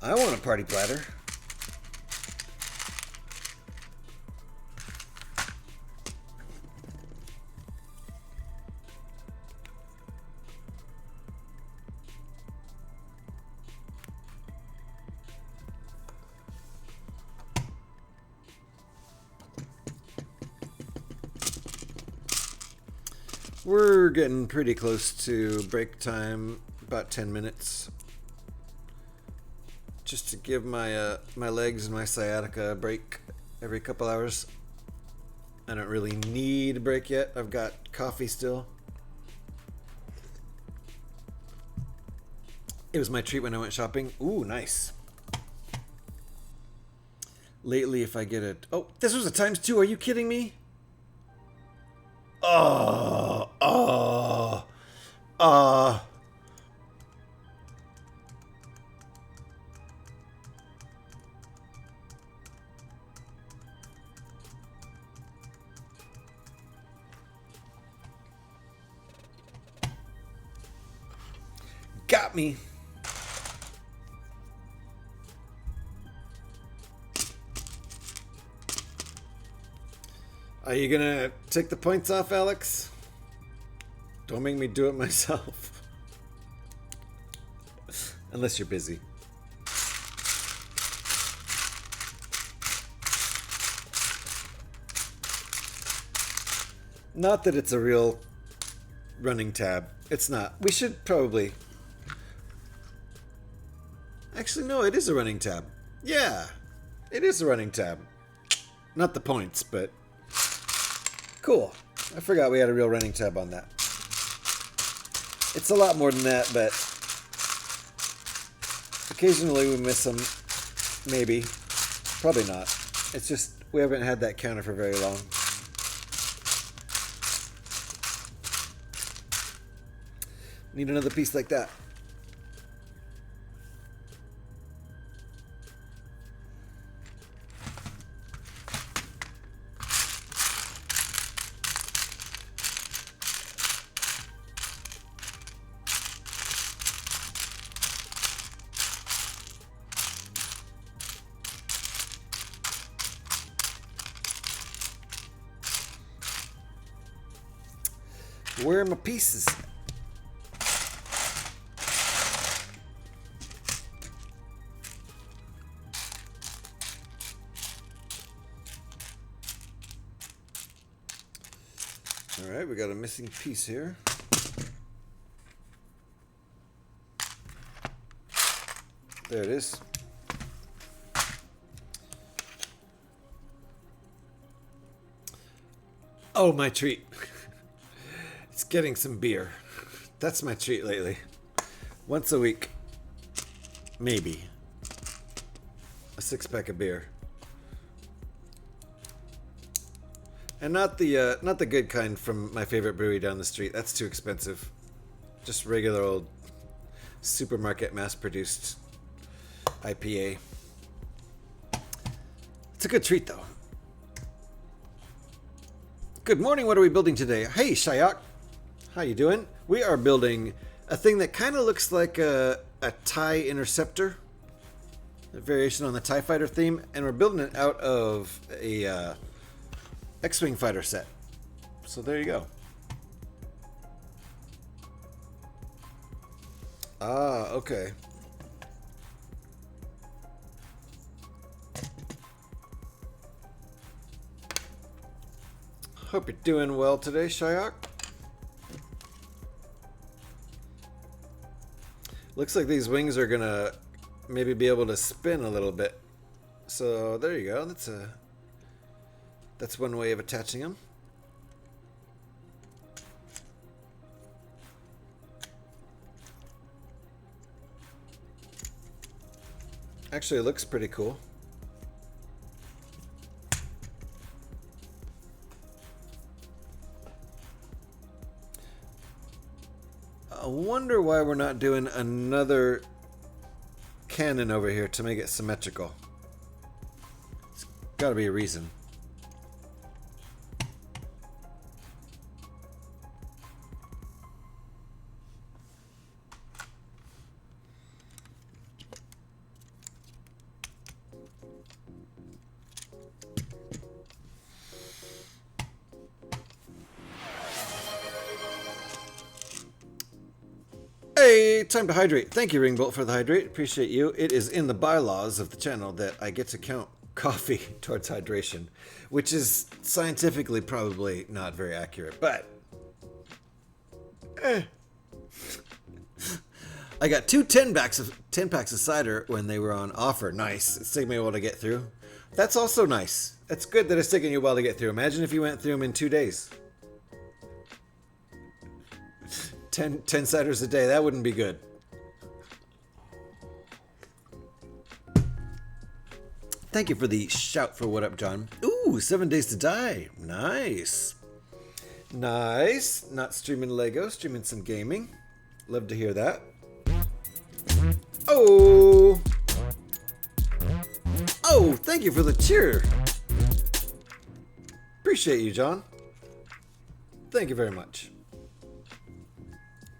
I want a party platter. We're getting pretty close to break time, about 10 minutes. Just to give my my legs and my sciatica a break every couple hours. I don't really need a break yet. I've got coffee still. It was my treat when I went shopping. Ooh, nice. Lately, if I get it... Oh, this was a ×2. Are you kidding me? Got me. Are you gonna take the points off, Alex? Don't make me do it myself. Unless you're busy. Not that it's a real running tab. It's not. We should probably... Actually, no, it is a running tab. Yeah, it is a running tab. Not the points, but... Cool. I forgot we had a real running tab on that. It's a lot more than that, but... Occasionally we miss them. Maybe. Probably not. It's just we haven't had that counter for very long. Need another piece like that. Where are my pieces? Alright, we got a missing piece here. There it is. Oh, my treat. It's getting some beer. That's my treat lately. Once a week. Maybe. A 6-pack of beer. And not the good kind from my favorite brewery down the street. That's too expensive. Just regular old supermarket mass-produced IPA. It's a good treat, though. Good morning. What are we building today? Hey, Shayak. How you doing? We are building a thing that kind of looks like a TIE Interceptor. A variation on the TIE Fighter theme. And we're building it out of a... X-Wing fighter set. So there you go. Ah, okay. Hope you're doing well today, Shayak. Looks like these wings are gonna maybe be able to spin a little bit. So there you go. That's one way of attaching them. Actually, it looks pretty cool. I wonder why we're not doing another cannon over here to make it symmetrical. There's got to be a reason. Hey, time to hydrate. Thank you, Ringbolt, for the hydrate. Appreciate you. It is in the bylaws of the channel that I get to count coffee towards hydration, which is scientifically probably not very accurate, but I got two 10 packs of cider when they were on offer. Nice. It's taking me a while to get through. That's also nice. It's good that it's taking you a while to get through. Imagine if you went through them in 2 days. 10 ciders a day, that wouldn't be good. Thank you for the shout for what up, John. Ooh, 7 days to die. Nice. Nice. Not streaming Lego, streaming some gaming. Love to hear that. Oh. Oh, thank you for the cheer. Appreciate you, John. Thank you very much.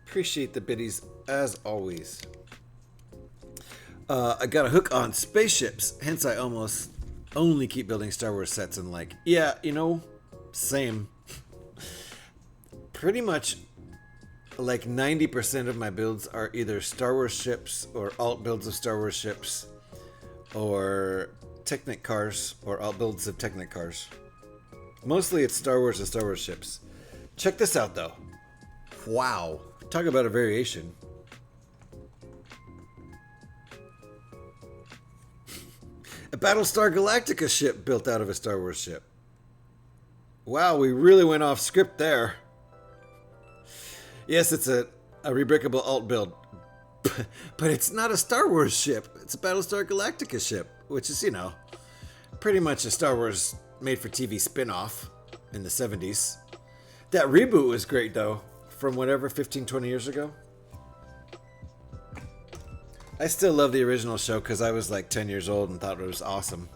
Appreciate the biddies as always. I got a hook on spaceships, hence I almost only keep building Star Wars sets and yeah, you know, same. Pretty much like 90% of my builds are either Star Wars ships or alt builds of Star Wars ships or Technic cars or alt builds of Technic cars. Mostly it's Star Wars and Star Wars ships. Check this out though. Wow. Talk about a variation. A Battlestar Galactica ship built out of a Star Wars ship. Wow, we really went off script there. Yes, it's a rebrickable alt build. But it's not a Star Wars ship. It's a Battlestar Galactica ship, which is, you know, pretty much a Star Wars made-for-TV spin-off in the 70s. That reboot was great, though, from whatever, 15, 20 years ago. I still love the original show because I was like 10 years old and thought it was awesome.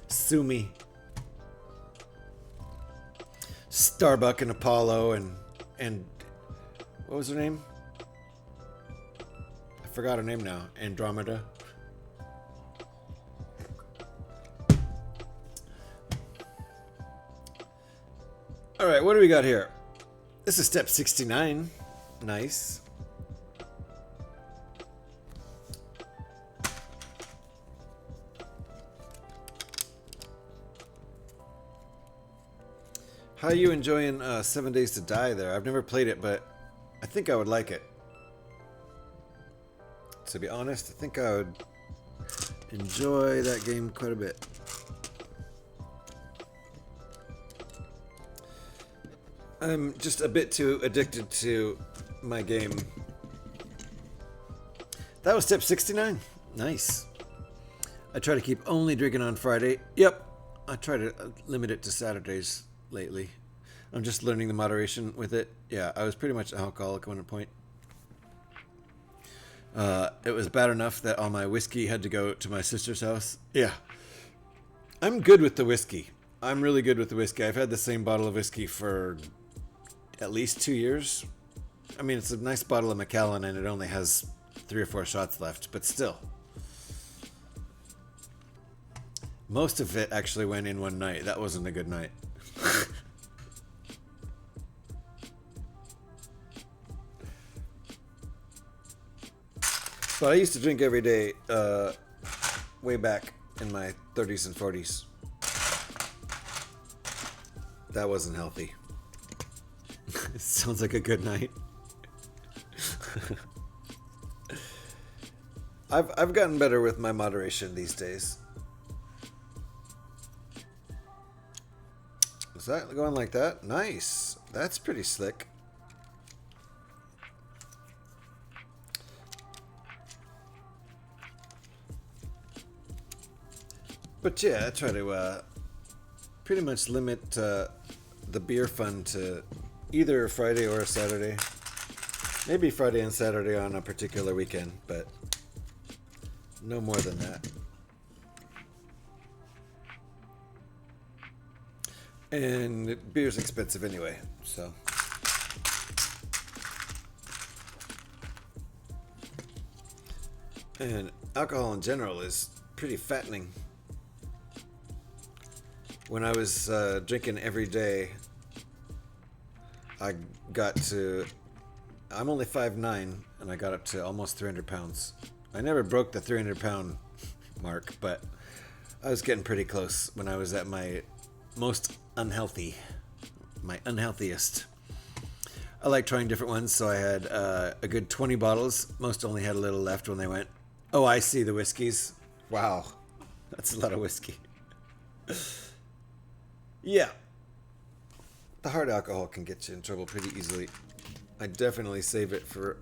Sue me. Starbuck and Apollo and what was her name? I forgot her name now. Andromeda. Alright, what do we got here? This is step 69. Nice. How are you enjoying 7 Days to Die there? I've never played it, but I think I would like it. To be honest, I think I would enjoy that game quite a bit. I'm just a bit too addicted to my game. That was step 69. Nice. I try to keep only drinking on Friday. Yep. I try to limit it to Saturdays lately. I'm just learning the moderation with it. Yeah, I was pretty much an alcoholic at one point. It was bad enough that all my whiskey had to go to my sister's house. Yeah. I'm good with the whiskey. I'm really good with the whiskey. I've had the same bottle of whiskey for at least 2 years. I mean, it's a nice bottle of Macallan and it only has 3 or 4 shots left, but still. Most of it actually went in one night. That wasn't a good night. But I used to drink every day way back in my 30s and 40s. That wasn't healthy. It sounds like a good night. I've gotten better with my moderation these days. Is that going like that? Nice. That's pretty slick. But yeah, I try to pretty much limit the beer fun to either a Friday or a Saturday. Maybe Friday and Saturday on a particular weekend, but no more than that. And beer's expensive anyway, so. And alcohol in general is pretty fattening. When I was drinking every day, I got to, I'm only 5'9", and I got up to almost 300 pounds. I never broke the 300-pound mark, but I was getting pretty close when I was at my most unhealthy, my unhealthiest. I like trying different ones, so I had a good 20 bottles. Most only had a little left when they went. Oh, I see the whiskeys. Wow, that's a lot of whiskey. Yeah. The hard alcohol can get you in trouble pretty easily. I definitely save it for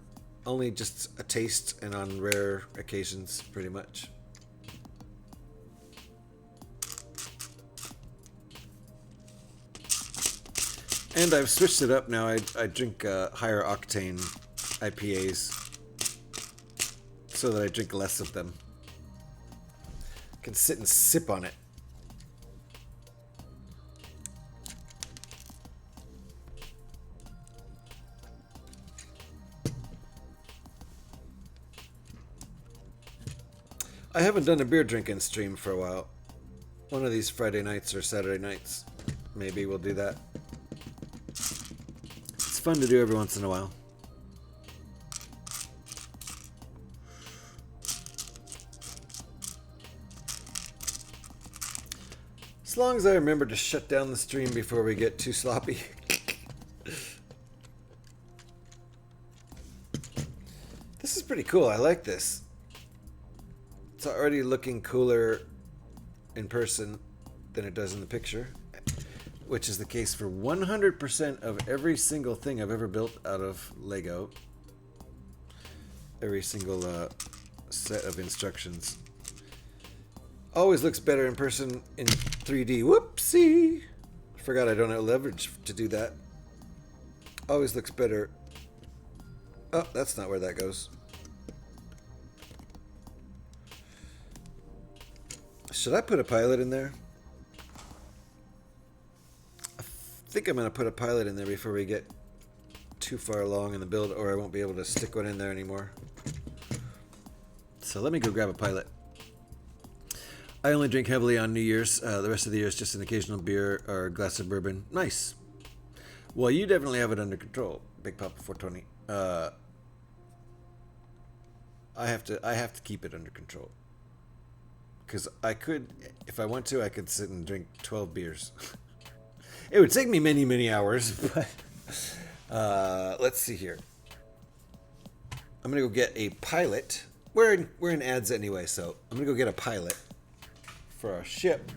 only just a taste and on rare occasions, pretty much. And I've switched it up now. I drink higher octane IPAs so that I drink less of them. I can sit and sip on it. I haven't done a beer drinking stream for a while. One of these Friday nights or Saturday nights. Maybe we'll do that. It's fun to do every once in a while. As long as I remember to shut down the stream before we get too sloppy. This is pretty cool. I like this. It's already looking cooler in person than it does in the picture, which is the case for 100% of every single thing I've ever built out of Lego. Every single set of instructions. Always looks better in person in 3D. Whoopsie! Forgot I don't have leverage to do that. Always looks better. Oh, that's not where that goes. Should I put a pilot in there? I think I'm going to put a pilot in there before we get too far along in the build, or I won't be able to stick one in there anymore. So let me go grab a pilot. I only drink heavily on New Year's. The rest of the year is just an occasional beer or a glass of bourbon. Nice. Well, you definitely have it under control, Big Papa 420. I have to keep it under control. Because I could, if I want to, I could sit and drink 12 beers. It would take me many, many hours, but let's see here. I'm going to go get a pilot. We're in ads anyway, so I'm going to go get a pilot for our ship.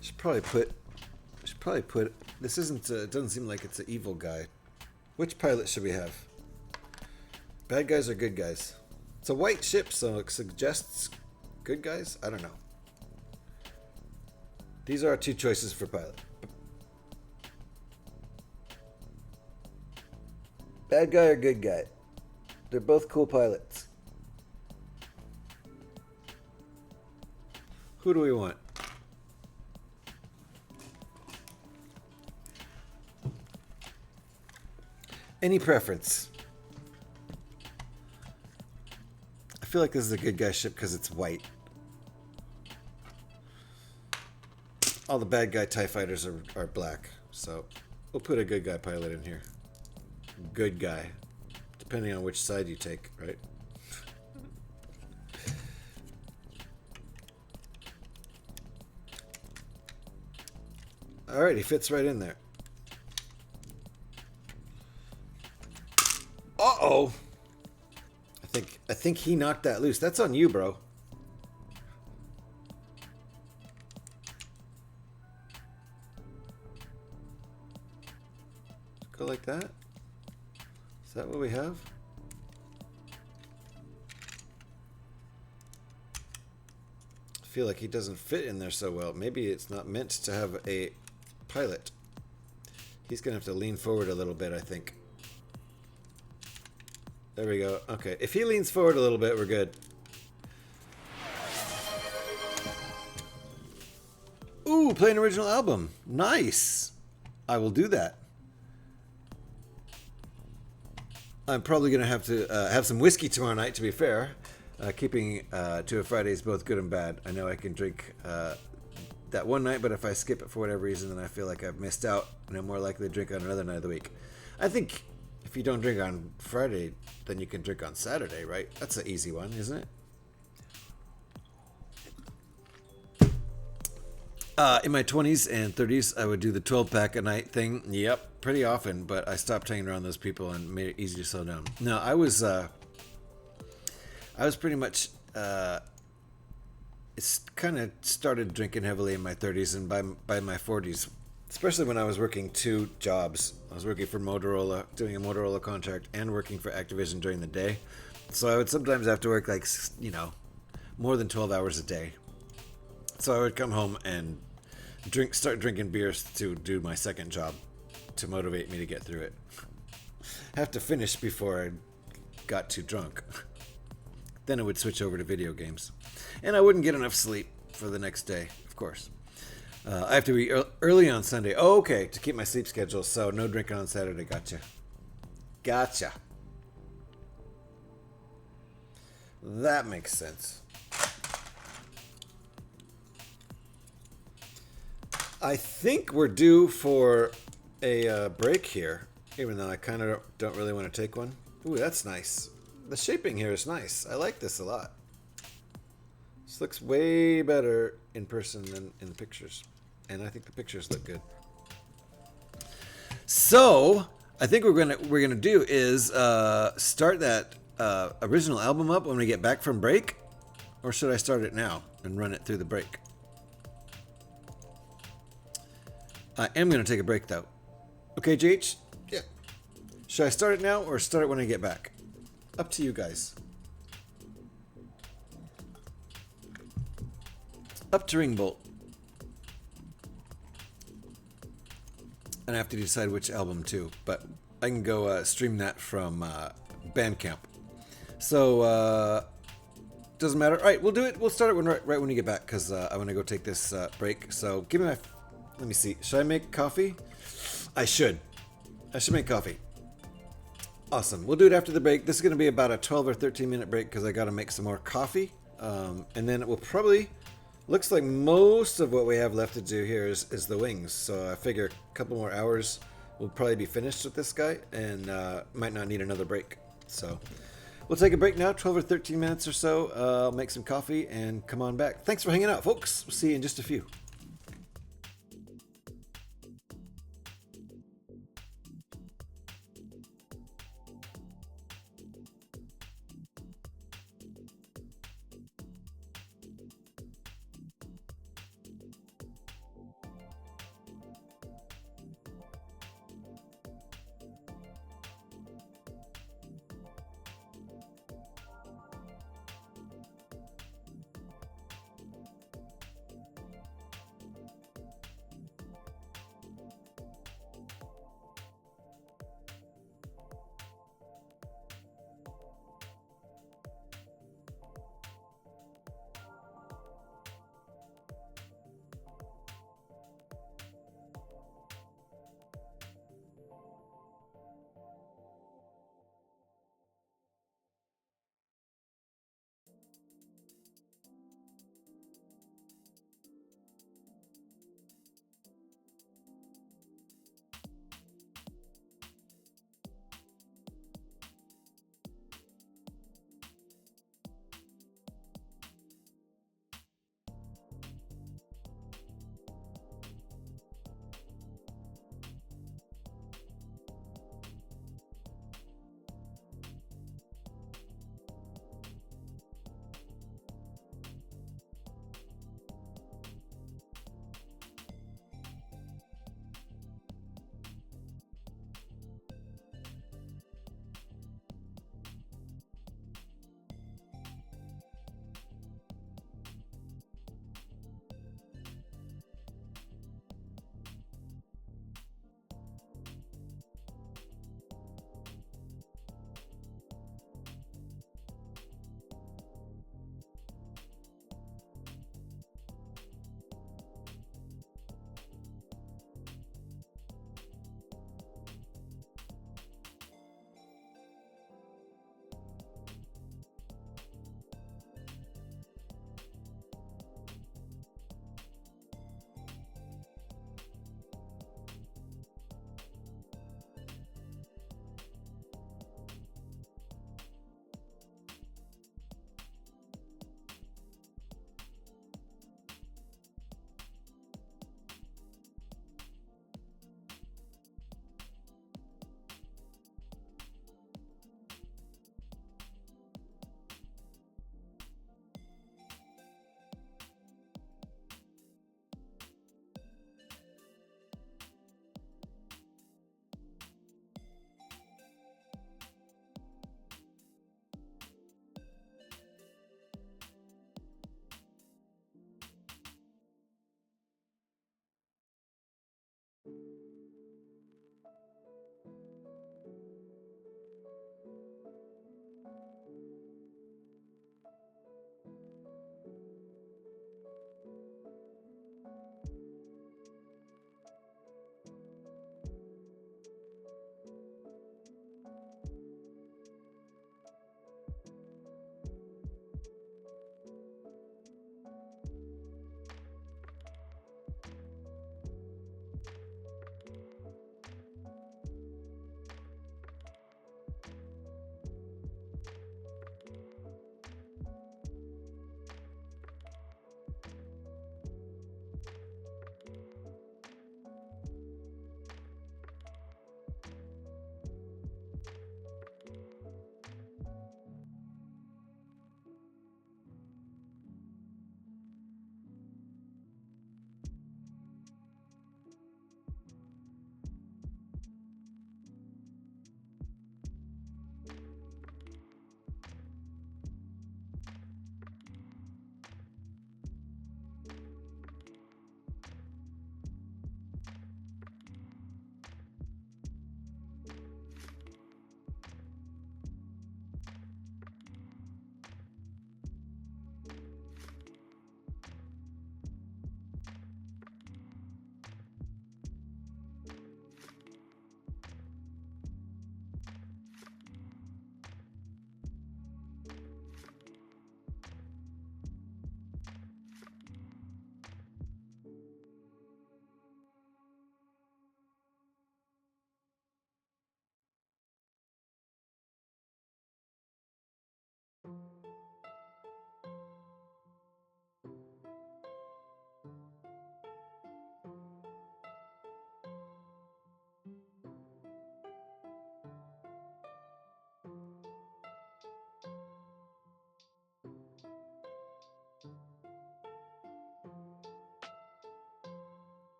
Should probably put. This isn't. It doesn't seem like it's an evil guy. Which pilot should we have? Bad guys or good guys? It's a white ship, so it suggests good guys. I don't know. These are our two choices for pilot. Bad guy or good guy? They're both cool pilots. Who do we want? Any preference? I feel like this is a good guy ship because it's white. All the bad guy TIE fighters are black, so we'll put a good guy pilot in here. Good guy. Depending on which side you take, right? Alright, he fits right in there. Uh-oh. I think he knocked that loose. That's on you, bro. Go like that? Is that what we have? I feel like he doesn't fit in there so well. Maybe it's not meant to have a pilot. He's gonna have to lean forward a little bit, I think. There we go. Okay, if he leans forward a little bit, we're good. Ooh, play an original album. Nice. I will do that. I'm probably going to have to have some whiskey tomorrow night, to be fair. Keeping two of Fridays both good and bad. I know I can drink that one night, but if I skip it for whatever reason, then I feel like I've missed out, and I'm more likely to drink on another night of the week. I think if you don't drink on Friday, then you can drink on Saturday, right? That's an easy one, isn't it? In my 20s and 30s, I would do the 12-pack a night thing. Yep, pretty often, but I stopped hanging around those people and made it easy to slow down. No, I was pretty much, it's kind of started drinking heavily in my 30s, and by my 40s, especially when I was working two jobs. I was working for Motorola, doing a Motorola contract, and working for Activision during the day. So I would sometimes have to work like, more than 12 hours a day. So I would come home and start drinking beers to do my second job to motivate me to get through it. Have to finish before I got too drunk. Then I would switch over to video games. And I wouldn't get enough sleep for the next day, of course. I have to be early on Sunday. Oh, okay, to keep my sleep schedule. So no drinking on Saturday. Gotcha. Gotcha. That makes sense. I think we're due for a break here, even though I kind of don't really want to take one. Ooh, that's nice. The shaping here is nice. I like this a lot. This looks way better in person than in the pictures. And I think the pictures look good. So, I think what we're gonna do is start that original album up when we get back from break. Or should I start it now and run it through the break? I am going to take a break, though. Okay, JH? Yeah. Should I start it now or start it when I get back? Up to you guys. Up to Ringbolt. And I have to decide which album, too. But I can go stream that from Bandcamp. So, doesn't matter. All right, we'll do it. We'll start it right when you get back because I want to go take this break. So give me my... Let me see. Should I make coffee? I should. I should make coffee. Awesome. We'll do it after the break. This is going to be about a 12 or 13 minute break because I got to make some more coffee. And then it will probably... Looks like most of what we have left to do here is the wings. So I figure a couple more hours we'll probably be finished with this guy and might not need another break. So... We'll take a break now, 12 or 13 minutes or so. I'll make some coffee and come on back. Thanks for hanging out, folks. We'll see you in just a few.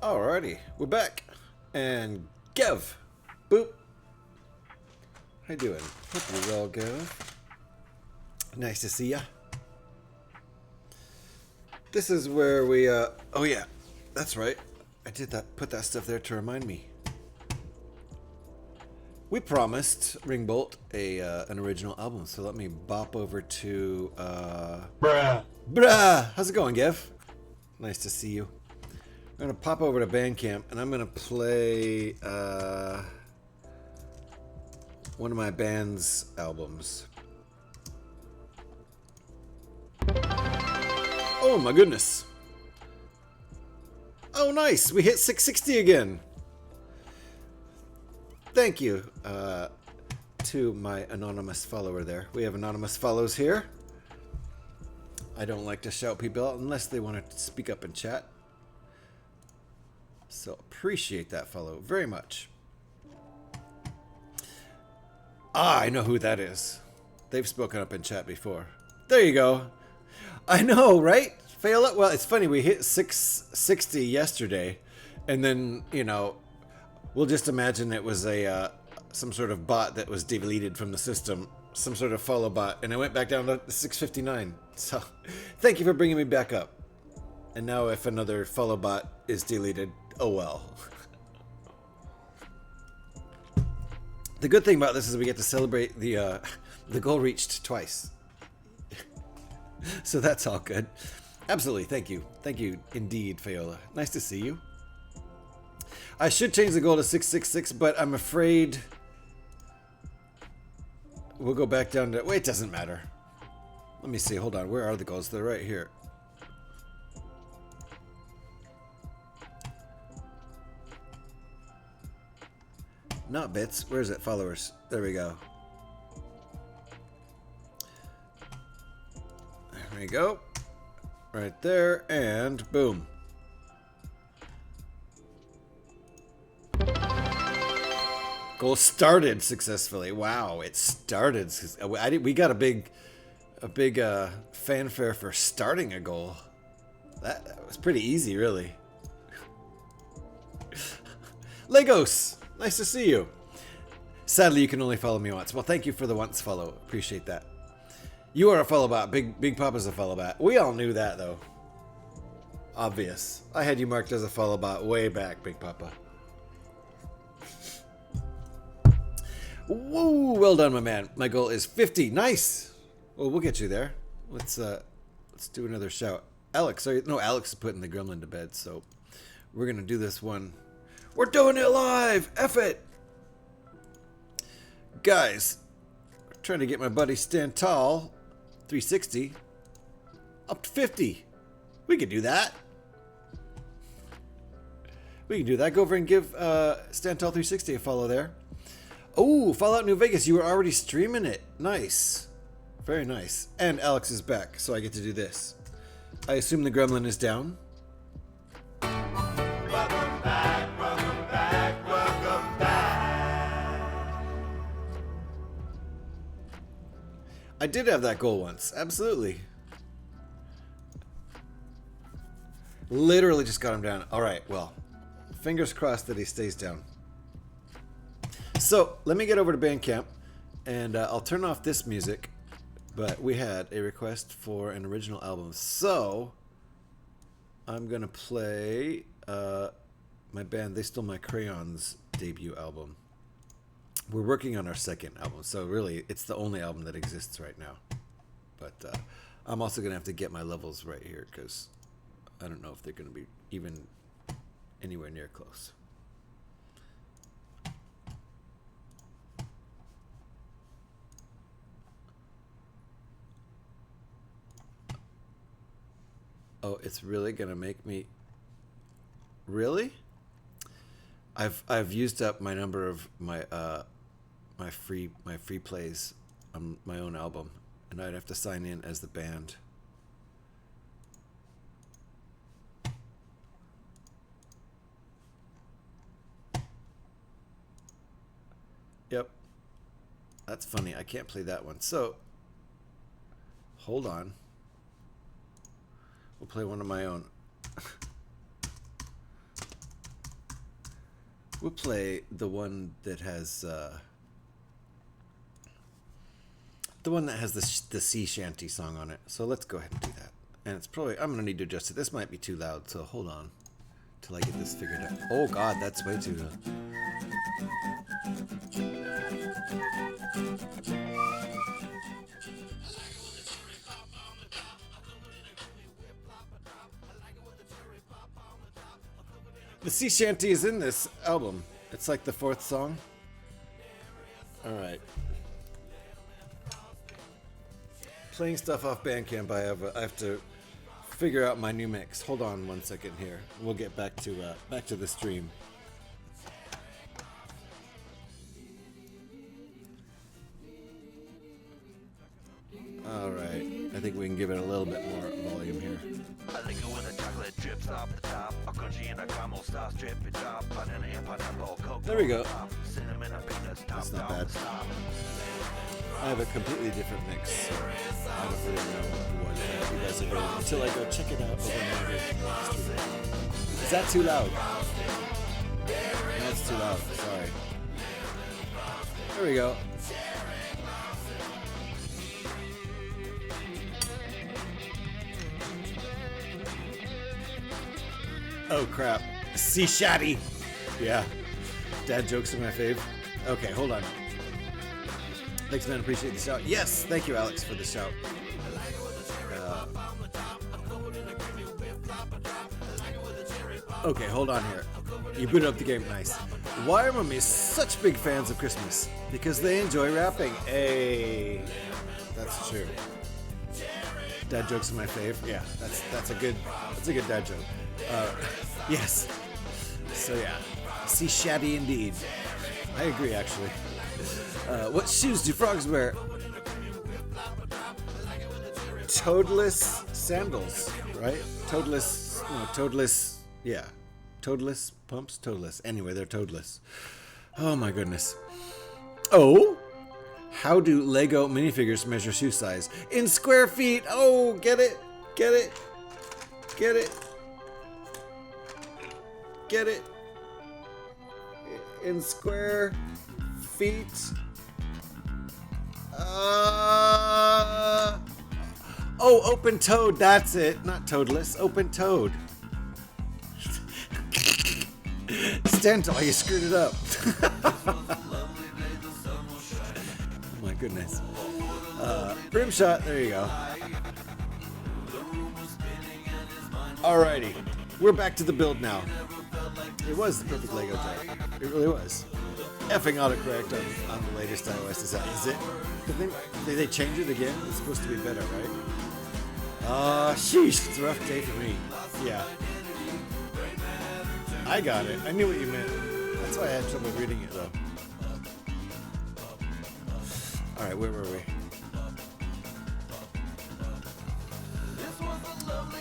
Alrighty, we're back. And Gev. Boop. How you doing? Hope you're well, Gev. Nice to see ya. This is where we, oh yeah, that's right. I did that, put that stuff there to remind me. We promised Ringbolt an original album, so let me bop over to, Bruh! How's it going, Gev? Nice to see you. I'm gonna pop over to Bandcamp and I'm gonna play one of my band's albums. Oh my goodness. Oh nice, we hit 660 again. Thank you to my anonymous follower there. We have anonymous follows here. I don't like to shout people out unless they want to speak up in chat. So appreciate that follow very much. Ah, I know who that is. They've spoken up in chat before. There you go. I know, right? Fail it. Well, it's funny. We hit 660 yesterday, and then, you know, we'll just imagine it was a some sort of bot that was deleted from the system, some sort of follow bot, and it went back down to 659. So thank you for bringing me back up. And now if another follow bot is deleted, oh well. The good thing about this is we get to celebrate the goal reached twice. So that's all good. Absolutely, thank you. Thank you indeed, Fayola. Nice to see you. I should change the goal to 666, but I'm afraid we'll go back down to... Wait, it doesn't matter. Let me see, hold on. Where are the goals? They're right here. Not bits. Where is it? Followers. There we go. There we go. Right there, and boom. Goal started successfully. Wow, it started. We got a big fanfare for starting a goal. That was pretty easy, really. Legos, nice to see you. Sadly, you can only follow me once. Well, thank you for the once follow. Appreciate that. You are a follow bot. Big Papa's a follow bot. We all knew that, though. Obvious. I had you marked as a follow bot way back, Big Papa. Whoa, well done, my man. My goal is 50. Nice. Well, we'll get you there. Let's do another shout. Alex, Alex is putting the gremlin to bed, so we're gonna do this one. We're doing it live. F it, guys. Trying to get my buddy Stand Tall 360 up to 50. We can do that. We can do that. Go over and give Stand Tall 360 a follow there. Oh, Fallout New Vegas, you were already streaming it. Nice. Very nice. And Alex is back, so I get to do this. I assume the gremlin is down. Welcome back, welcome back, welcome back. I did have that goal once. Absolutely. Literally just got him down. All right, well, fingers crossed that he stays down. So let me get over to Bandcamp, and I'll turn off this music, but we had a request for an original album. So I'm going to play my band They Stole My Crayons debut album. We're working on our second album, so really it's the only album that exists right now. But I'm also going to have to get my levels right here, because I don't know if they're going to be even anywhere near close. Oh, it's really gonna make me. Really? I've used up my number of my my free plays on my own album, and I'd have to sign in as the band. Yep. That's funny. I can't play that one. So hold on. We'll play one of my own. We'll play the one that has the sea shanty song on it. So let's go ahead and do that. And it's probably, I'm gonna need to adjust it. This might be too loud, so hold on till I get this figured out. Oh God, that's way too loud. The sea shanty is in this album. It's like the 4th song. All right. Playing stuff off Bandcamp, I have to figure out my new mix. Hold on 1 second here. We'll get back to the stream. All right. I think we can give it a little bit more volume here. I like it when the chocolate drips off the top. A crunchy and a caramel sauce dripping drop. Banana and pineapple, cocoa. There we go. Cinnamon and peanuts top. That's not bad. I have a completely different mix, so I don't really know what you guys are doing until I go check it out over another stream. Is that too loud? No, it's too loud. Sorry. There we go. Oh crap. Sea shatty. Yeah. Dad jokes are my fave. Okay, hold on. Thanks, man. Appreciate the shout. Yes, thank you, Alex, for the shout. Okay, hold on here. You booted up the game. Nice. Why are mummies such big fans of Christmas? Because they enjoy rapping. Hey, that's true. Dad jokes are my fave. Yeah, that's a good dad joke. Yes. So yeah, sea shatty indeed. I agree, actually. What shoes do frogs wear? Toadless sandals, right? Toadless, yeah. Toadless pumps? Toadless. Anyway, they're toadless. Oh my goodness. Oh? How do Lego minifigures measure shoe size? In square feet! Oh, get it! Get it! Get it! Get it! In square feet. Oh, open toed, that's it. Not toadless, open toed. Stental, you screwed it up. Oh my goodness. Brim shot, there you go. Alrighty, we're back to the build now. It was the perfect Lego job. It really was. Effing autocorrect on the latest iOS design. Is it? Did they change it again? It's supposed to be better, right? Sheesh, it's a rough day for me. Yeah. I got it. I knew what you meant. That's why I had trouble reading it, though. Alright, where were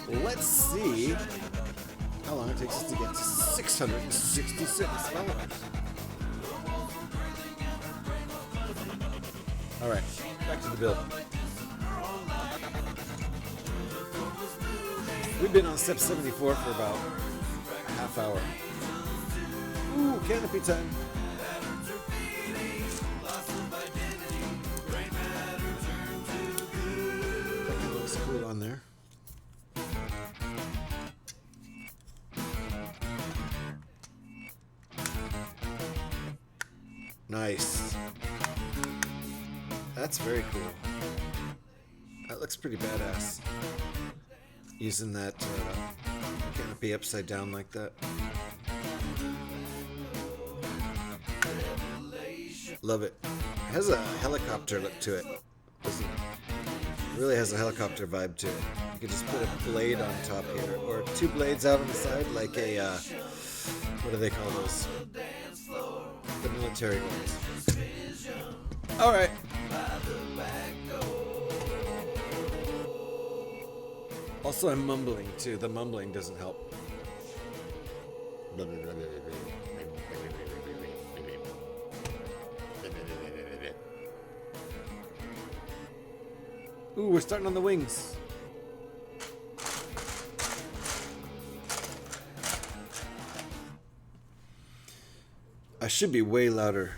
we? Let's see how long it takes us to get to 666 followers. Alright, back to the build. We've been on step 74 for about a half hour. Ooh, canopy time. That looks cool on there. Nice. That's very cool. That looks pretty badass. Using that canopy upside down like that. Love it. It has a helicopter look to it, doesn't it? It really has a helicopter vibe to it. You could just put a blade on top here, or two blades out on the side, like a, what do they call those? The military ones. Alright. Also, I'm mumbling too. The mumbling doesn't help. Ooh, we're starting on the wings. I should be way louder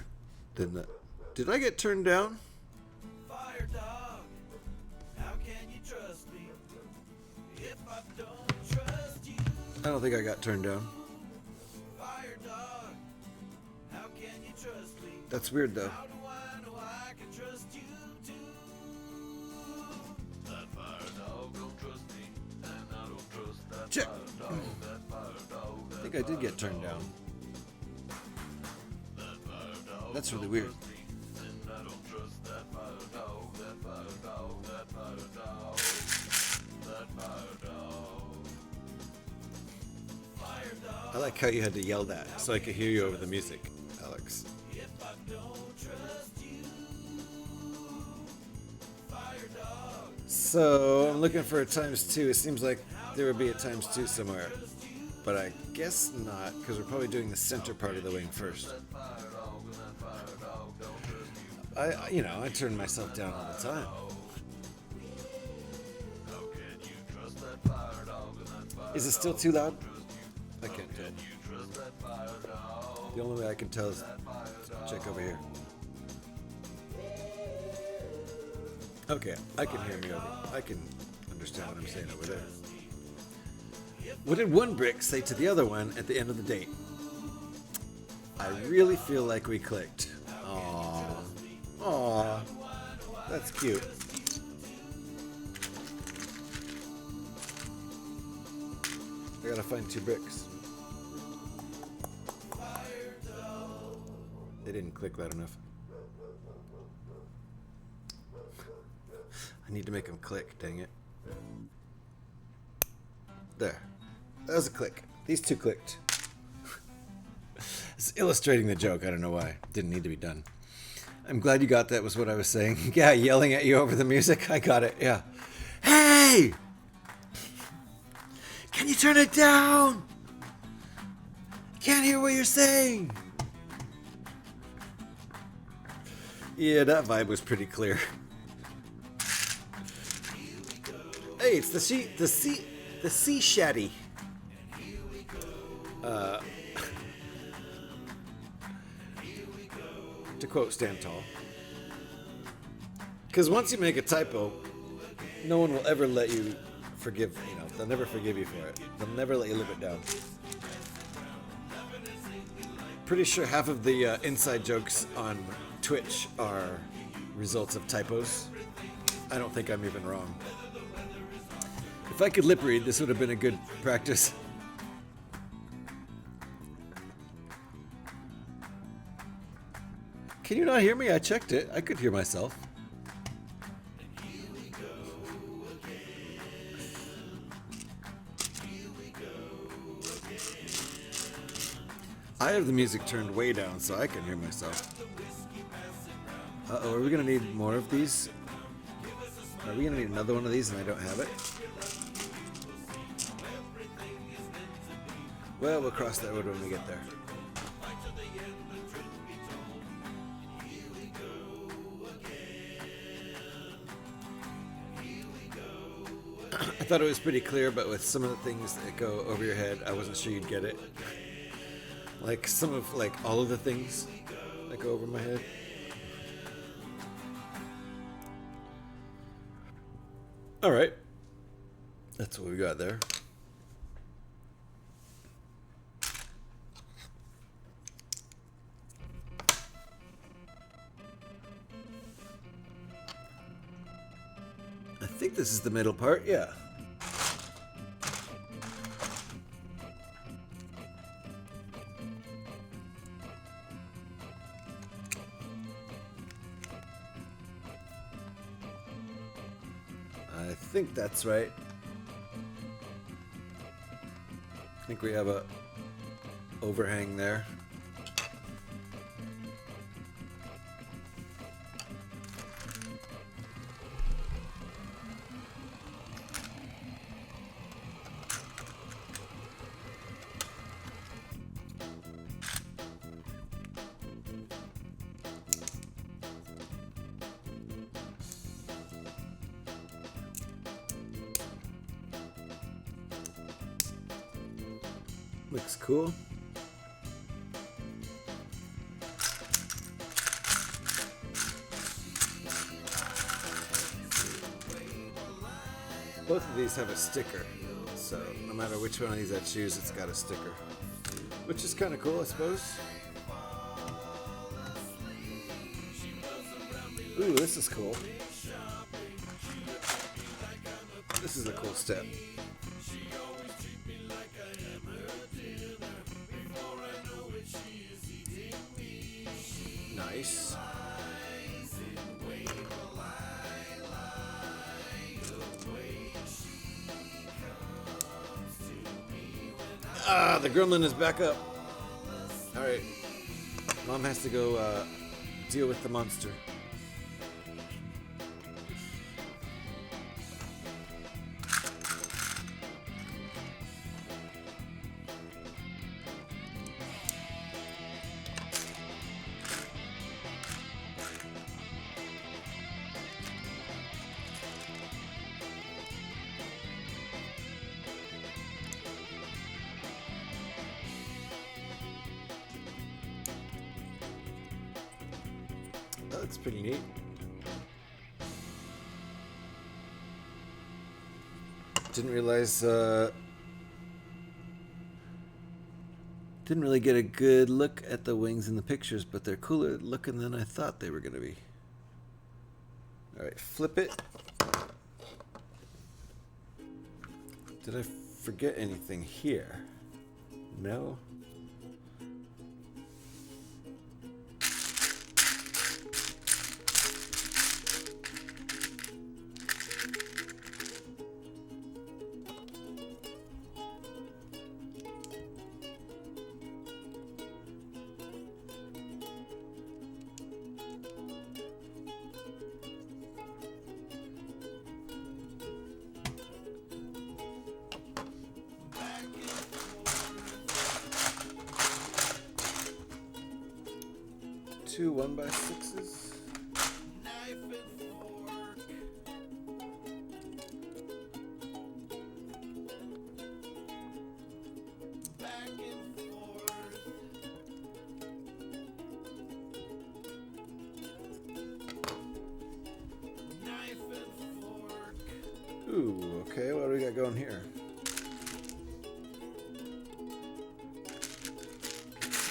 than that. Did I get turned down? Fire dog, how can you trust me if I don't trust you? I don't think I got turned down. Fire dog, how can you trust me? That's weird though. How do I know I can trust you too? That fire dog don't trust me, and I don't trust that Check. fire dog. That fire dog. I think I did get turned down. That's really weird. I like how you had to yell that so I could hear you over the music, Alex. So I'm looking for a ×2. It seems like there would be a ×2 somewhere, but I guess not, because we're probably doing the center part of the wing first. I turn myself down all the time. Is it still too loud? I can't tell. The only way I can tell is check over here. Okay, I can hear me over. I can understand what I'm saying over there. What did one brick say to the other one at the end of the date? I really feel like we clicked. Aww. Aww. That's cute. I gotta find 2 bricks. They didn't click loud enough. I need to make them click, dang it. There. That was a click. These 2 clicked. It's illustrating the joke. I don't know why. Didn't need to be done. I'm glad you got that was what I was saying. Yeah, yelling at you over the music. I got it. Yeah. Hey! Can you turn it down? Can't hear what you're saying. Yeah, that vibe was pretty clear. Hey, it's the sea shatty. To quote Stand Tall. Because once you make a typo, no one will ever let you forgive, they'll never forgive you for it. They'll never let you live it down. Pretty sure half of the inside jokes on Twitch are results of typos. I don't think I'm even wrong. If I could lip read, this would have been a good practice. Can you not hear me? I checked it. I could hear myself. I have the music turned way down so I can hear myself. Uh-oh, are we gonna need more of these? Are we gonna need another one of these and I don't have it? Well, we'll cross that road when we get there. I thought it was pretty clear, but with some of the things that go over your head, I wasn't sure you'd get it. Like all of the things that go over my head. All right. That's what we got there. I think this is the middle part, yeah. I think that's right. I think we have a overhang there. Looks cool. these have a sticker. So no matter which one of these I choose, it's got a sticker. Which is kind of cool, I suppose. Ooh, this is cool. This is a cool step. Nice. Ah, the gremlin is back up. Alright. Mom has to go deal with the monster. That looks pretty neat. Didn't realize, didn't really get a good look at the wings in the pictures, but they're cooler looking than I thought they were going to be. Alright, flip it. Did I forget anything here? No? Two 1x6s. Knife and fork. Back and forth. Knife and fork. Ooh, okay, what do we got going here?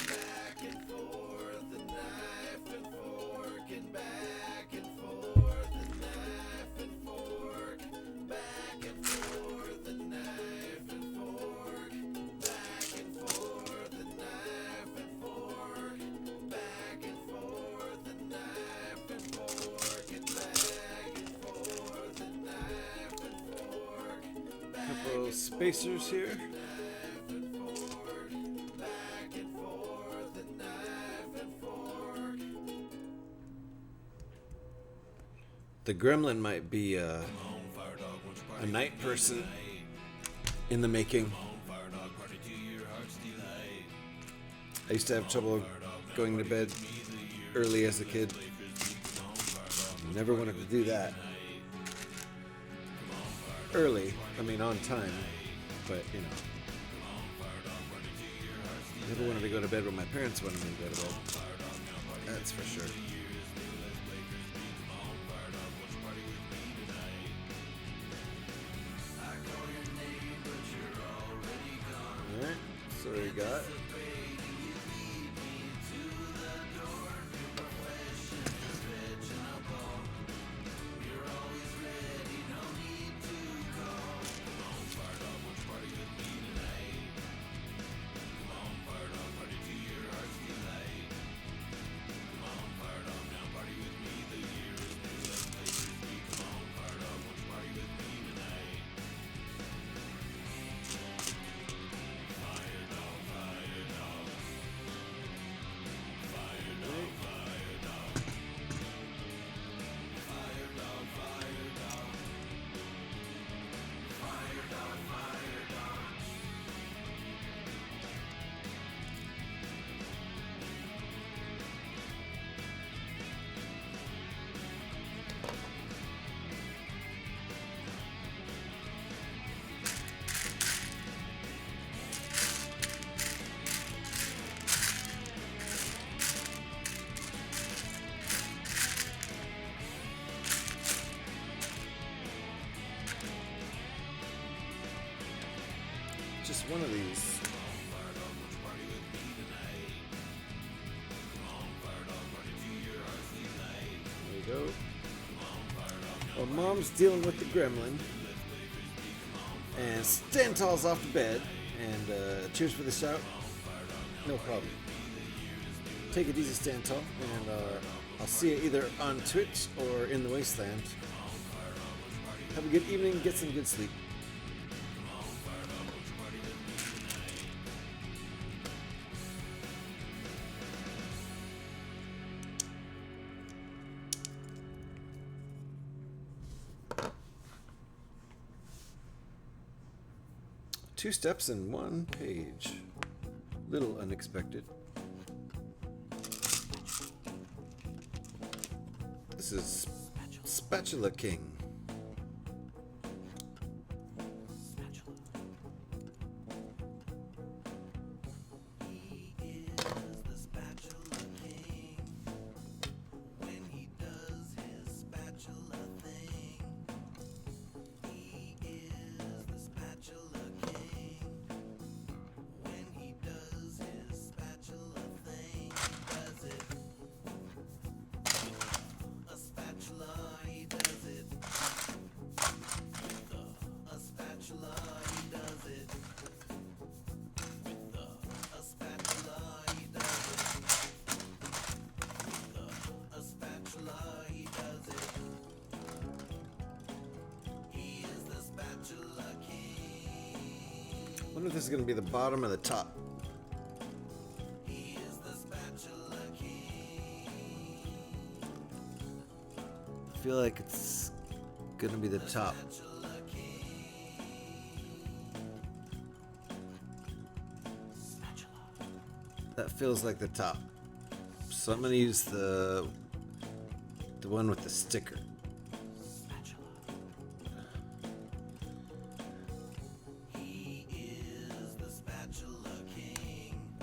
Back and forth, and knife and fork, and back and forth, and knife and fork. Back and forth, and knife and fork. Back and forth, and knife and fork. Back and forth, and knife and fork, and back and forth, and knife and fork. Couple spacers here. Knife and fork. Back and forth, and knife and fork. The gremlin might be a night person in the making. I used to have trouble going to bed early as a kid. Never wanted to do that. Early, I mean on time, but you know. Never wanted to go to bed when my parents wanted me to go to bed. That's for sure. Alright, so we got just one of these. There we go. Well, Mom's dealing with the gremlin. And Stantall's off to bed. And cheers for the shout. No problem. Take it easy, Stantall. And I'll see you either on Twitch or in the Wasteland. Have a good evening. Get some good sleep. Two steps in one page. Little unexpected. This is Spatula King. I wonder if this is going to be the bottom or the top. I feel like it's going to be the top. That feels like the top. So I'm going to use the one with the sticker.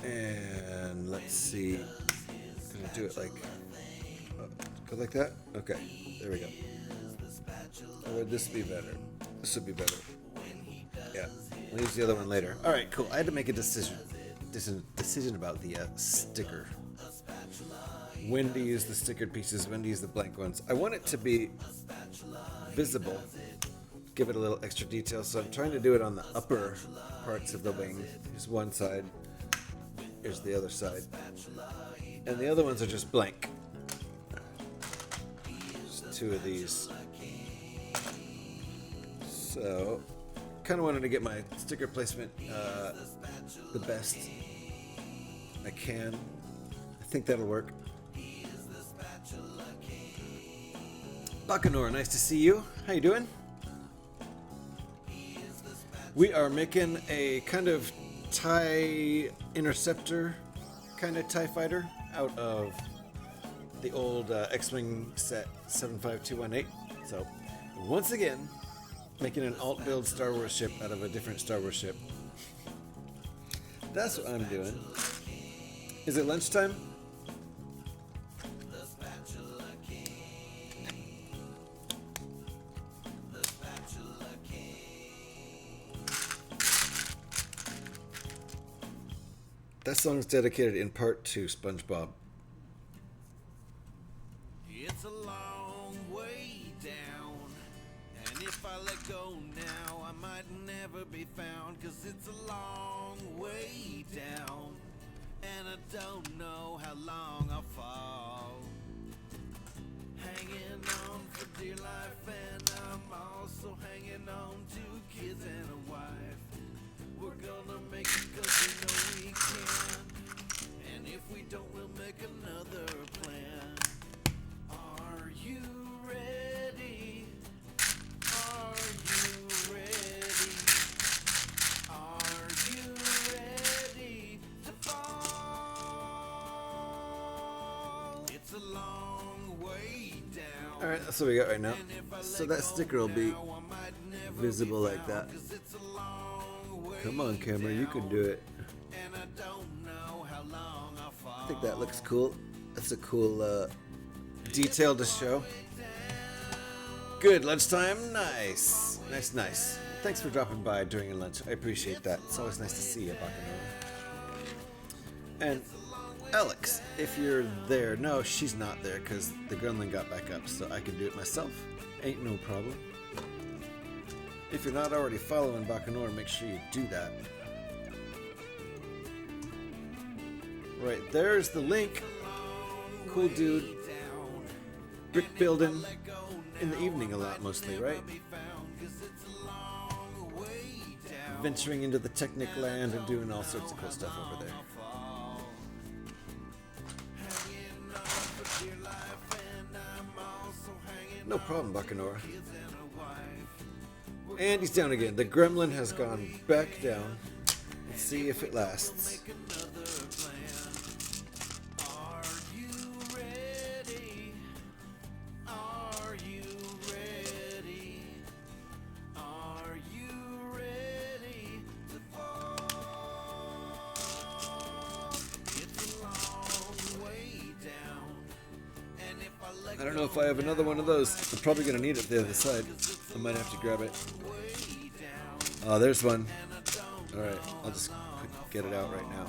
And let's see. Can I do it like go like that? Okay, there we go. Or would this be better? This would be better. Yeah, I'll use the other one later. All right, cool. I had to make a decision about the sticker. When to use the stickered pieces, when to use the blank ones. I want it to be visible, give it a little extra detail, so I'm trying to do it on the upper parts of the wing. Here's one side, here's the other side, and the other ones are just blank. Just two of these. So, kind of wanted to get my sticker placement the best I can. I think that'll work. Bacanor, nice to see you. How you doing? We are making a kind of TIE Interceptor kind of TIE fighter out of the old X-Wing set 75218. So, once again, making an alt-build Star Wars ship out of a different Star Wars ship. That's what I'm doing. Is it lunchtime? That song is dedicated in part to SpongeBob. It's a long way down, and if I let go now, I might never be found, 'cause it's a long way down, and I don't know how long I'll fall. Hanging on for dear life, and I'm also hanging on to kids and a wife. We're gonna make it 'cause we know we can, and if we don't, we'll make another plan. Are you ready? Are you ready? Are you ready to fall? It's a long way down. Alright, that's what we got right now. So that sticker will be visible like that. Come on, camera, you can do it. I think that looks cool. That's a cool detail to show. Good, lunchtime. Nice. Nice, nice. thanks for dropping by during your lunch. I appreciate that. It's always nice to see you, Bacchanal. And Alex, if you're there, no, she's not there because the gremlin got back up, so I can do it myself. Ain't no problem. If you're not already following Bacchanal, make sure you do that. Right, there's the link. Cool dude. Brick building in the evening a lot, mostly, right? Venturing into the Technic land and doing all sorts of cool stuff over there. No problem, Bacchanal. And he's down again. The gremlin has gone back down. Let's see if it lasts. I don't know if I have another one of those. I'm probably going to need it the other side. I might have to grab it. Oh, there's one. Alright, I'll just get it out right now.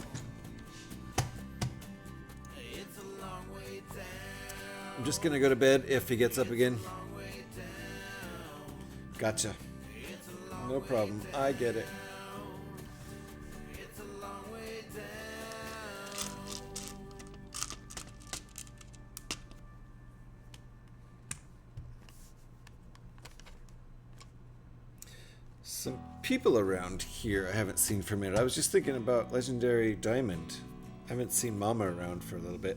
I'm just going to go to bed if he gets up again. Gotcha. No problem. I get it. Some people around here I haven't seen for a minute. I was just thinking about Legendary Diamond. I haven't seen Mama around for a little bit.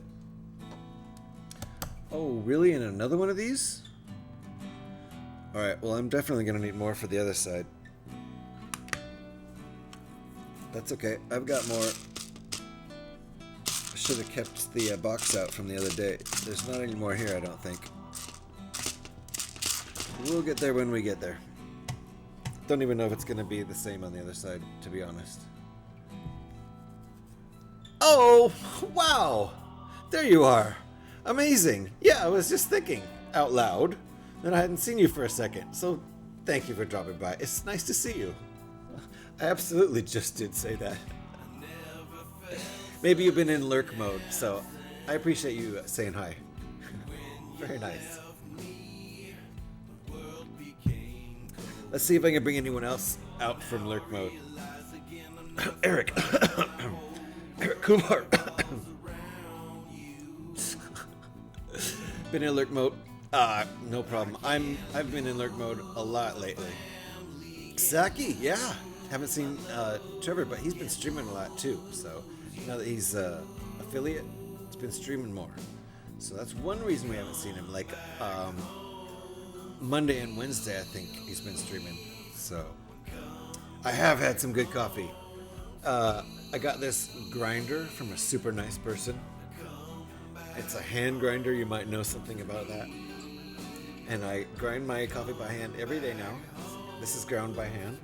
Oh, really? And another one of these? Alright, well, I'm definitely going to need more for the other side. That's okay. I've got more. I should have kept the box out from the other day. There's not any more here, I don't think. We'll get there when we get there. Don't even know if it's going to be the same on the other side, to be honest. Oh, wow! There you are. Amazing. Yeah, I was just thinking out loud that I hadn't seen you for a second. So thank you for dropping by. It's nice to see you. I absolutely just did say that. Maybe you've been in lurk mode, so I appreciate you saying hi. Very nice. Let's see if I can bring anyone else out from lurk mode. Eric. Eric Kumar. Been in lurk mode. No problem. I've been in lurk mode a lot lately. Saki, yeah. Haven't seen Trevor, but he's been streaming a lot too. So now that he's affiliate, he's been streaming more. So that's one reason we haven't seen him. Like Monday and Wednesday, I think he's been streaming. So I have had some good coffee. I got this grinder from a super nice person. It's a hand grinder. You might know something about that. And I grind my coffee by hand every day now. This is ground by hand.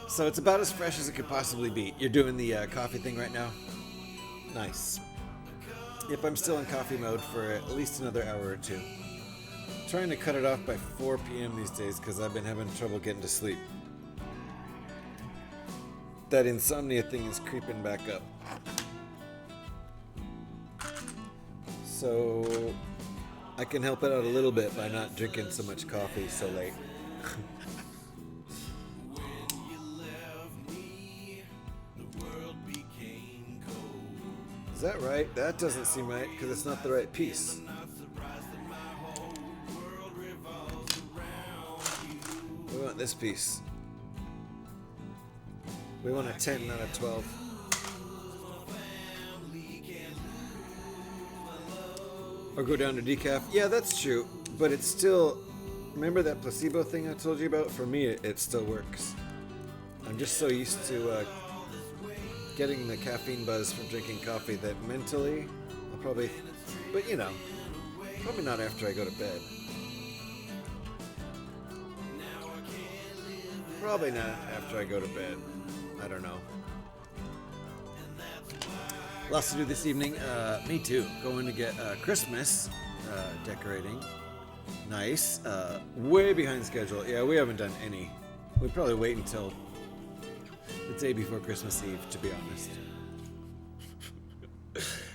So it's about as fresh as it could possibly be. You're doing the coffee thing right now? Nice. Yep, I'm still in coffee mode for at least another hour or two. I'm trying to cut it off by 4 p.m. these days because I've been having trouble getting to sleep. That insomnia thing is creeping back up. So I can help it out a little bit by not drinking so much coffee so late. Is that right? That doesn't seem right because it's not the right piece. We want this piece. We want a 10, not a 12. Or go down to decaf. Yeah, that's true. But it's still... Remember that placebo thing I told you about? For me, it still works. I'm just so used to getting the caffeine buzz from drinking coffee that mentally I'll probably... But, you know, probably not after I go to bed. Probably not after I go to bed. I don't know. Lots to do this evening. Me too. Going to get Christmas decorating. Nice. Way behind schedule. Yeah, we haven't done any. We'd probably wait until the day before Christmas Eve, to be honest.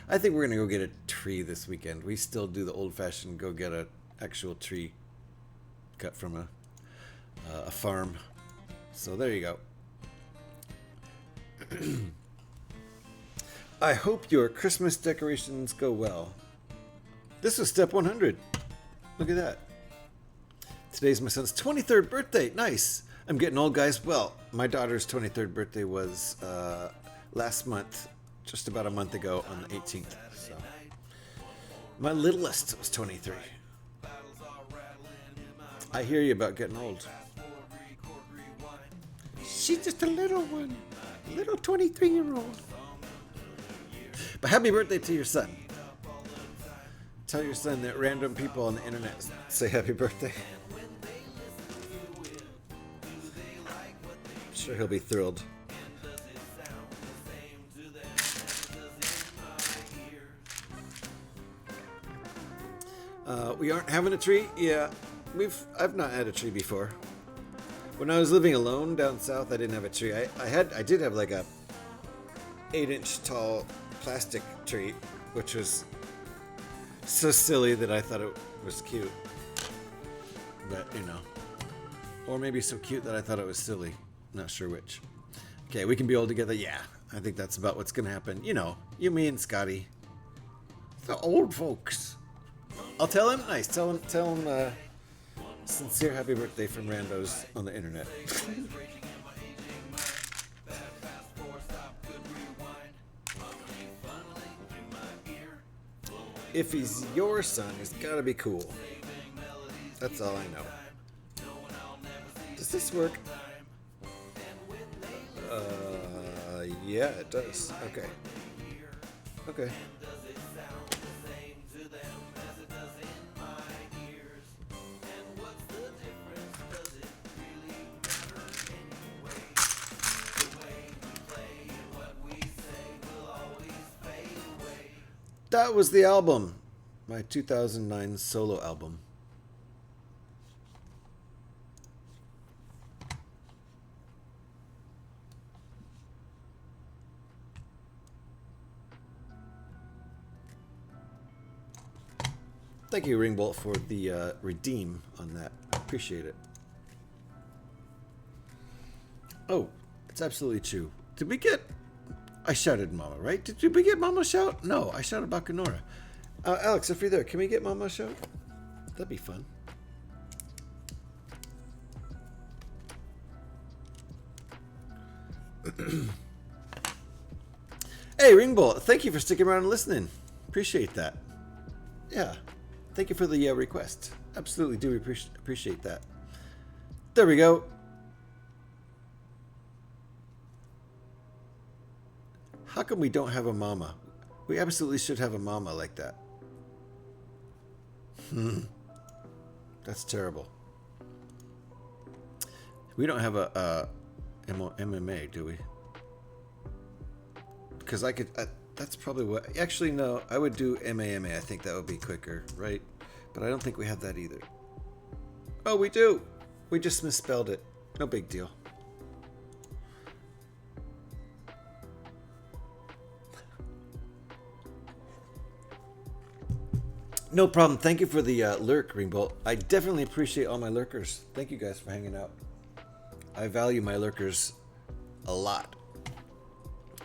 I think we're gonna go get a tree this weekend. We still do the old-fashioned go get an actual tree cut from a farm. So there you go. I hope your Christmas decorations go well. This was step 100. Look at that. Today's my son's 23rd birthday. Nice. I'm getting old, guys. Well, my daughter's 23rd birthday was last month, just about a month ago on the 18th. So my littlest was 23. I hear you about getting old. She's just a little one. A little 23-year-old. But happy birthday to your son. Tell your son that random people on the internet say happy birthday. I'm sure he'll be thrilled. We aren't having a tree? Yeah, I've not had a tree before. When I was living alone down south, I didn't have a tree. I did have like a 8-inch tall plastic tree, which was so silly that I thought it was cute. But, you know. Or maybe so cute that I thought it was silly. Not sure which. Okay, we can be old together. Yeah, I think that's about what's going to happen. You know, you, me, and Scotty. The old folks. I'll tell him. Nice. Tell him sincere happy birthday from randos on the internet. If he's your son, he's gotta be cool. That's all I know. Does this work? Yeah, it does. Okay. Okay. That was the album. My 2009 solo album. Thank you, Ringbolt, for the redeem on that. Appreciate it. Oh, it's absolutely true. Did we get... I shouted Mama, right? Did we get Mama shout? No, I shouted Bacanora. Alex, if you're there, can we get Mama shout? That'd be fun. Hey, Ringbolt, thank you for sticking around and listening. Appreciate that. Yeah, thank you for the request. Absolutely do appreciate that. There we go. How come we don't have a mama? We absolutely should have a mama like that. That's terrible. We don't have a MMA, do we? Because I could... that's probably what... Actually, no. I would do MAMA. I think that would be quicker, right? But I don't think we have that either. Oh, we do! We just misspelled it. No big deal. No problem. Thank you for the lurk, Ringbolt. I definitely appreciate all my lurkers. Thank you guys for hanging out. I value my lurkers a lot.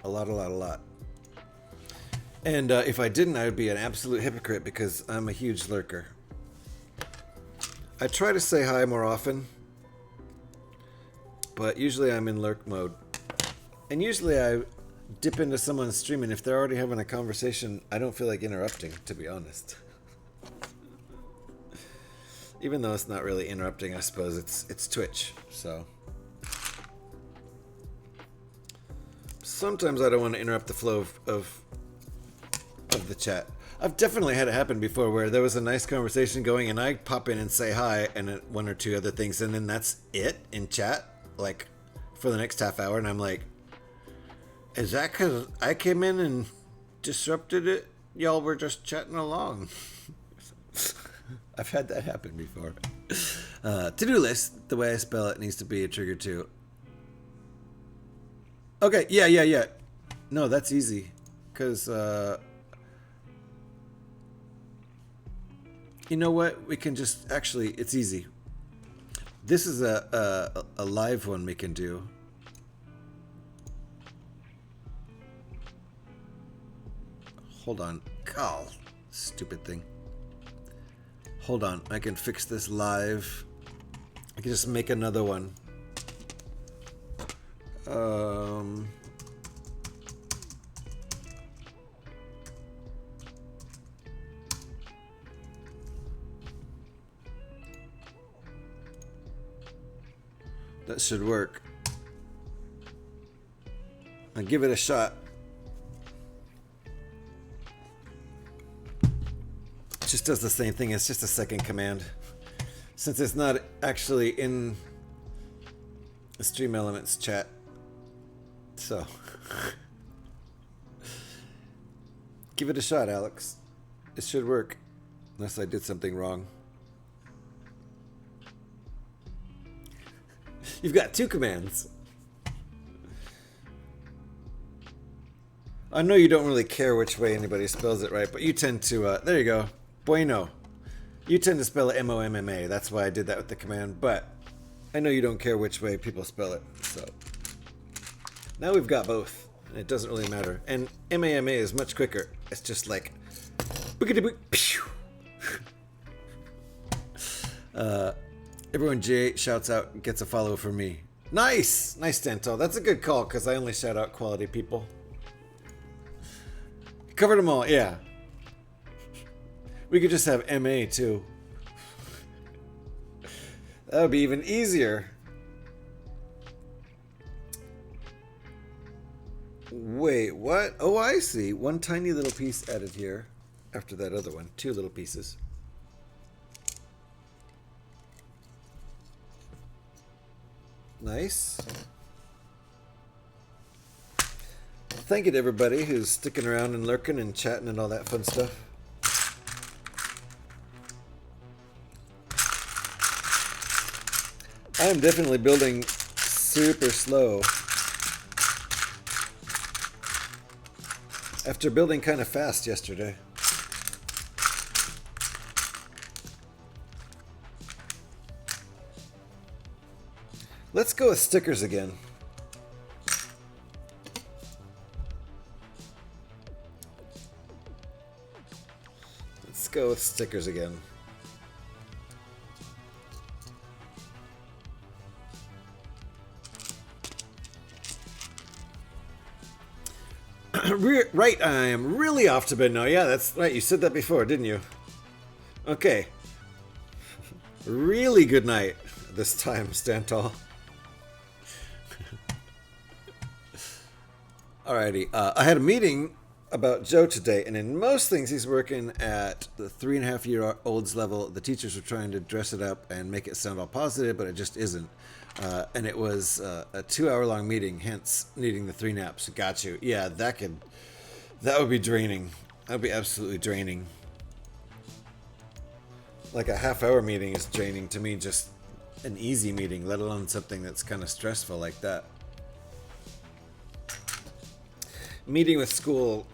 A lot. And if I didn't, I would be an absolute hypocrite because I'm a huge lurker. I try to say hi more often, but usually I'm in lurk mode. And usually I dip into someone's stream, and if they're already having a conversation, I don't feel like interrupting, to be honest. Even though it's not really interrupting, I suppose it's Twitch, so. Sometimes I don't want to interrupt the flow of the chat. I've definitely had it happen before where there was a nice conversation going and I pop in and say hi and one or two other things and then that's it in chat, like for the next half hour, and I'm like, is that because I came in and disrupted it? Y'all were just chatting along. I've had that happen before. To-do list, the way I spell it needs to be a trigger too. Okay, yeah. No, that's easy. Because, you know what? We can just, actually, it's easy. This is a live one we can do. Hold on. God, stupid thing. Hold on. I can fix this live. I can just make another one. That should work. I'll give it a shot. It just does the same thing. It's just a second command. Since it's not actually in the Stream Elements chat. So. Give it a shot, Alex. It should work. Unless I did something wrong. You've got two commands. I know you don't really care which way anybody spells it right, but you tend to, there you go. Bueno. You tend to spell it M-O-M-M-A. That's why I did that with the command, but I know you don't care which way people spell it, so. Now we've got both, and it doesn't really matter. And M-A-M-A is much quicker. It's just like, everyone J shouts out, gets a follow from me. Nice! Nice, Stanto. That's a good call, because I only shout out quality people. Covered them all, yeah. We could just have MA, too. That would be even easier. Wait, what? Oh, I see. One tiny little piece added here after that other one. Two little pieces. Nice. Thank you to everybody who's sticking around and lurking and chatting and all that fun stuff. I am definitely building super slow. After building kind of fast yesterday. Let's go with stickers again. Let's go with stickers again. Right, I am really off to bed now. Yeah, that's right. You said that before, didn't you? Okay. Really good night this time, stand tall. Alrighty, I had a meeting about Joe today, and in most things he's working at the 3.5-year-olds level. The teachers were trying to dress it up and make it sound all positive, but it just isn't. And it was a 2-hour-long meeting, hence needing the 3 naps. Got you. Yeah, that would be draining. That would be absolutely draining. Like a half-hour meeting is draining to me, just an easy meeting, let alone something that's kind of stressful like that. Meeting with school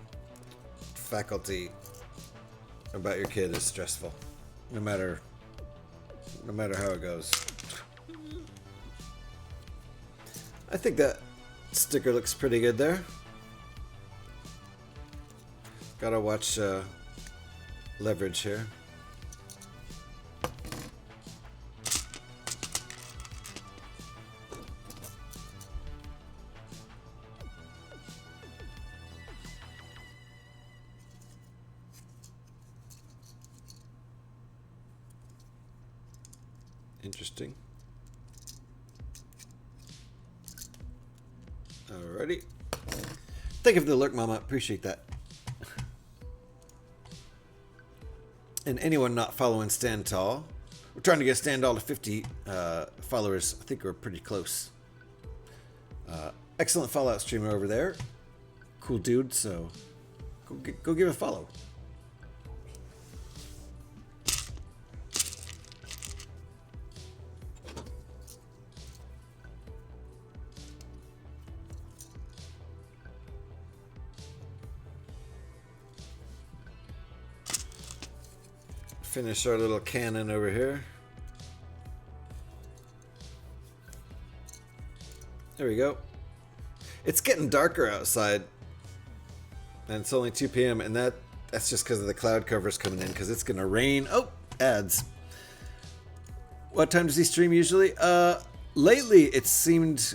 faculty about your kid is stressful, no matter how it goes. I think that sticker looks pretty good there. Gotta watch leverage here. Interesting. Alrighty. Thank you for the lurk, Mama. Appreciate that. And anyone not following Stand Tall, we're trying to get Stand Tall to 50 followers. I think we're pretty close. Excellent Fallout streamer over there. Cool dude, so go give a follow. Finish our little cannon over here. There we go. It's getting darker outside. And it's only 2 p.m. and that's just because of the cloud covers coming in, because it's gonna rain. Oh, ads. What time does he stream usually? Lately it seemed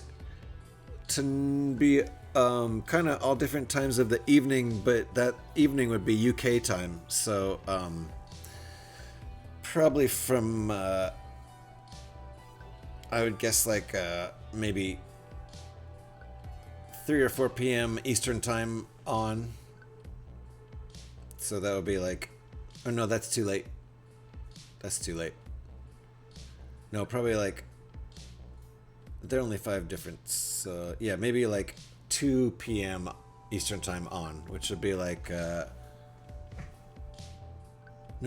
to be kind of all different times of the evening, but that evening would be UK time. So probably from I would guess like maybe 3 or 4 p.m. Eastern time on. So that would be like, oh no, that's too late. That's too late. No, probably like, they're only 5 difference. Yeah, maybe like 2 p.m. Eastern time on, which would be like, no,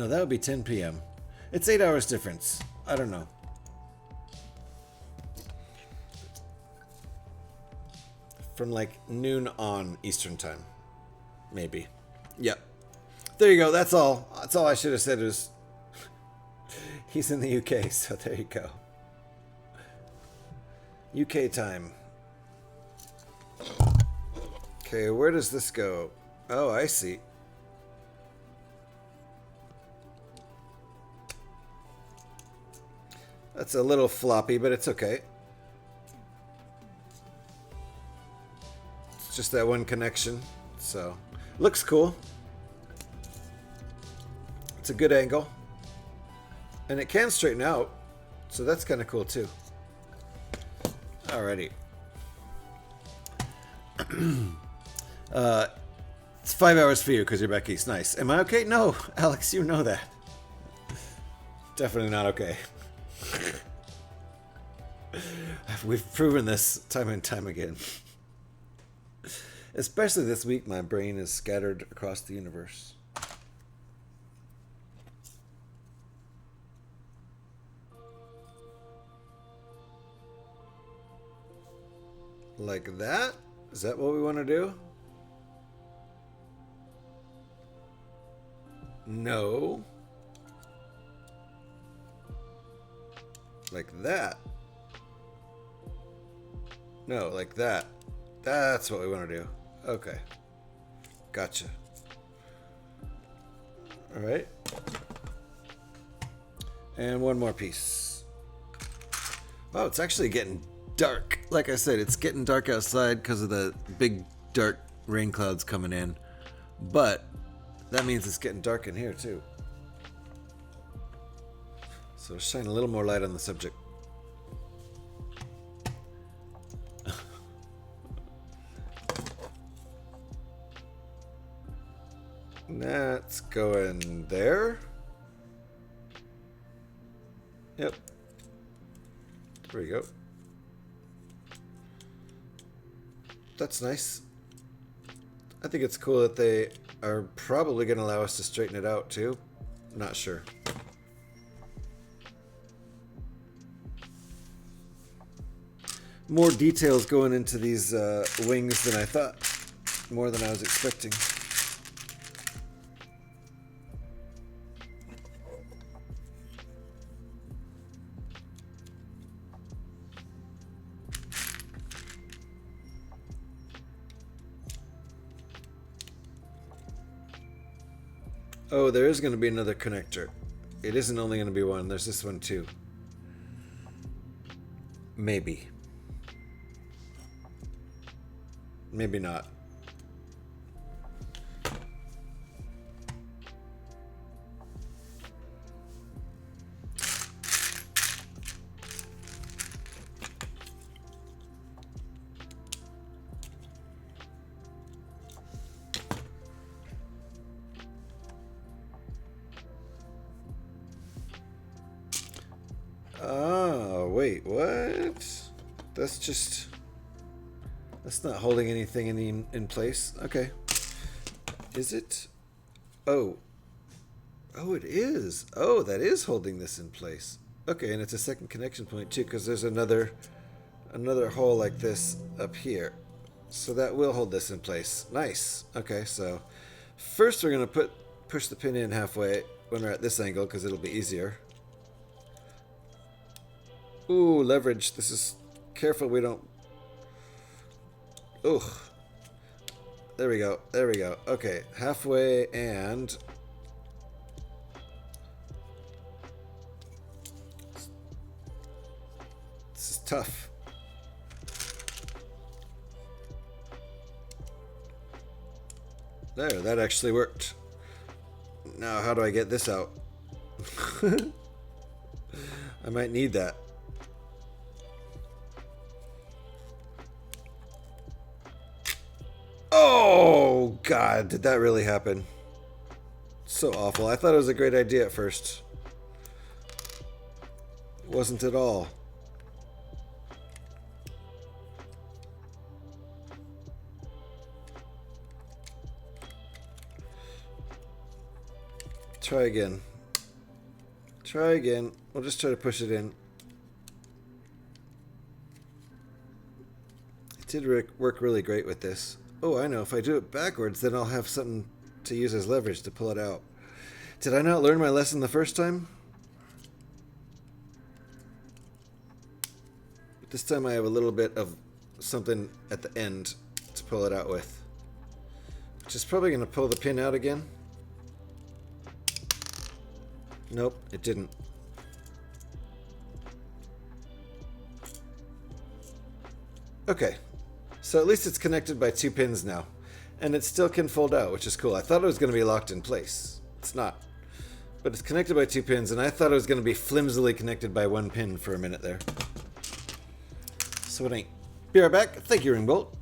that would be 10 p.m. It's 8 hours difference. I don't know. From like noon on Eastern time, maybe. Yep. There you go. That's all. That's all I should have said was he's in the UK, so there you go. UK time. Okay, where does this go? Oh, I see. That's a little floppy, but it's okay. It's just that one connection, so looks cool. It's a good angle. And it can straighten out, so that's kind of cool too. Alrighty. It's 5 hours for you because you're back east. Nice. Am I okay? No, Alex, you know that. Definitely not okay. We've proven this time and time again. Especially this week, my brain is scattered across the universe. Like that? Is that what we want to do? No. Like that. No, like that. That's what we want to do. Okay. Gotcha. Alright. And one more piece. Oh, it's actually getting dark. Like I said, it's getting dark outside because of the big dark rain clouds coming in. But that means it's getting dark in here too. So shine a little more light on the subject. That's going there. Yep. There we go. That's nice. I think it's cool that they are probably going to allow us to straighten it out too. Not sure. More details going into these wings than I thought. More than I was expecting. Oh, there is going to be another connector. It isn't only going to be one. There's this one too. Maybe. Maybe not. Oh, wait, what? That's just... That's not holding anything in place. Okay. Is it? Oh. Oh, it is. Oh, that is holding this in place. Okay, and it's a second connection point too, because there's another hole like this up here. So that will hold this in place. Nice. Okay, so first we're gonna push the pin in halfway, when we're at this angle because it'll be easier. Ooh, leverage. This is... Careful we don't... Ooh. There we go. There we go. Okay, halfway and... This is tough. There, that actually worked. Now, how do I get this out? I might need that. Oh, God, did that really happen? So awful. I thought it was a great idea at first. It wasn't at all. Try again. Try again. We'll just try to push it in. It did work really great with this. Oh, I know. If I do it backwards, then I'll have something to use as leverage to pull it out. Did I not learn my lesson the first time? But this time I have a little bit of something at the end to pull it out with. Which is probably going to pull the pin out again. Nope, it didn't. Okay, so at least it's connected by 2 pins now. And it still can fold out, which is cool. I thought it was going to be locked in place. It's not. But it's connected by 2 pins, and I thought it was going to be flimsily connected by 1 pin for a minute there. So it ain't. Be right back. Thank you, Ringbolt.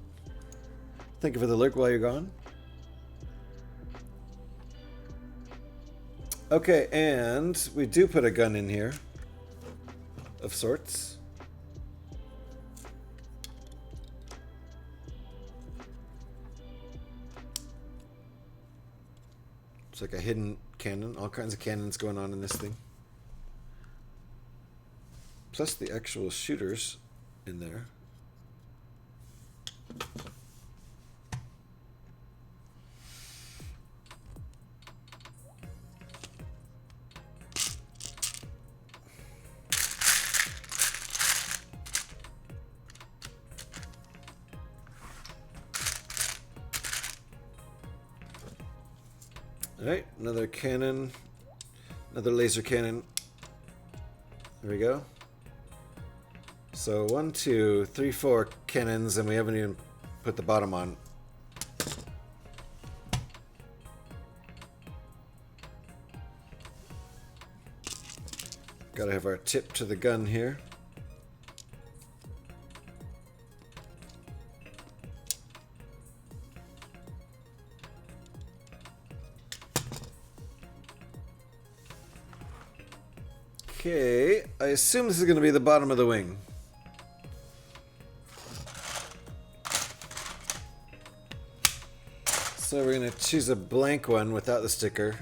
Thank you for the lurk while you're gone. Okay, and we do put a gun in here. Of sorts. It's like a hidden cannon. All kinds of cannons going on in this thing. Plus the actual shooters in there. Alright, another cannon, another laser cannon. There we go. So 1, 2, 3, 4 cannons, and we haven't even put the bottom on. Gotta have our tip to the gun here. Okay, I assume this is going to be the bottom of the wing. So we're going to choose a blank one without the sticker.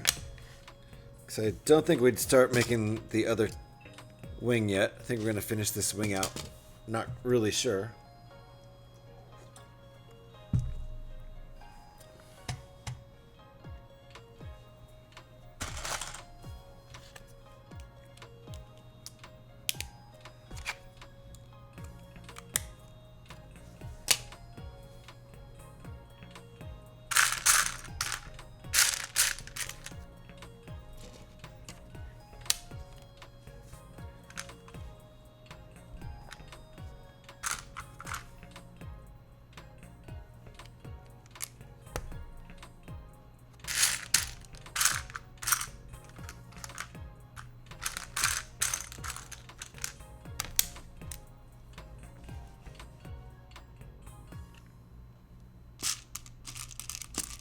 Because I don't think we'd start making the other wing yet. I think we're going to finish this wing out. Not really sure.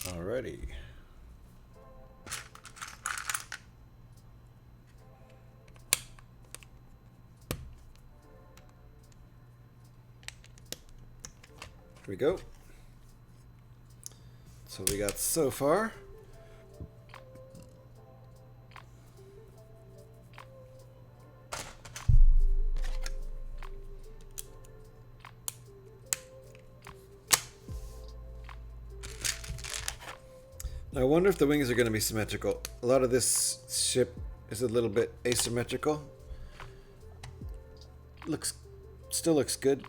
Alrighty. Here we go. That's what we got so far. I wonder if the wings are going to be symmetrical. A lot of this ship is a little bit asymmetrical. Still looks good.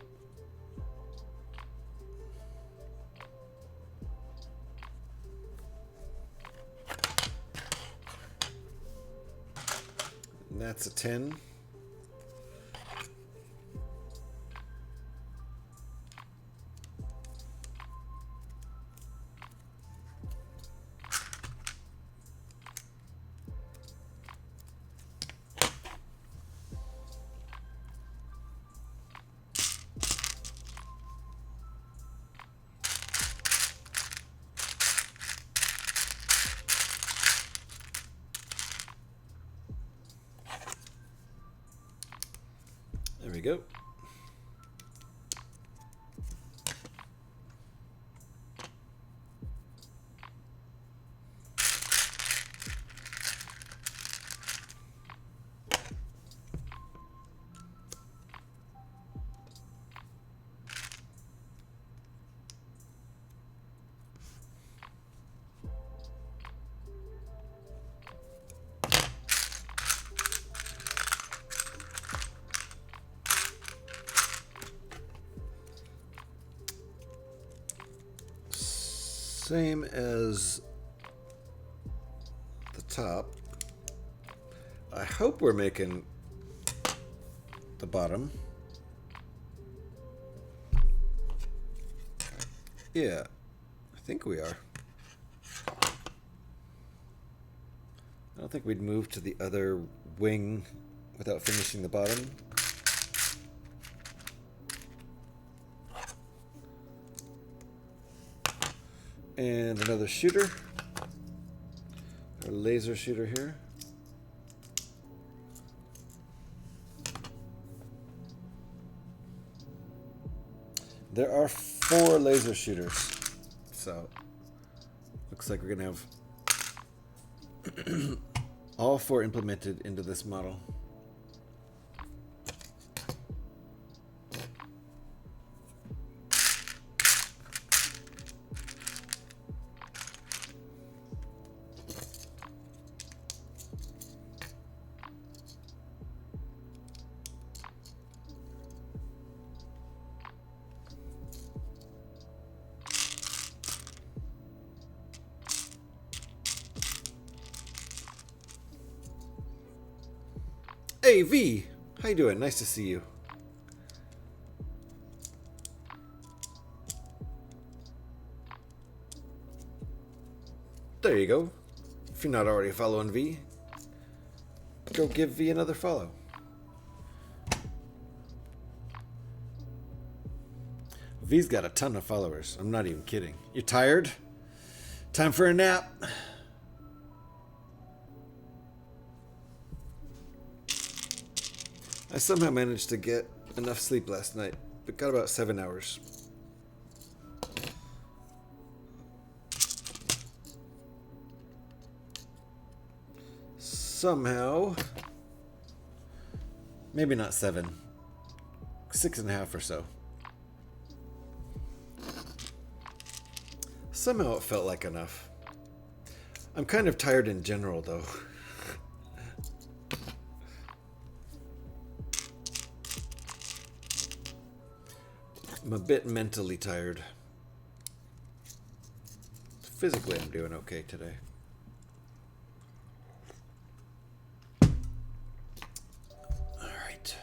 And that's a 10. There we go. Same as the top. I hope we're making the bottom. Yeah, I think we are. I don't think we'd move to the other wing without finishing the bottom. And another shooter, a laser shooter here. There are 4 laser shooters, so looks like we're gonna have all 4 implemented into this model. Hey V, how you doing? Nice to see you. There you go. If you're not already following V, go give V another follow. V's got a ton of followers. I'm not even kidding. You tired? Time for a nap. I somehow managed to get enough sleep last night, but got about 7 hours. Somehow, maybe not 7, 6.5 or so. Somehow it felt like enough. I'm kind of tired in general, though. I'm a bit mentally tired. Physically, I'm doing okay today. All right.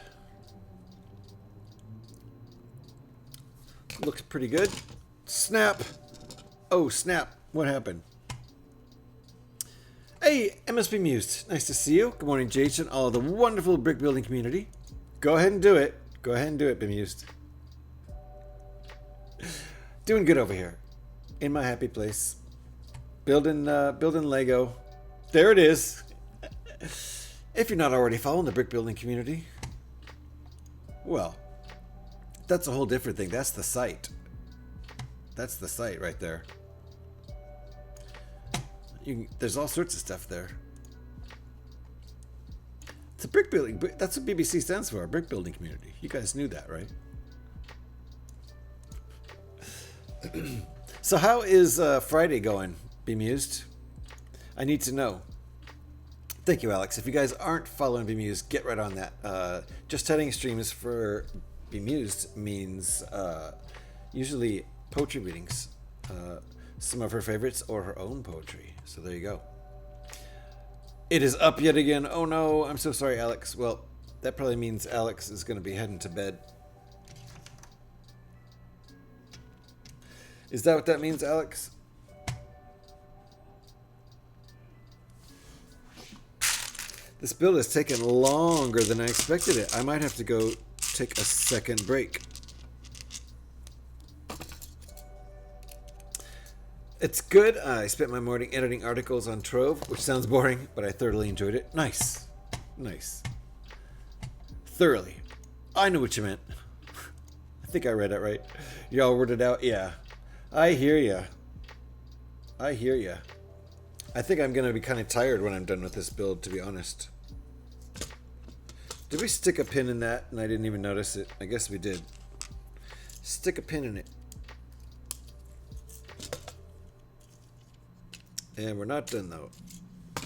Looks pretty good. Snap. Oh, snap. What happened? Hey, MSP Mused. Nice to see you. Good morning, Jason. All of the wonderful brick building community. Go ahead and do it. Go ahead and do it, Bemused. Doing good over here, in my happy place, building Lego. There it is. If you're not already following the brick building community, well, that's a whole different thing. That's the site. That's the site right there. There's all sorts of stuff there. It's a brick building. That's what BBC stands for, a brick building community. You guys knew that, right? So how is Friday going, Bemused? I need to know. Thank you, Alex. If you guys aren't following Bemused, get right on that. Just heading streams for Bemused means usually poetry readings. Some of her favorites or her own poetry. So there you go. It is up yet again. Oh no, I'm so sorry, Alex. Well, that probably means Alex is going to be heading to bed. Is that what that means, Alex? This build has taken longer than I expected it. I might have to go take a second break. It's good. I spent my morning editing articles on Trove, which sounds boring, but I thoroughly enjoyed it. Nice. Nice. Thoroughly. I knew what you meant. I think I read it right. Y'all worded out? Yeah. I hear ya. I hear ya. I think I'm going to be kind of tired when I'm done with this build, to be honest. Did we stick a pin in that and I didn't even notice it? I guess we did. Stick a pin in it. And we're not done though.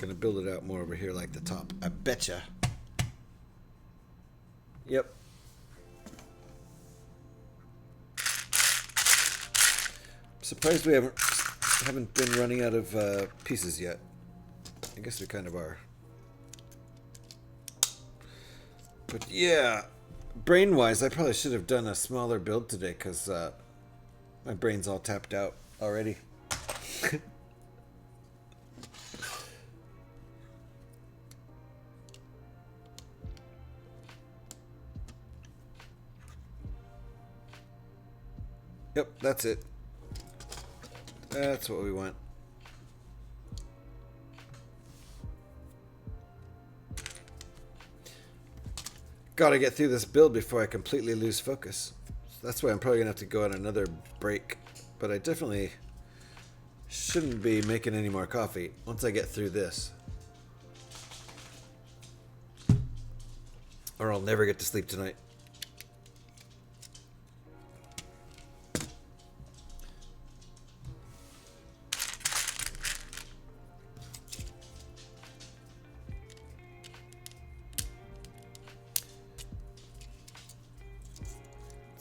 Gonna build it out more over here like the top. I betcha. Yep. Surprised we haven't been running out of pieces yet. I guess we kind of are. But yeah, brain-wise, I probably should have done a smaller build today because my brain's all tapped out already. Yep, that's it. That's what we want. Gotta get through this build before I completely lose focus. That's why I'm probably gonna have to go on another break. But I definitely shouldn't be making any more coffee once I get through this. Or I'll never get to sleep tonight.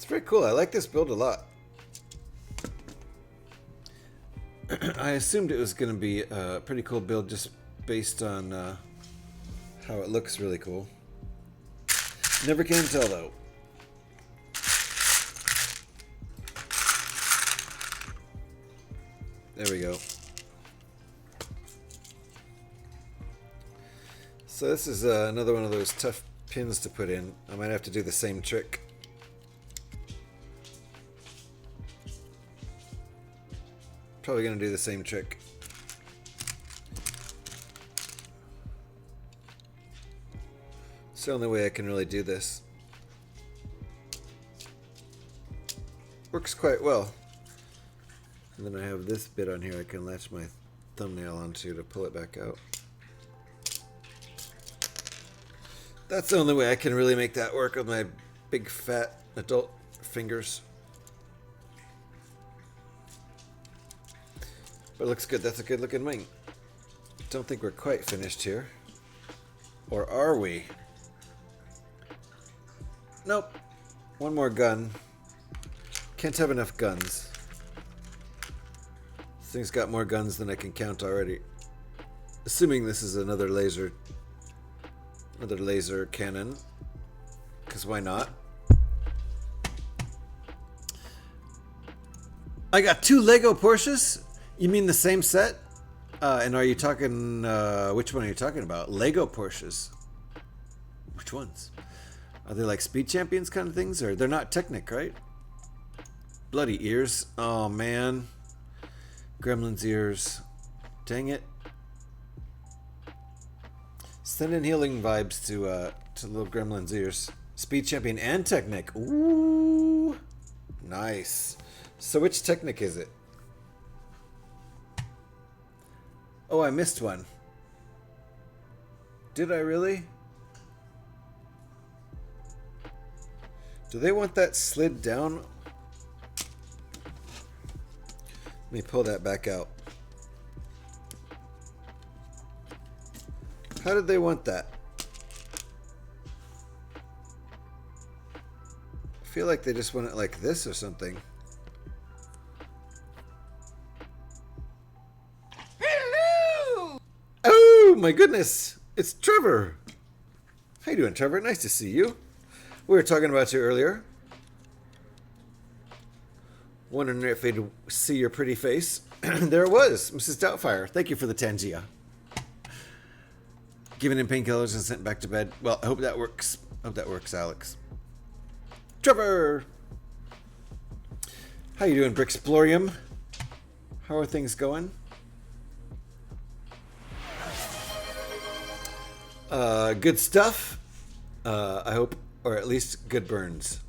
Very cool. I like this build a lot. I assumed it was going to be a pretty cool build just based on how it looks really cool. Never can tell though. There we go. So this is another one of those tough pins to put in. I might have to do the same trick. Probably going to do the same trick. It's the only way I can really do this. Works quite well. And then I have this bit on here I can latch my thumbnail onto to pull it back out. That's the only way I can really make that work with my big fat adult fingers. But it looks good. That's a good looking wing. Don't think we're quite finished here. Or are we? Nope. One more gun. Can't have enough guns. This thing's got more guns than I can count already. Assuming this is another laser cannon. Because why not? I got 2 Lego Porsches. You mean the same set? And are you talking, which one are you talking about? Lego Porsches. Which ones? Are they like Speed Champions kind of things? Or they're not Technic, right? Bloody ears. Oh, man. Gremlin's ears. Dang it. Sending healing vibes to little Gremlin's ears. Speed Champion and Technic. Ooh. Nice. So which Technic is it? Oh, I missed one. Did I really? Do they want that slid down? Let me pull that back out. How did they want that? I feel like they just want it like this or something. Hello! Oh my goodness! It's Trevor! How you doing, Trevor? Nice to see you. We were talking about you earlier. Wondering if they'd see your pretty face. There it was, Mrs. Doubtfire. Thank you for the Tangia. Given him painkillers and sent back to bed. Well, I hope that works. Hope that works, Alex. Trevor! How you doing, Bricksplorium? How are things going? Good stuff. I hope, or at least good burns.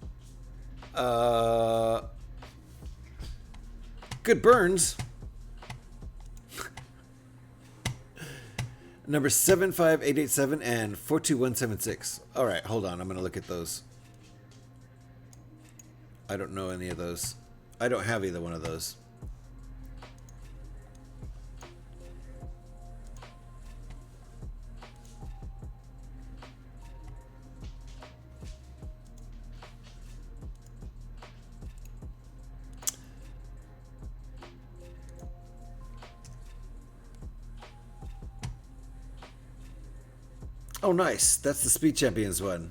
Good burns. Number 75887 and 42176. All right, hold on. I'm going to look at those. I don't know any of those. I don't have either one of those. Oh, nice. That's the Speed Champions one.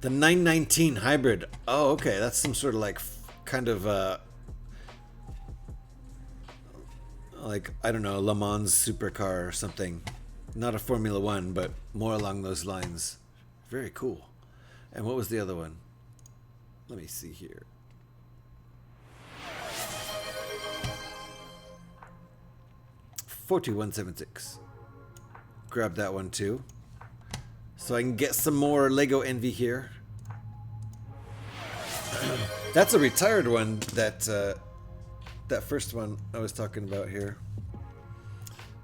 The 919 hybrid. Oh, okay. That's some sort of like kind of like, I don't know, Le Mans supercar or something. Not a Formula One, but more along those lines. Very cool. And what was the other one? Let me see here. $41.76. Grab that one too, so I can get some more Lego envy here. That's a retired one. That first one I was talking about here.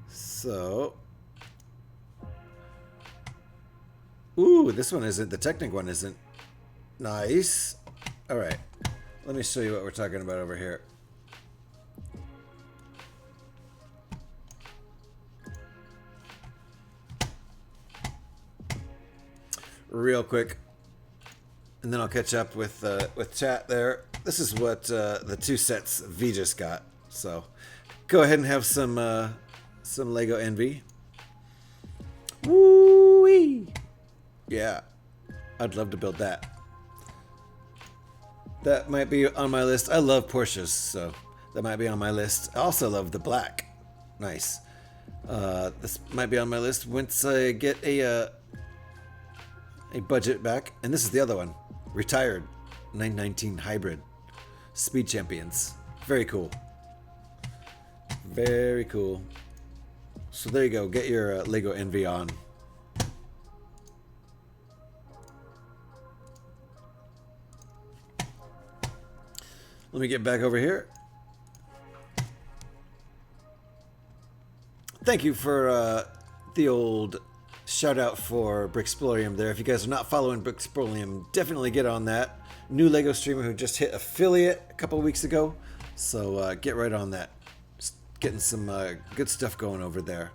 So, ooh, this one isn't. The Technic one isn't. Nice. All right, let me show you what we're talking about over here. Real quick, and then I'll catch up with chat there. This is what the two sets V just got. So go ahead and have some Lego envy. Woo-wee! Yeah, I'd love to build that. That might be on my list. I love Porsches, so that might be on my list. I also love the black. Nice. This might be on my list once I get a budget back. And this is the other one. Retired 919 hybrid. Speed Champions. Very cool. Very cool. So there you go. Get your Lego envy on. Let me get back over here. Thank you for the old shout out for Bricksplorium there. If you guys are not following Bricksplorium, definitely get on that. New Lego streamer who just hit affiliate a couple of weeks ago. So get right on that. Just getting some good stuff going over there.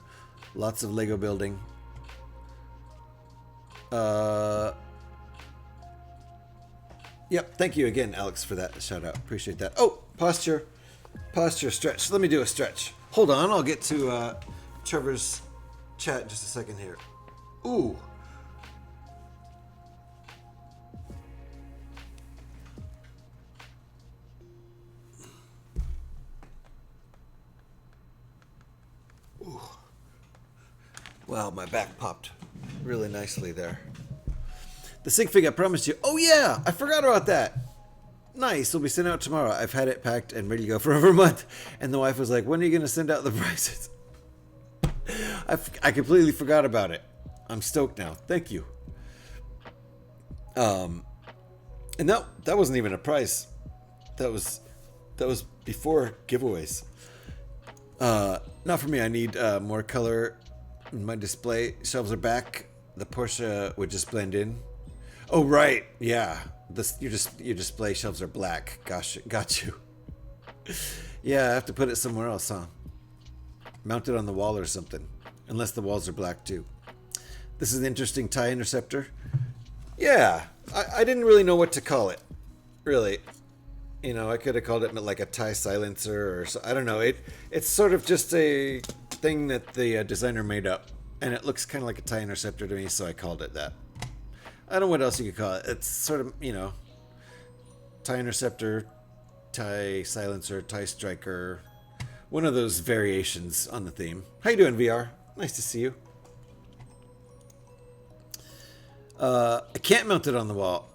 Lots of Lego building. Yep, thank you again, Alex, for that shout out. Appreciate that. Oh, posture stretch. Let me do a stretch. Hold on, I'll get to Trevor's chat in just a second here. Ooh. Ooh. Wow, my back popped really nicely there. The sig fig I promised you. Oh yeah, I forgot about that. Nice, it'll be sent out tomorrow. I've had it packed and ready to go for over a month. And the wife was like, when are you going to send out the prices? I completely forgot about it. I'm stoked now. Thank you. And that wasn't even a price. That was before giveaways. Not for me. I need more color in my display. Shelves are back. The Porsche would just blend in. Oh right, yeah. Your display shelves are black. Gosh, got you. Yeah, I have to put it somewhere else, huh? Mount it on the wall or something. unless the walls are black too. This is an interesting TIE Interceptor. Yeah, I didn't really know what to call it, really. You know, I could have called it like a TIE silencer or so, I don't know. It's sort of just a thing that the designer made up, and it looks kind of like a TIE Interceptor to me, so I called it that. I don't know what else you could call it. It's sort of, you know, TIE Interceptor, TIE silencer, TIE striker, one of those variations on the theme. How you doing, VR? Nice to see you. I can't mount it on the wall.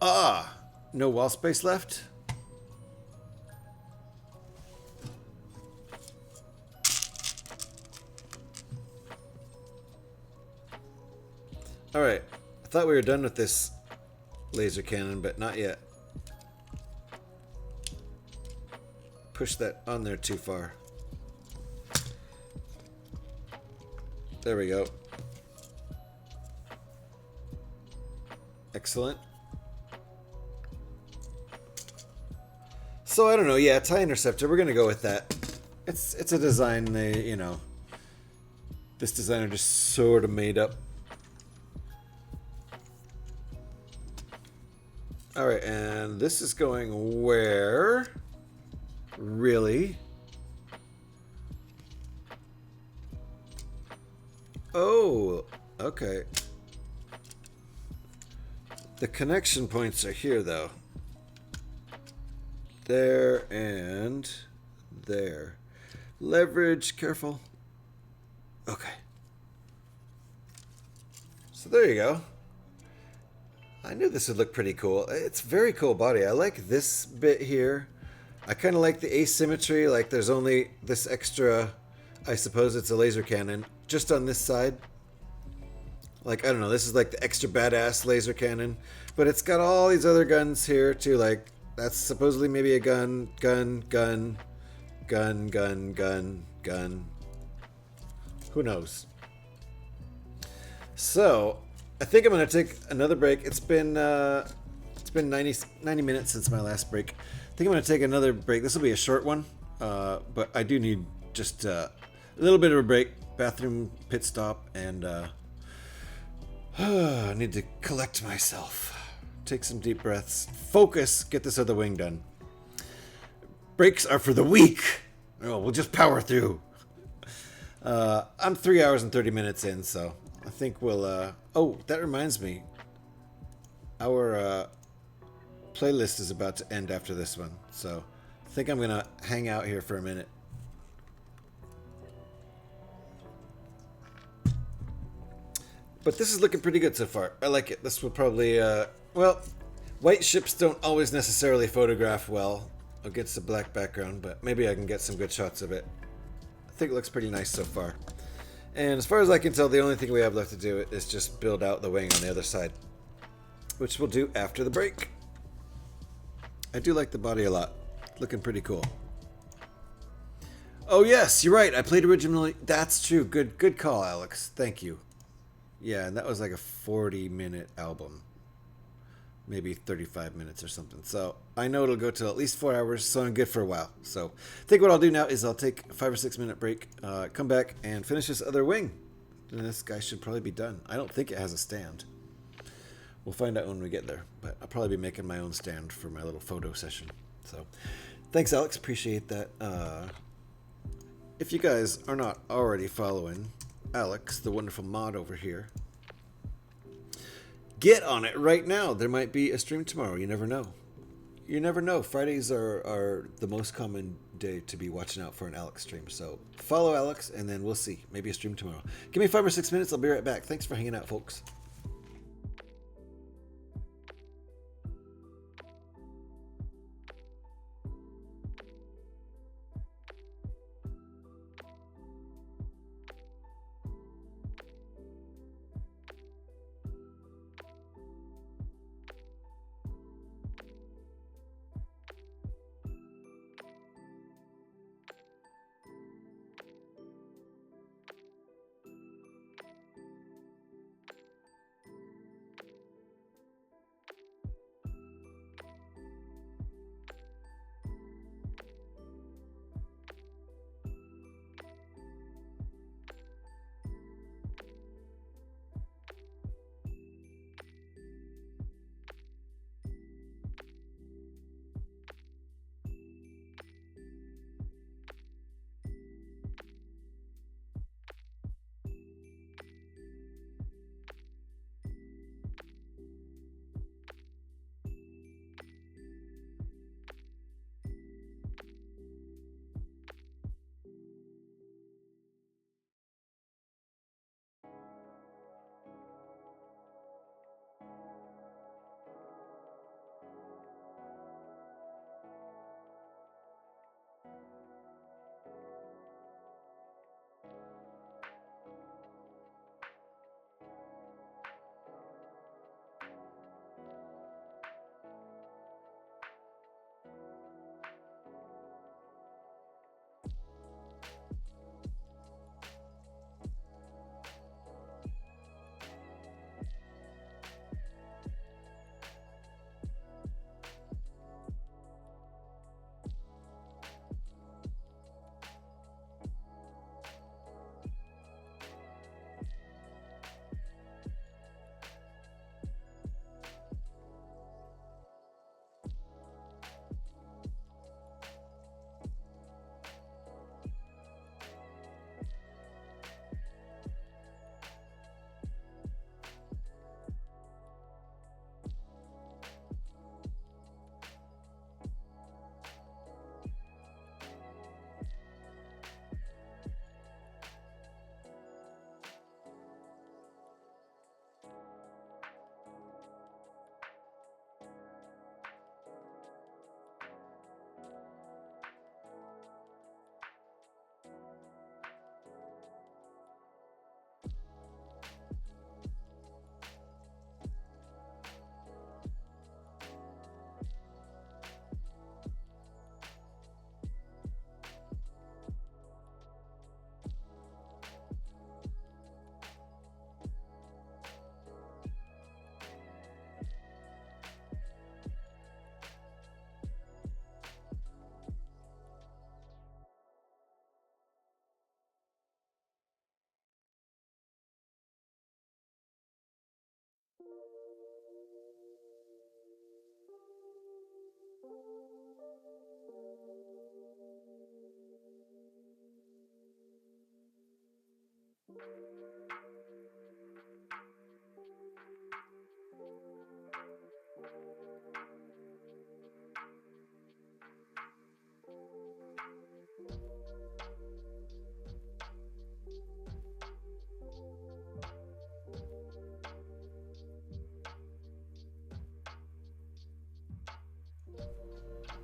No wall space left? Alright. I thought we were done with this laser cannon, but not yet. Push that on there too far. There we go. Excellent. So I don't know, yeah, TIE Interceptor, we're gonna go with that. It's a design they, you know, this designer just sort of made up. Alright, and this is going where? Really? Oh, okay. The connection points are here, though. There and there. Leverage, careful. Okay. So there you go. I knew this would look pretty cool. It's a very cool body. I like this bit here. I kind of like the asymmetry. Like there's only this extra, I suppose it's a laser cannon, just on this side. Like, I don't know, this is like the extra badass laser cannon. But it's got all these other guns here too. Like, that's supposedly maybe a gun. Who knows? So, I think I'm going to take another break. It's been 90 minutes since my last break. I think I'm going to take another break. This will be a short one. But I do need just a little bit of a break. Bathroom pit stop and... I need to collect myself. Take some deep breaths. Focus. Get this other wing done. Breaks are for the weak. Oh, we'll just power through. I'm 3 hours and 30 minutes in, so I think we'll... Oh, that reminds me. Our playlist is about to end after this one, so I think I'm going to hang out here for a minute. But this is looking pretty good so far. I like it. This will probably, well, white ships don't always necessarily photograph well against a black background, but maybe I can get some good shots of it. I think it looks pretty nice so far. And as far as I can tell, the only thing we have left to do is just build out the wing on the other side, which we'll do after the break. I do like the body a lot. Looking pretty cool. Oh yes, you're right. I played originally. That's true. Good call, Alex. Thank you. Yeah, and that was like a 40-minute album. Maybe 35 minutes or something. So I know it'll go till at least 4 hours, so I'm good for a while. So I think what I'll do now is I'll take a 5 or 6 minute break, come back and finish this other wing. And this guy should probably be done. I don't think it has a stand. We'll find out when we get there. But I'll probably be making my own stand for my little photo session. So thanks, Alex. Appreciate that. If you guys are not already following Alex, the wonderful mod over here, get on it right now. There might be a stream tomorrow. You never know. You never know. Fridays are the most common day to be watching out for an Alex stream. So follow Alex and then we'll see. Maybe a stream tomorrow. Give me 5 or 6 minutes. I'll be right back. Thanks for hanging out, folks.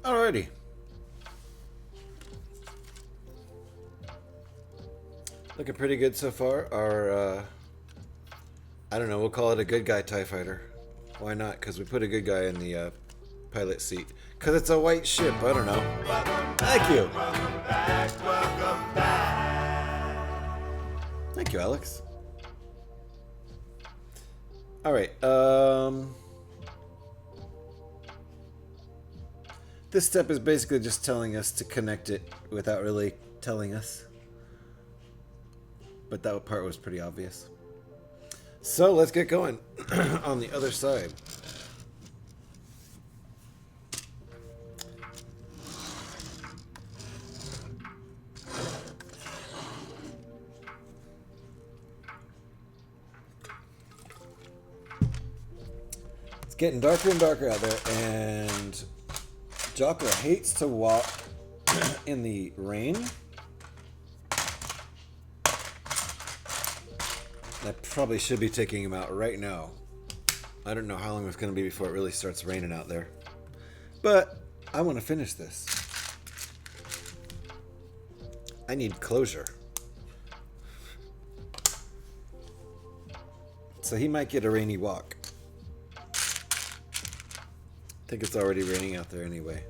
Alrighty. Looking pretty good so far. Our, I don't know, we'll call it a good guy TIE fighter. Why not? Because we put a good guy in the pilot seat. Because it's a white ship. I don't know. Thank you. Thank you, Alex. Alright, this step is basically just telling us to connect it without really telling us. But that part was pretty obvious. So let's get going on the other side. It's getting darker and darker out there, and Jocker hates to walk in the rain. I probably should be taking him out right now. I don't know how long it's going to be before it really starts raining out there. But I want to finish this. I need closure. So he might get a rainy walk. I think it's already raining out there anyway.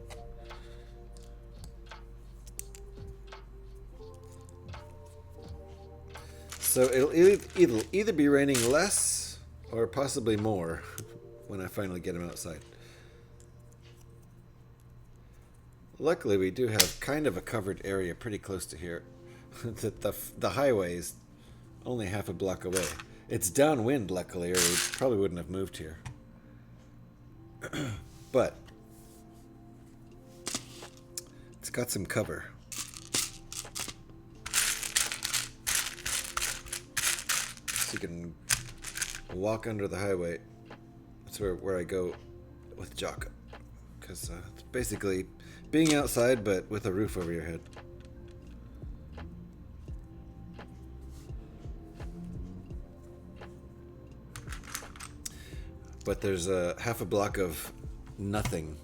So it'll either be raining less or possibly more when I finally get him outside. Luckily, we do have kind of a covered area pretty close to here. the highway is only half a block away. It's downwind, luckily, or we probably wouldn't have moved here. But it's got some cover. So you can walk under the highway. That's where I go with Jocko. Because it's basically being outside, but with a roof over your head. But there's a half a block of nothing.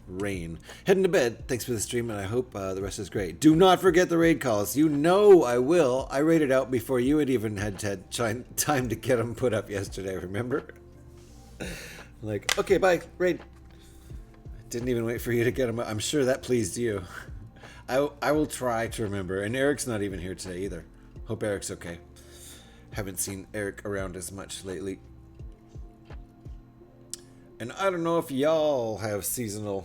Rain. Heading to bed. Thanks for the stream, and I hope the rest is great. Do not forget the raid calls. You know I will. I raided out before you had even had time to get them put up yesterday, remember? Like, okay, bye, raid. Didn't even wait for you to get them up. I'm sure that pleased you. I will try to remember. And Eric's not even here today either. Hope Eric's okay. Haven't seen Eric around as much lately. And I don't know if y'all have seasonal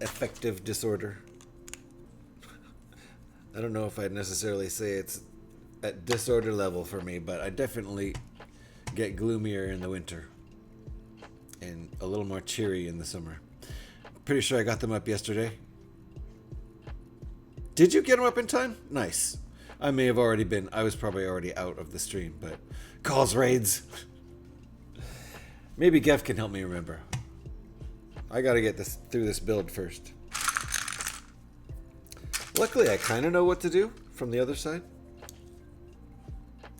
affective disorder. I don't know if I'd necessarily say it's at disorder level for me, but I definitely get gloomier in the winter and a little more cheery in the summer. Pretty sure I got them up yesterday. Did you get them up in time? Nice. I may have already been. I was probably already out of the stream, but calls raids. Maybe Geff can help me remember. I gotta get this through this build first. Luckily, I kind of know what to do from the other side.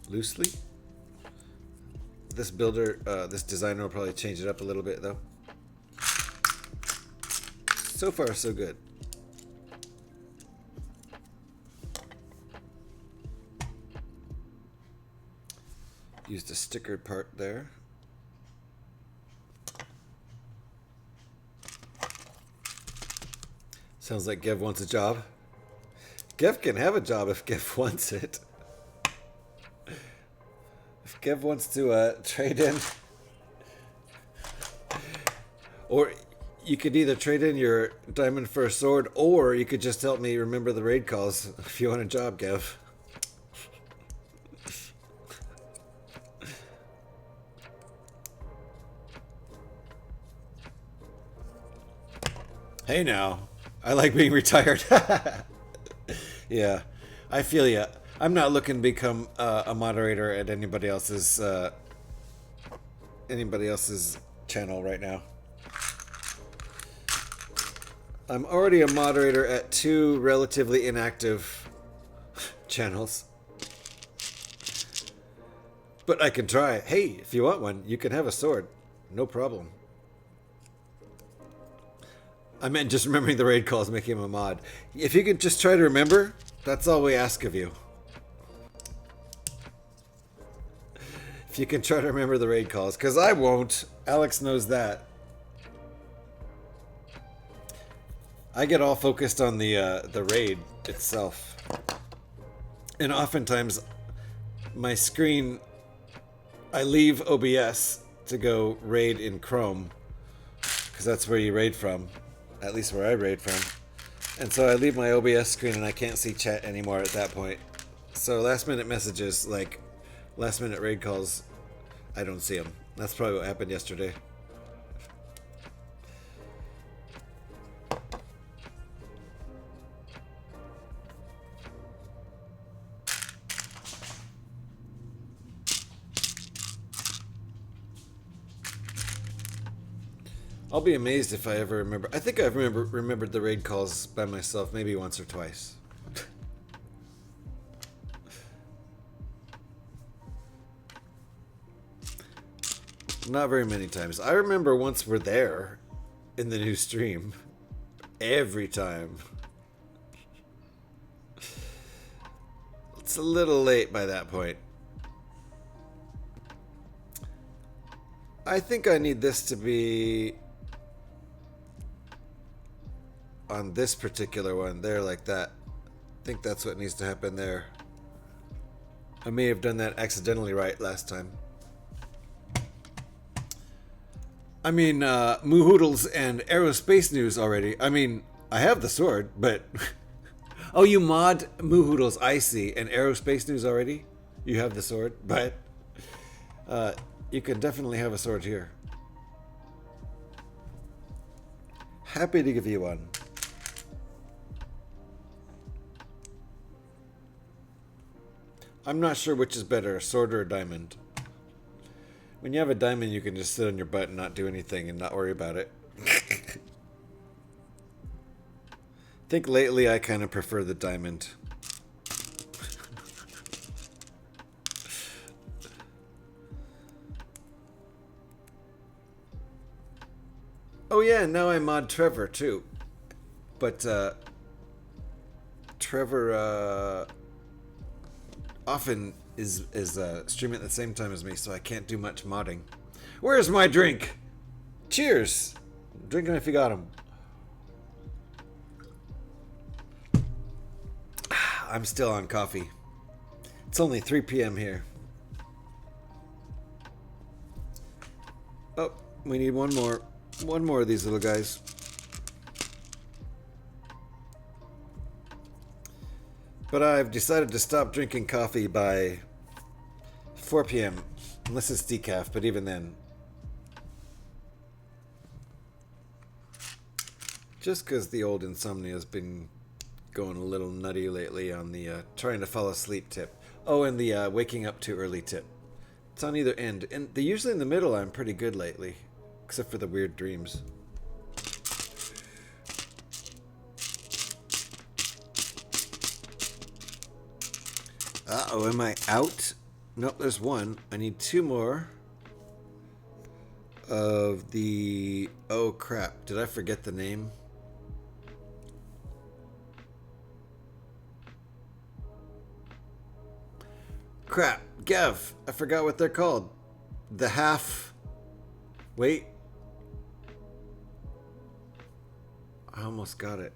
Loosely. This builder, this designer will probably change it up a little bit though. So far, so good. Used a stickered part there. Sounds like Gev wants a job. Gev can have a job if Gev wants it. If Gev wants to trade in. Or you could either trade in your diamond for a sword, or you could just help me remember the raid calls if you want a job, Gev. Hey now. I like being retired. Yeah, I feel ya. I'm not looking to become a moderator at anybody else's channel right now. I'm already a moderator at 2 relatively inactive channels. But I can try. Hey, if you want one, you can have a sword. No problem. I meant just remembering the raid calls, making him a mod. If you could just try to remember, that's all we ask of you. If you can try to remember the raid calls, because I won't. Alex knows that. I get all focused on the raid itself. And oftentimes, my screen, I leave OBS to go raid in Chrome, because that's where you raid from, at least where I raid from. And so I leave my OBS screen and I can't see chat anymore at that point. So last minute messages, like last minute raid calls, I don't see them. That's probably what happened yesterday. I'll be amazed if I ever remember. I think I've remembered the raid calls by myself maybe once or twice. Not very many times. I remember once we're there in the new stream. Every time. It's a little late by that point. I think I need this to be on this particular one there, like that. I think that's what needs to happen there. I may have done that accidentally right last time. I mean, Moo Hoodles and Aerospace News already. I mean, I have the sword, but... Oh, you mod Moo Hoodles, I see. And Aerospace News already? You have the sword, but... you can definitely have a sword here. Happy to give you one. I'm not sure which is better, a sword or a diamond. When you have a diamond, you can just sit on your butt and not do anything and not worry about it. I think lately I kind of prefer the diamond. Oh yeah, now I mod Trevor too. But Trevor often is streaming at the same time as me, so I can't do much modding. Where's my drink? Cheers! Drink 'em if you got 'em. I'm still on coffee. It's only 3 p.m. here. Oh, we need one more. One more of these little guys. But I've decided to stop drinking coffee by 4 p.m. Unless it's decaf, but even then. Just because the old insomnia has been going a little nutty lately on the trying to fall asleep tip. Oh, and the waking up too early tip. It's on either end. And usually in the middle I'm pretty good lately. Except for the weird dreams. Uh-oh, am I out? Nope, there's one. I need 2 more of the... Oh, crap. Did I forget the name? Crap. Gev, I forgot what they're called. The half... Wait. I almost got it.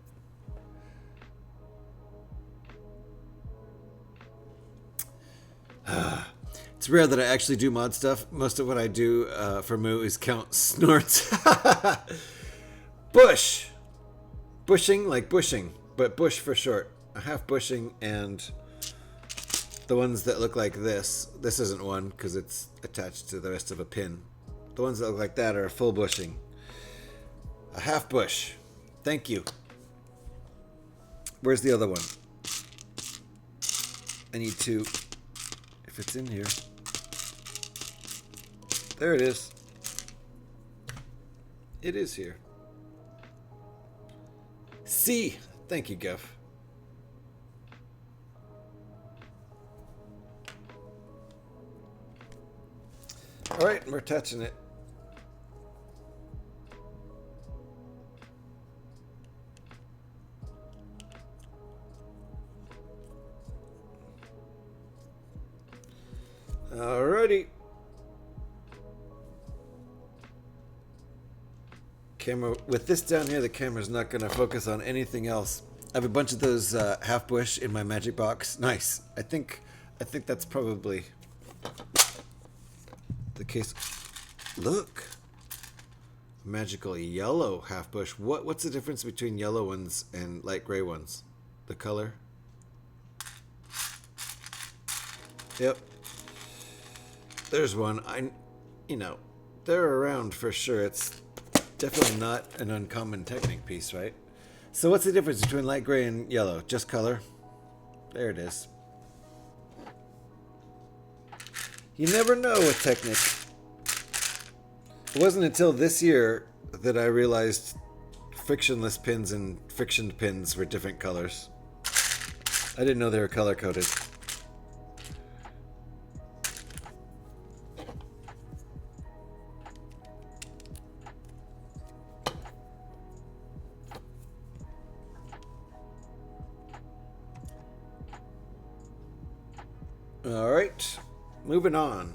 It's rare that I actually do mod stuff. Most of what I do for Moo is count snorts. Bush! Bushing, like bushing, but bush for short. A half bushing and the ones that look like this. This isn't one because it's attached to the rest of a pin. The ones that look like that are a full bushing. A half bush. Thank you. Where's the other one? I need 2. If it's in here. There it is. It is here. C. Thank you, Gev. Alright, we're touching it. Alrighty. Camera, with this down here, the camera's not going to focus on anything else. I have a bunch of those half bush in my magic box. Nice. I think that's probably the case. Look. Magical yellow half bush. What's the difference between yellow ones and light gray ones? The color? Yep. There's one. They're around for sure. It's definitely not an uncommon Technic piece, right? So what's the difference between light gray and yellow? Just color? There it is. You never know with Technic. It wasn't until this year that I realized frictionless pins and frictioned pins were different colors. I didn't know they were color coded. All right, moving on.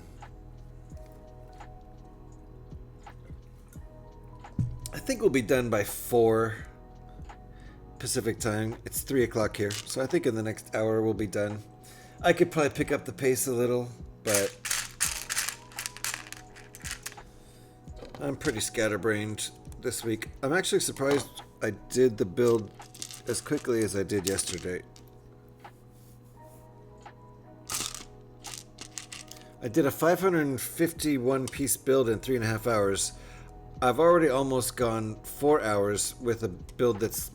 I think we'll be done by 4 Pacific time. It's 3 o'clock here, so I think in the next hour we'll be done. I could probably pick up the pace a little, but I'm pretty scatterbrained this week. I'm actually surprised I did the build as quickly as I did yesterday. I did a 551 piece build in 3.5 hours. I've already almost gone 4 hours with a build that's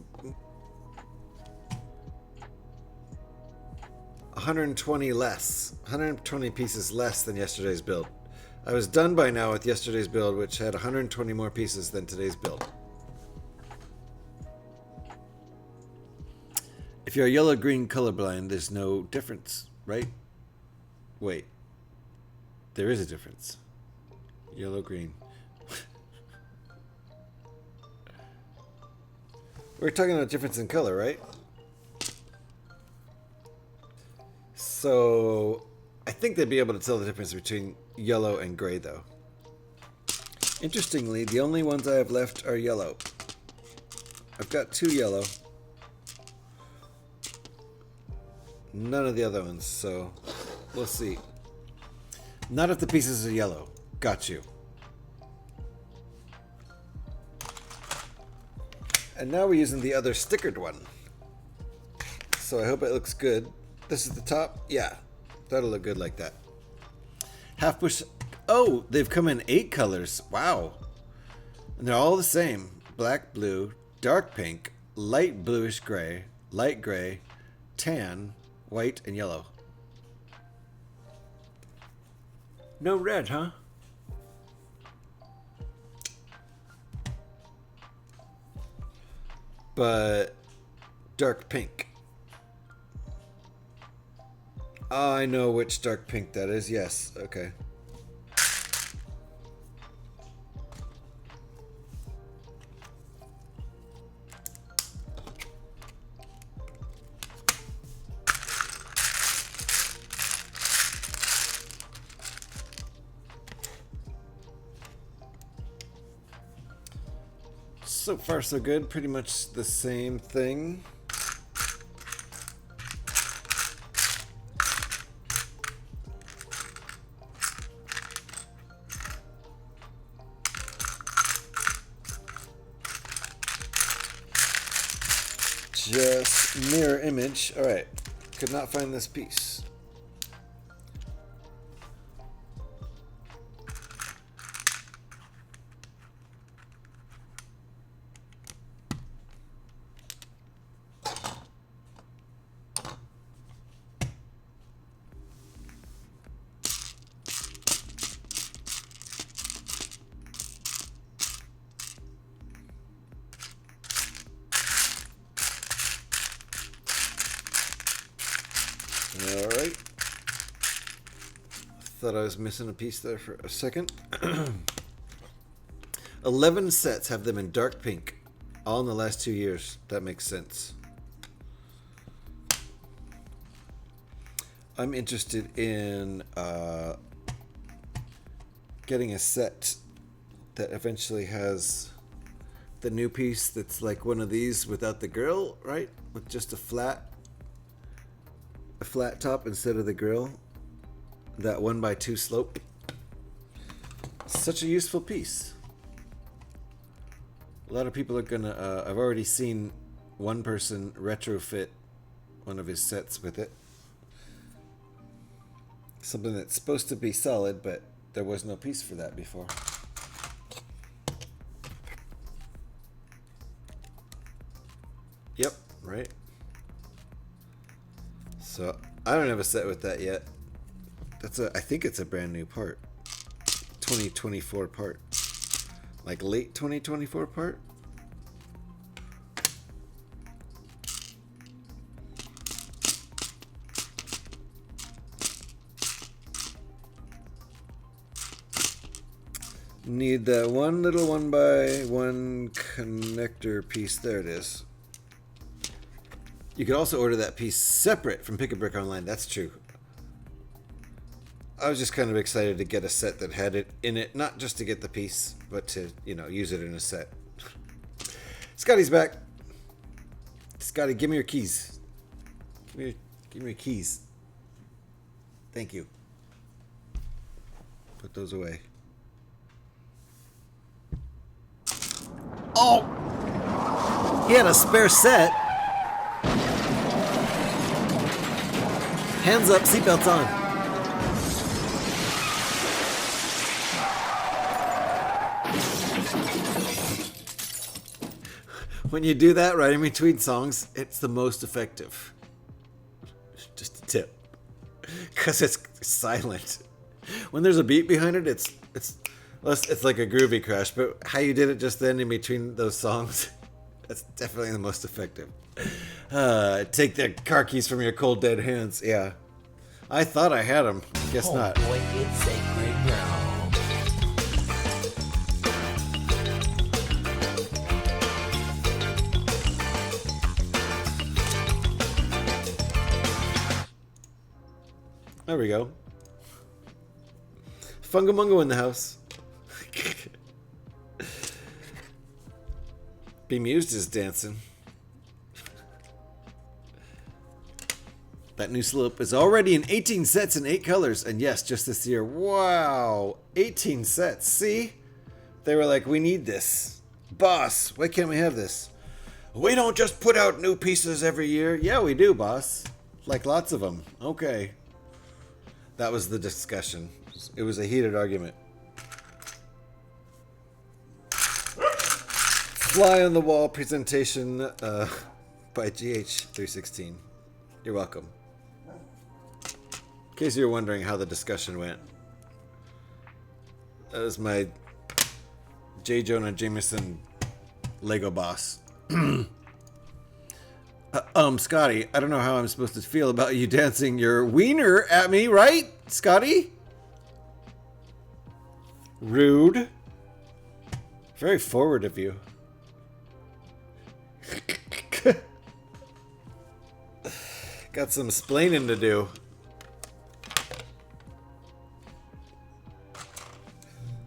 120 pieces less than yesterday's build. I was done by now with yesterday's build, which had 120 more pieces than today's build. If you're yellow-green colorblind, there's no difference, right? Wait. There is a difference. Yellow-green. We're talking about difference in color, right? So I think they'd be able to tell the difference between yellow and gray, though. Interestingly, the only ones I have left are yellow. I've got 2 yellow. None of the other ones, so we'll see. Not if the pieces are yellow. Got you. And now we're using the other stickered one. So I hope it looks good. This is the top. Yeah, that'll look good like that. Half bush. Oh, they've come in 8 colors. Wow. And they're all the same. Black, blue, dark pink, light bluish gray, light gray, tan, white, and yellow. No red, huh? But dark pink. Oh, I know which dark pink that is. Yes, okay. So far so good, pretty much the same thing. Just mirror image. All right, could not find this piece. Alright. Thought I was missing a piece there for a second. 11 sets have them in dark pink. All in the last 2 years. That makes sense. I'm interested in getting a set that eventually has the new piece that's like one of these without the grill, right? With just a flat top instead of the grill. That 1x2 slope. Such a useful piece. A lot of people are gonna, I've already seen one person retrofit one of his sets with it. Something that's supposed to be solid, but there was no piece for that before. Yep, right. So I don't have a set with that yet. I think it's a brand new part. 2024 part. Like late 2024 part. Need that one little 1x1 connector piece. There it is. You could also order that piece separate from Pick a Brick Online. That's true. I was just kind of excited to get a set that had it in it, not just to get the piece, but to, you know, use it in a set. Scotty's back. Scotty, give me your keys. Give me your keys. Thank you. Put those away. Oh! He had a spare set. Hands up, seatbelts on. When you do that right in between songs, it's the most effective. Just a tip. Because it's silent. When there's a beat behind it, it's like a groovy crash, but how you did it just then in between those songs, that's definitely the most effective. Take the car keys from your cold dead hands. Yeah. I thought I had them. Guess not. Boy, it's sacred ground. There we go. Fungamungo in the house. Bemused is dancing. That new slope is already in 18 sets in 8 colors. And yes, just this year. Wow. 18 sets. See? They were like, we need this. Boss, why can't we have this? We don't just put out new pieces every year. Yeah, we do, boss. Like lots of them. Okay. That was the discussion. It was a heated argument. Fly on the Wall presentation by GH316. You're welcome. In case you're wondering how the discussion went, that was my J. Jonah Jameson Lego boss. Scotty, I don't know how I'm supposed to feel about you dancing your wiener at me, right, Scotty? Rude. Very forward of you. Got some splaining to do.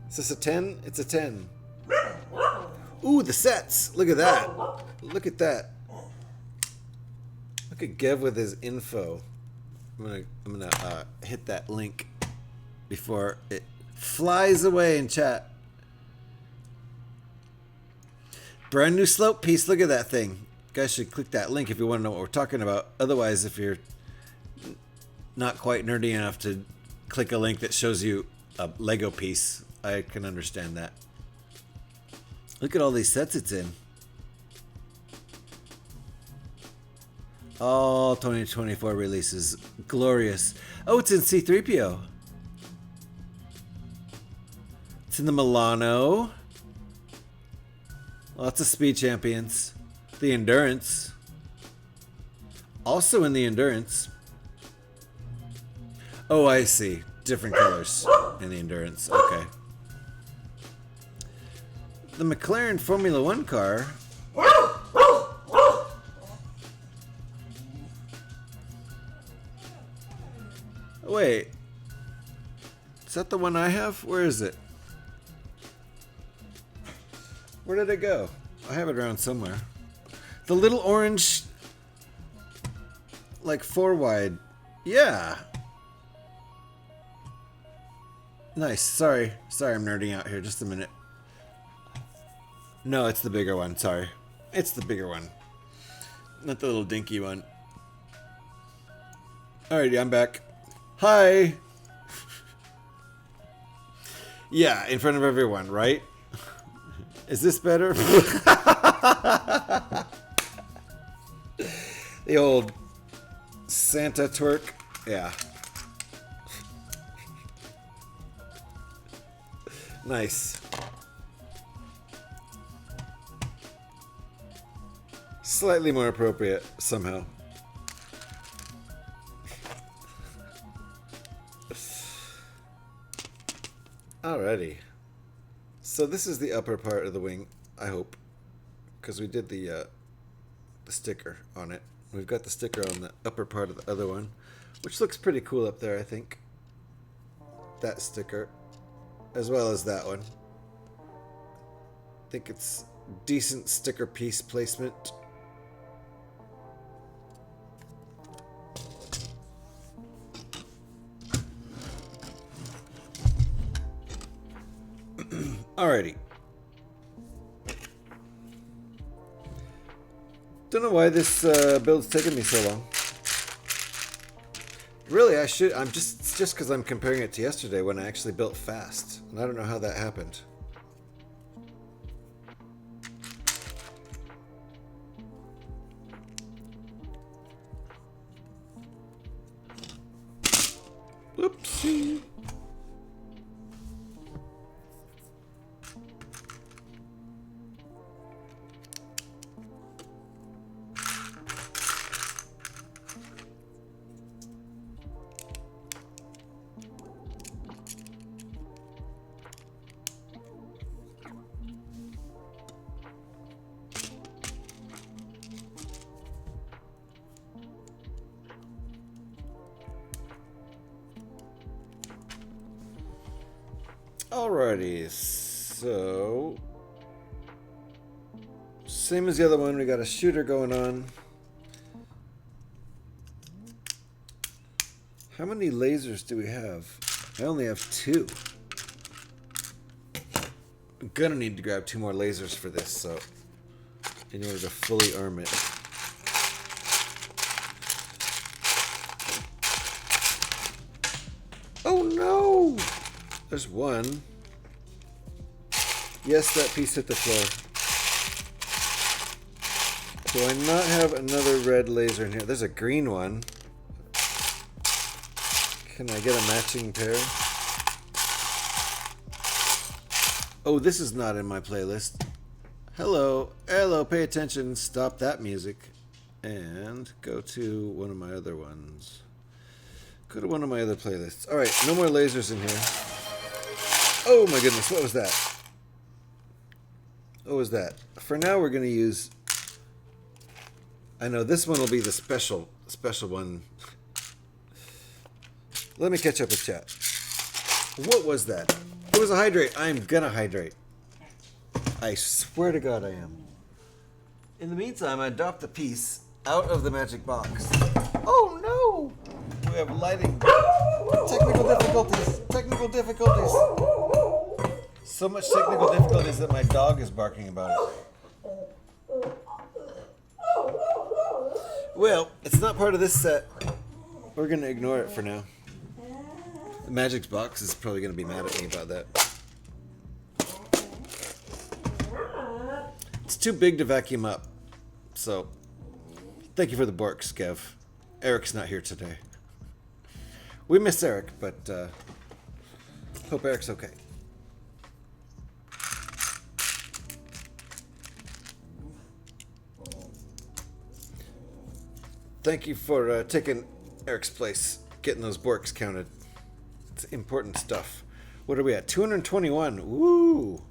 Is this a 10? It's a 10. Ooh, the sets. Look at that. Look at that. Look at Gev with his info. I'm gonna hit that link before it flies away in chat. Brand new slope piece. Look at that thing. You guys should click that link if you want to know what we're talking about. Otherwise, if you're not quite nerdy enough to click a link that shows you a Lego piece, I can understand that. Look at all these sets it's in. All 2024 releases. Glorious. Oh, it's in C-3PO. It's in the Milano. Lots of Speed Champions. The Endurance. Also in the Endurance. Oh, I see. Different colors in the Endurance. Okay. The McLaren Formula One car. Wait. Is that the one I have? Where is it? Where did it go? I have it around somewhere. The little orange, like 4 wide. Yeah. Nice. Sorry, I'm nerding out here. Just a minute. No, it's the bigger one. Sorry. It's the bigger one. Not the little dinky one. Alrighty, I'm back. Hi! Yeah, in front of everyone, right? Is this better? The old Santa twerk. Yeah. Nice. Slightly more appropriate, somehow. Alrighty. So this is the upper part of the wing, I hope. Because we did the sticker on it. We've got the sticker on the upper part of the other one, which looks pretty cool up there, I think. That sticker, as well as that one. I think it's decent sticker piece placement. Alrighty. Don't know why this build's taking me so long. Really, I should. It's just because I'm comparing it to yesterday when I actually built fast, and I don't know how that happened. Oopsie. Alrighty, so same as the other one, we got a shooter going on. How many lasers do we have? I only have 2. I'm gonna need to grab 2 more lasers for this, so in order to fully arm it. Oh no! There's one. Yes, that piece hit the floor. Do I not have another red laser in here? There's a green one. Can I get a matching pair? Oh, this is not in my playlist. Hello, hello, pay attention. Stop that music. And go to one of my other ones. Go to one of my other playlists. Alright, no more lasers in here. Oh my goodness, what was that? What was that? For now, we're going to use... I know this one will be the special one. Let me catch up with chat. What was that? It was a hydrate. I'm gonna hydrate. I swear to God I am. In the meantime, I dropped the piece out of the magic box. Oh no! We have lighting. Technical difficulties. Technical difficulties. So much technical difficulties that my dog is barking about it. Well, it's not part of this set. We're gonna ignore it for now. The Magic's box is probably gonna be mad at me about that. It's too big to vacuum up. So, thank you for the borks, Kev. Eric's not here today. We miss Eric, but hope Eric's okay. Thank you for taking Eric's place, getting those borks counted. It's important stuff. What are we at? 221. Woo!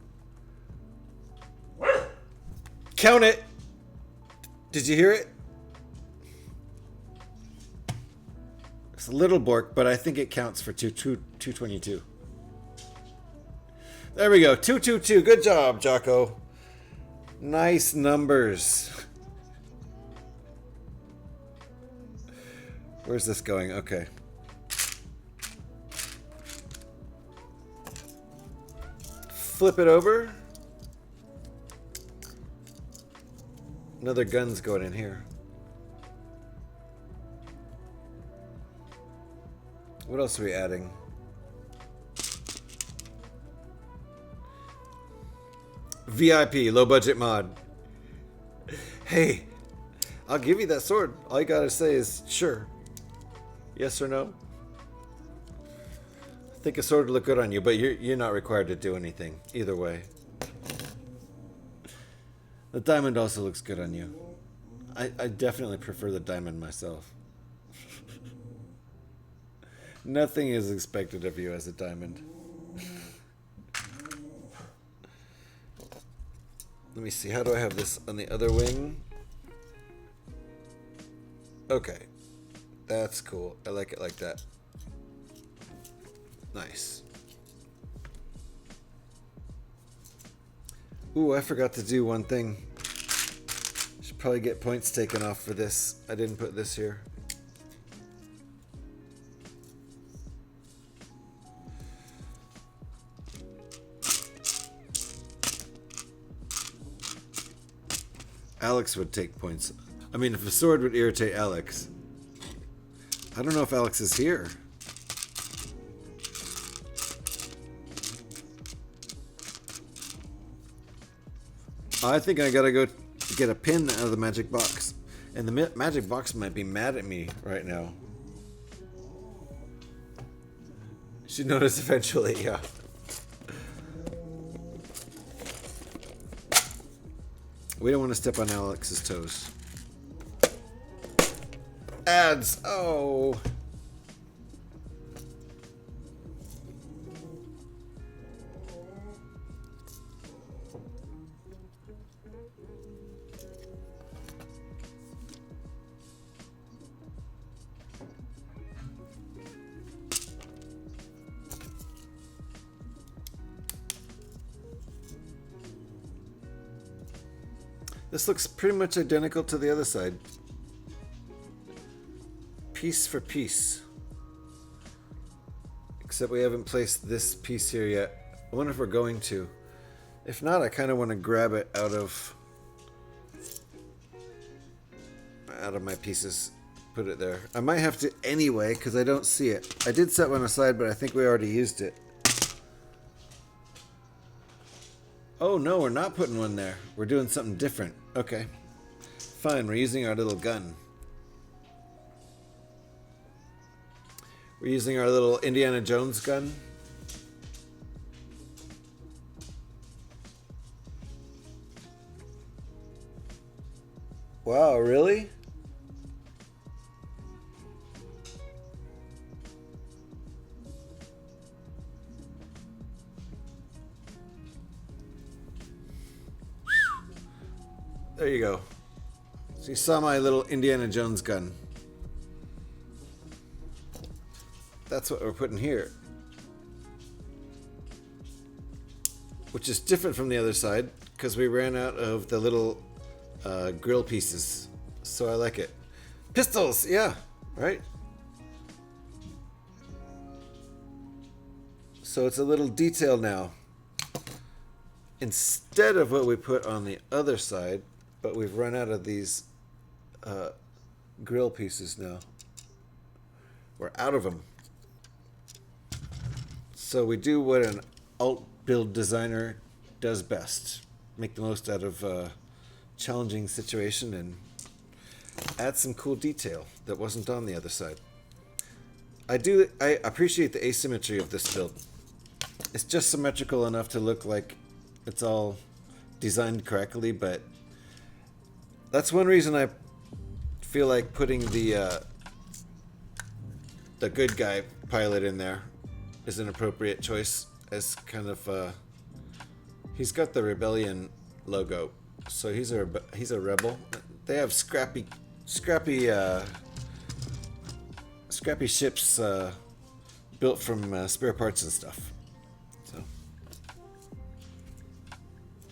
Count it! Did you hear it? It's a little bork, but I think it counts for 222. There we go. 222. Good job, Jocko. Nice numbers. Where's this going? Okay. Flip it over. Another gun's going in here. What else are we adding? VIP, low budget mod. Hey, I'll give you that sword. All you gotta say is sure. Yes or no? I think a sword would look good on you, but you're not required to do anything. Either way. The diamond also looks good on you. I definitely prefer the diamond myself. Nothing is expected of you as a diamond. Let me see, how do I have this on the other wing? Okay. That's cool. I like it like that. Nice. Ooh, I forgot to do one thing. Should probably get points taken off for this. I didn't put this here. Alex would take points. I mean, if a sword would irritate Alex. I don't know if Alex is here. I think I gotta go get a pin out of the magic box. And the magic box might be mad at me right now. Should notice eventually, yeah. We don't want to step on Alex's toes. Ads! Oh! This looks pretty much identical to the other side. Piece for piece. Except we haven't placed this piece here yet. I wonder if we're going to. If not, I kind of want to grab it out of my pieces. Put it there. I might have to anyway, because I don't see it. I did set one aside, but I think we already used it. Oh no, we're not putting one there. We're doing something different. Okay. Fine, we're using our little gun. We're using our little Indiana Jones gun. Wow, really? There you go. So you saw my little Indiana Jones gun. That's what we're putting here. Which is different from the other side, because we ran out of the little grill pieces. So I like it. Pistols! Yeah, right? So it's a little detail now. Instead of what we put on the other side, but we've run out of these grill pieces now. We're out of them. So we do what an alt build designer does best. Make the most out of a challenging situation and add some cool detail that wasn't on the other side. I appreciate the asymmetry of this build. It's just symmetrical enough to look like it's all designed correctly, but that's one reason I feel like putting the good guy pilot in there is an appropriate choice, as kind of he's got the rebellion logo, so he's a rebel. They have scrappy ships built from spare parts and stuff. So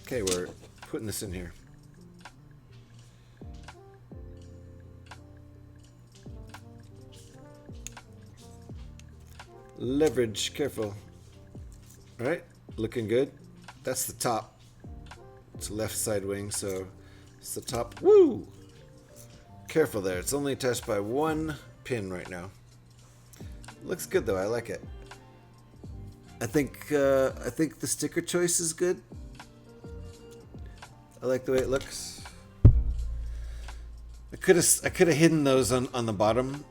okay, we're putting this in here. Leverage, careful. Alright, looking good. That's the top. It's left side wing, so it's the top. Woo! Careful there, it's only attached by one pin right now. Looks good though, I like it. I think the sticker choice is good. I like the way it looks. I could have hidden those on the bottom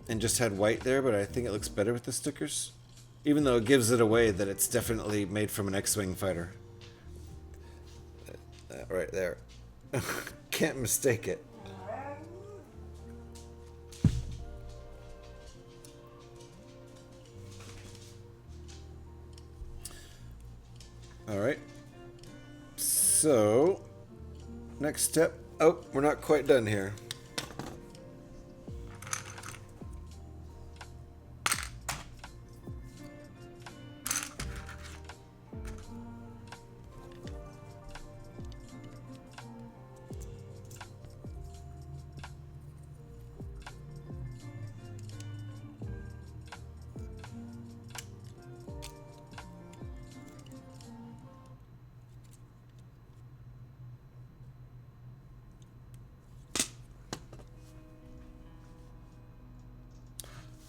and just had white there, but I think it looks better with the stickers. Even though it gives it away that it's definitely made from an X-Wing fighter. Right there. Can't mistake it. Alright. So, next step. Oh, we're not quite done here.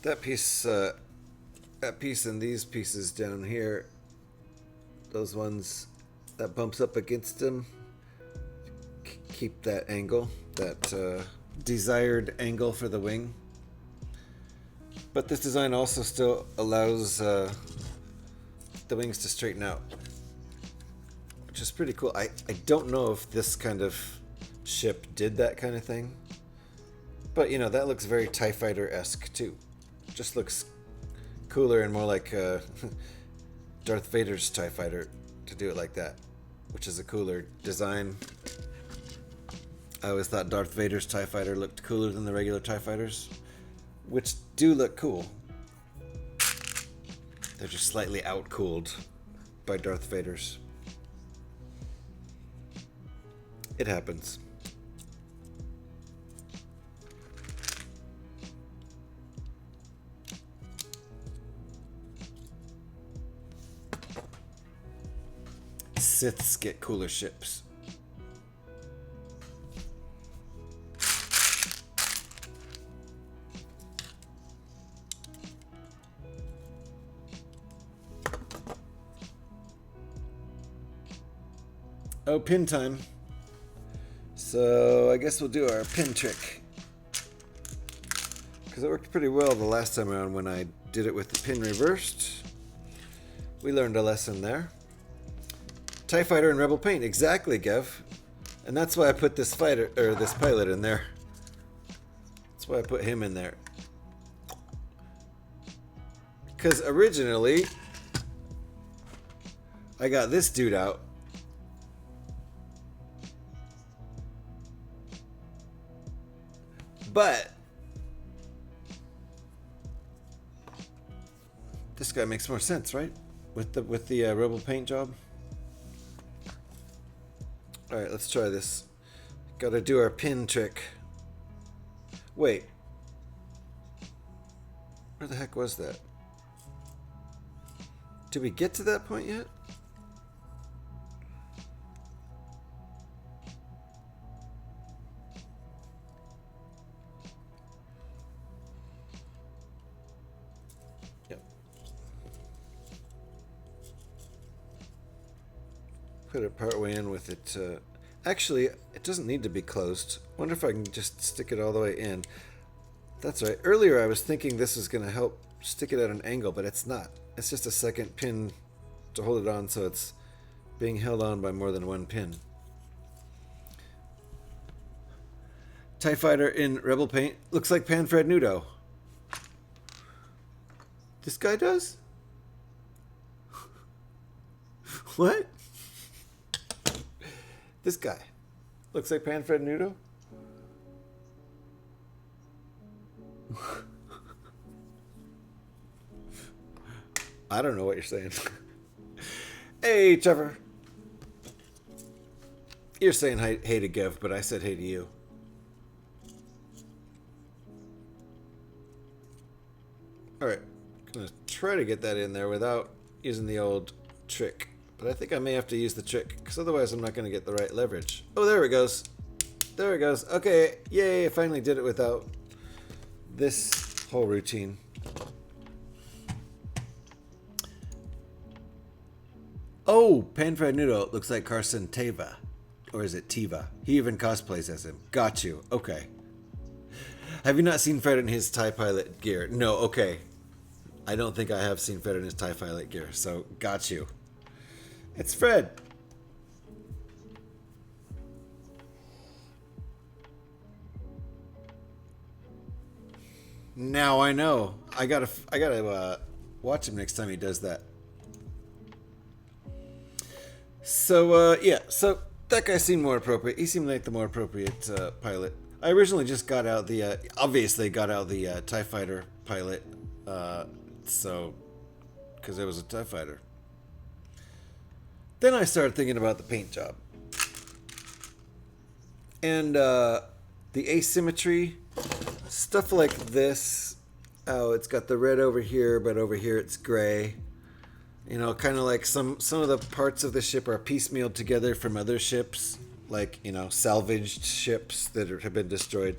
That piece and these pieces down here, those ones that bumps up against them, keep that angle, that desired angle for the wing. But this design also still allows the wings to straighten out, which is pretty cool. I don't know if this kind of ship did that kind of thing, but you know, that looks very TIE Fighter-esque too. Just looks cooler and more like Darth Vader's TIE Fighter to do it like that, which is a cooler design. I always thought Darth Vader's TIE Fighter looked cooler than the regular TIE Fighters, which do look cool. They're just slightly out-cooled by Darth Vader's. It happens. Siths get cooler ships. Oh, pin time. So I guess we'll do our pin trick. Because it worked pretty well the last time around when I did it with the pin reversed. We learned a lesson there. TIE Fighter and Rebel paint, exactly, Gev. And that's why I put this fighter, or this pilot in there. That's why I put him in there. Because originally, I got this dude out. But this guy makes more sense, right? With the Rebel paint job. Alright, let's try this. Gotta do our pin trick. Wait. Where the heck was that? Did we get to that point yet? Yep. Put it partway in with it. Actually, it doesn't need to be closed. Wonder if I can just stick it all the way in. That's right. Earlier I was thinking this was going to help stick it at an angle, but it's not. It's just a second pin to hold it on, so it's being held on by more than one pin. TIE Fighter in Rebel paint looks like Panfred Nudo. This guy does? What? This guy looks like Panfred Nudo? I don't know what you're saying. Hey, Trevor. You're saying hey to Gev, but I said hey to you. Alright. I'm gonna try to get that in there without using the old trick. But I think I may have to use the trick, because otherwise I'm not going to get the right leverage. Oh, there it goes. There it goes. Okay, yay, I finally did it without this whole routine. Oh, Panfred Nudo looks like Carson Teva. Or is it Tiva? He even cosplays as him. Got you. Okay. Have you not seen Fred in his TIE Pilot gear? No, okay. I don't think I have seen Fred in his TIE Pilot gear, so got you. It's Fred. Now I know. I gotta watch him next time he does that. So yeah, so that guy seemed more appropriate. He seemed like the more appropriate pilot. I originally just got out the obviously got out the TIE Fighter pilot, so because it was a TIE Fighter. Then I started thinking about the paint job. And the asymmetry, stuff like this. Oh, it's got the red over here, but over here it's gray. You know, kind of like some of the parts of the ship are piecemealed together from other ships. Like, you know, salvaged ships that have been destroyed.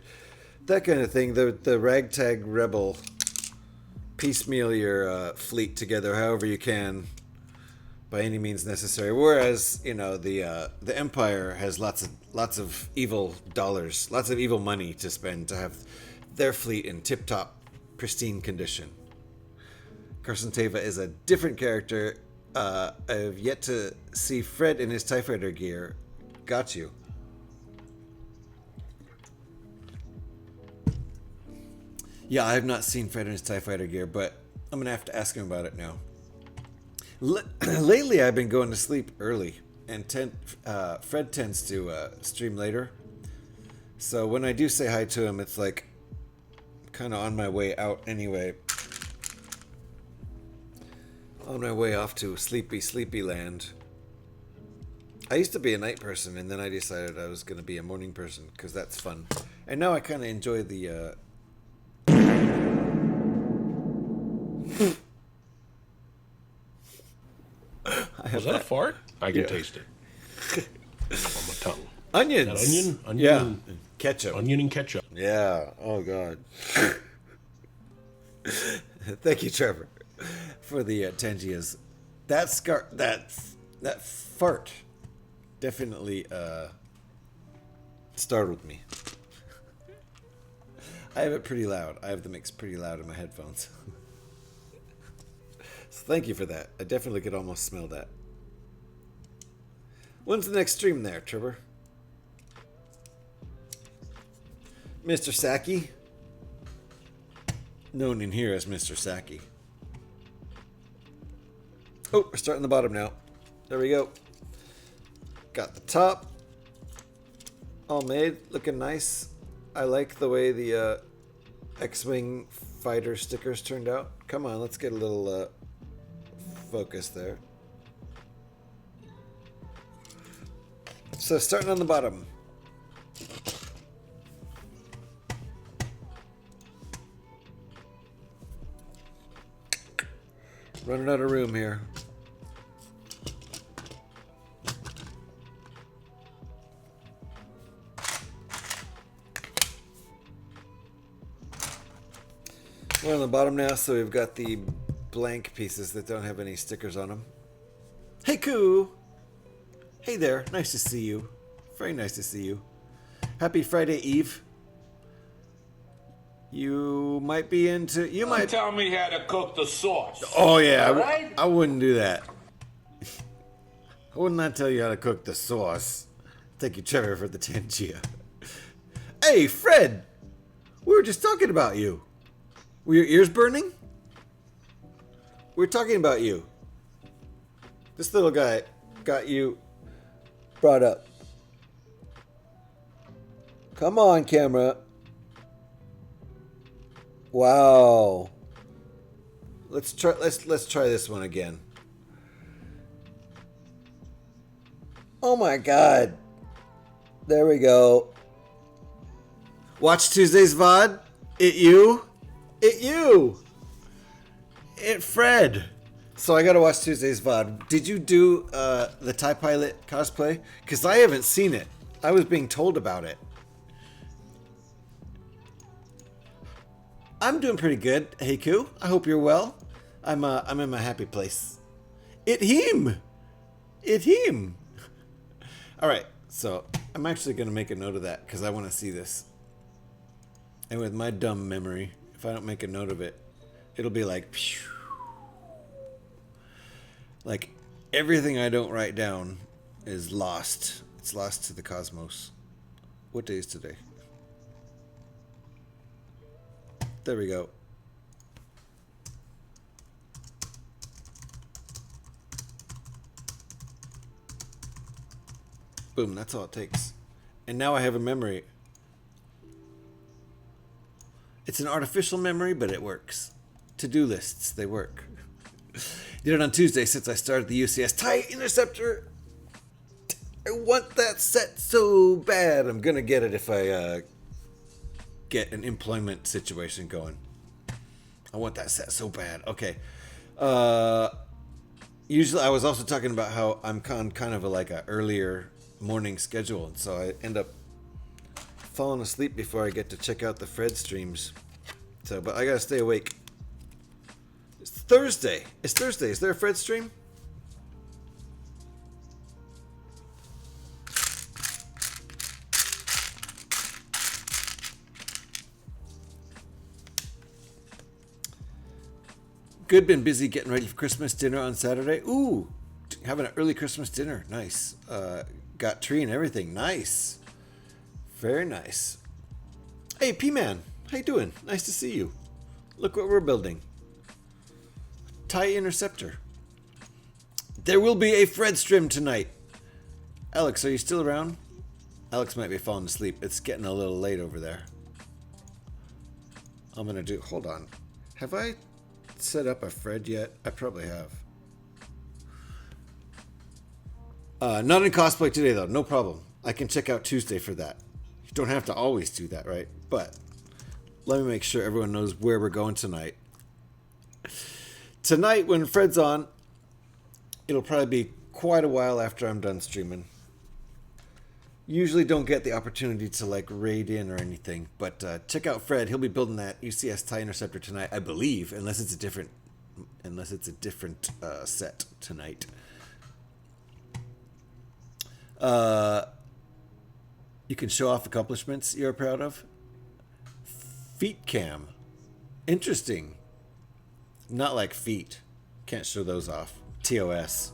That kind of thing. The ragtag rebel piecemeal your fleet together however you can, by any means necessary. Whereas, you know, the Empire has lots of evil dollars, lots of evil money to spend to have their fleet in tip-top, pristine condition. Carson Teva is a different character. I've yet to see Fred in his TIE Fighter gear. Got you. Yeah, I have not seen Fred in his TIE Fighter gear, but I'm going to have to ask him about it now. Lately, I've been going to sleep early, and Fred tends to stream later. So when I do say hi to him, it's like kind of on my way out anyway. On my way off to sleepy land. I used to be a night person, and then I decided I was going to be a morning person, because that's fun. And now I kind of enjoy the... Was that a fart? I can taste it. On my tongue. Onions! That onion? Yeah. Ketchup. Onion and ketchup. Yeah. Oh, God. Thank you, Trevor, for the Tangias. That fart definitely startled me. I have it pretty loud. I have the mix pretty loud in my headphones. So thank you for that. I definitely could almost smell that. When's the next stream there, Trevor? Mr. Saki? Known in here as Mr. Saki. Oh, we're starting the bottom now. There we go. Got the top all made, looking nice. I like the way the X-Wing fighter stickers turned out. Come on, let's get a little focus there. So starting on the bottom. Running out of room here. We're on the bottom now, so we've got the blank pieces that don't have any stickers on them. Hey, Koo! Hey there, nice to see you. Very nice to see you. Happy Friday Eve. You might be into... You might tell me how to cook the sauce. Oh, yeah. Right? I wouldn't do that. I would not tell you how to cook the sauce. Thank you, Trevor, for the Tangia. Hey, Fred! We were just talking about you. Were your ears burning? We were talking about you. This little guy got you brought up. Come on, camera. Wow. Let's try this one again. Oh my God. There we go. Watch Tuesday's VOD. It you. Fred. So I gotta watch Tuesday's VOD. Did you do the TIE Pilot cosplay? Because I haven't seen it. I was being told about it. I'm doing pretty good, Heiku. I hope you're well. I'm in my happy place. It him. All right, so I'm actually gonna make a note of that because I want to see this. And with my dumb memory, if I don't make a note of it, it'll be like, phew. Like everything I don't write down is lost. It's lost to the cosmos. What day is today? There we go. Boom, that's all it takes. And now I have a memory. It's an artificial memory, but it works. To-do lists, they work. Did it on Tuesday since I started the UCS TIE Interceptor. I want that set so bad. I'm gonna get it if I get an employment situation going. I want that set so bad. Okay. Usually I was also talking about how I'm kind of like a earlier morning schedule, and so I end up falling asleep before I get to check out the Fred streams. So, but I gotta stay awake. It's Thursday. It's Thursday. Is there a Fred stream? Good, been busy getting ready for Christmas dinner on Saturday. Ooh, having an early Christmas dinner. Nice. Got tree and everything. Nice. Very nice. Hey, P-Man. How you doing? Nice to see you. Look what we're building. TIE Interceptor. There will be a Fred stream tonight. Alex, are you still around? Alex might be falling asleep. It's getting a little late over there. I'm going to do... Hold on. Have I set up a Fred yet? I probably have. Not in cosplay today, though. No problem. I can check out Tuesday for that. You don't have to always do that, right? But let me make sure everyone knows where we're going tonight. Tonight, when Fred's on, it'll probably be quite a while after I'm done streaming. Usually don't get the opportunity to like raid in or anything, but check out Fred. He'll be building that UCS TIE Interceptor tonight, I believe, unless it's a different set tonight. You can show off accomplishments you're proud of. Feet cam. Interesting. Not like feet. Can't show those off. TOS.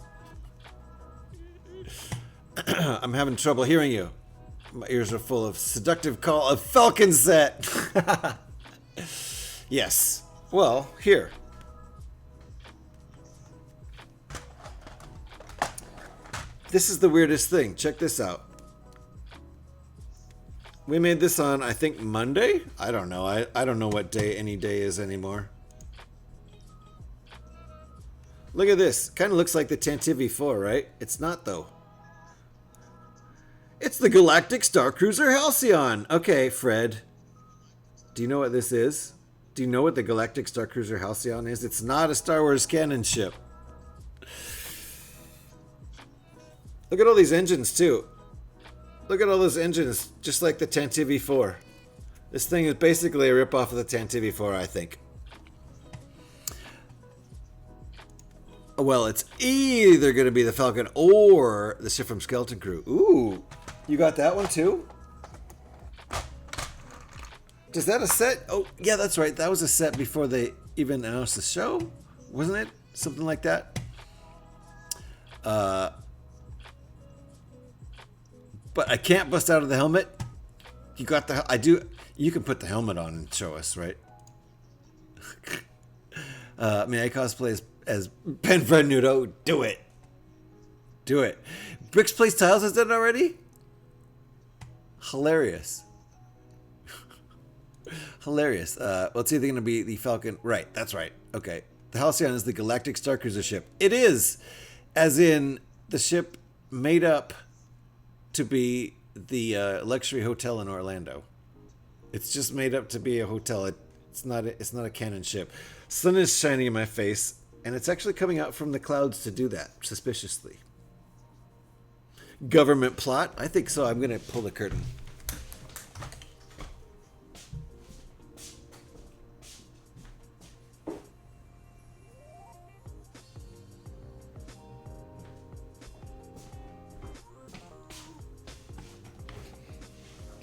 I'm having trouble hearing you. My ears are full of seductive call of Falcon set. Yes. Well, here. This is the weirdest thing. Check this out. We made this on, I think, Monday? I don't know. I don't know what day any day is anymore. Look at this. Kind of looks like the Tantive 4, right? It's not, though. It's the Galactic Star Cruiser Halcyon. Okay, Fred. Do you know what this is? Do you know what the Galactic Star Cruiser Halcyon is? It's not a Star Wars canon ship. Look at all these engines, too. Look at all those engines, just like the Tantive 4. This thing is basically a ripoff of the Tantive 4, I think. Well, it's either going to be the Falcon or the ship from Skeleton Crew. Ooh, you got that one too? Is that a set? Oh, yeah, that's right. That was a set before they even announced the show, wasn't it? Something like that. But I can't bust out of the helmet. You got the... I do... You can put the helmet on and show us, right? May I cosplay as Penfred Nudo? Do it. Do it. Bricks Place Tiles has done it already? Hilarious. Hilarious. Well, it's either going to be the Falcon... Right, that's right. Okay. The Halcyon is the Galactic Star Cruiser ship. It is! As in the ship made up to be the luxury hotel in Orlando. It's just made up to be a hotel. It's not a cannon ship. Sun is shining in my face, and it's actually coming out from the clouds to do that, suspiciously. Government plot? I think so. I'm going to pull the curtain.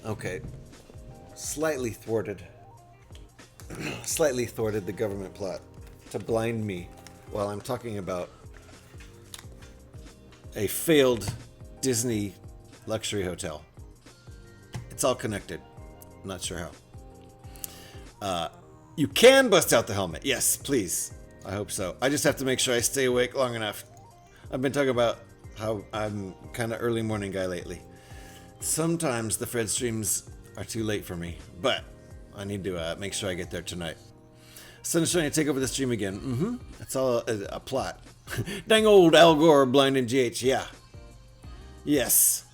Okay. Slightly thwarted the government plot to blind me while I'm talking about a failed Disney luxury hotel. It's all connected. I'm not sure how. You can bust out the helmet. Yes, please. I hope so. I just have to make sure I stay awake long enough. I've been talking about how I'm kind of early morning guy lately. Sometimes the Fred streams are too late for me, but I need to make sure I get there tonight. Sun's trying to take over the stream again. It's all a plot. Dang old Al Gore blinding GH. Yeah. Yes.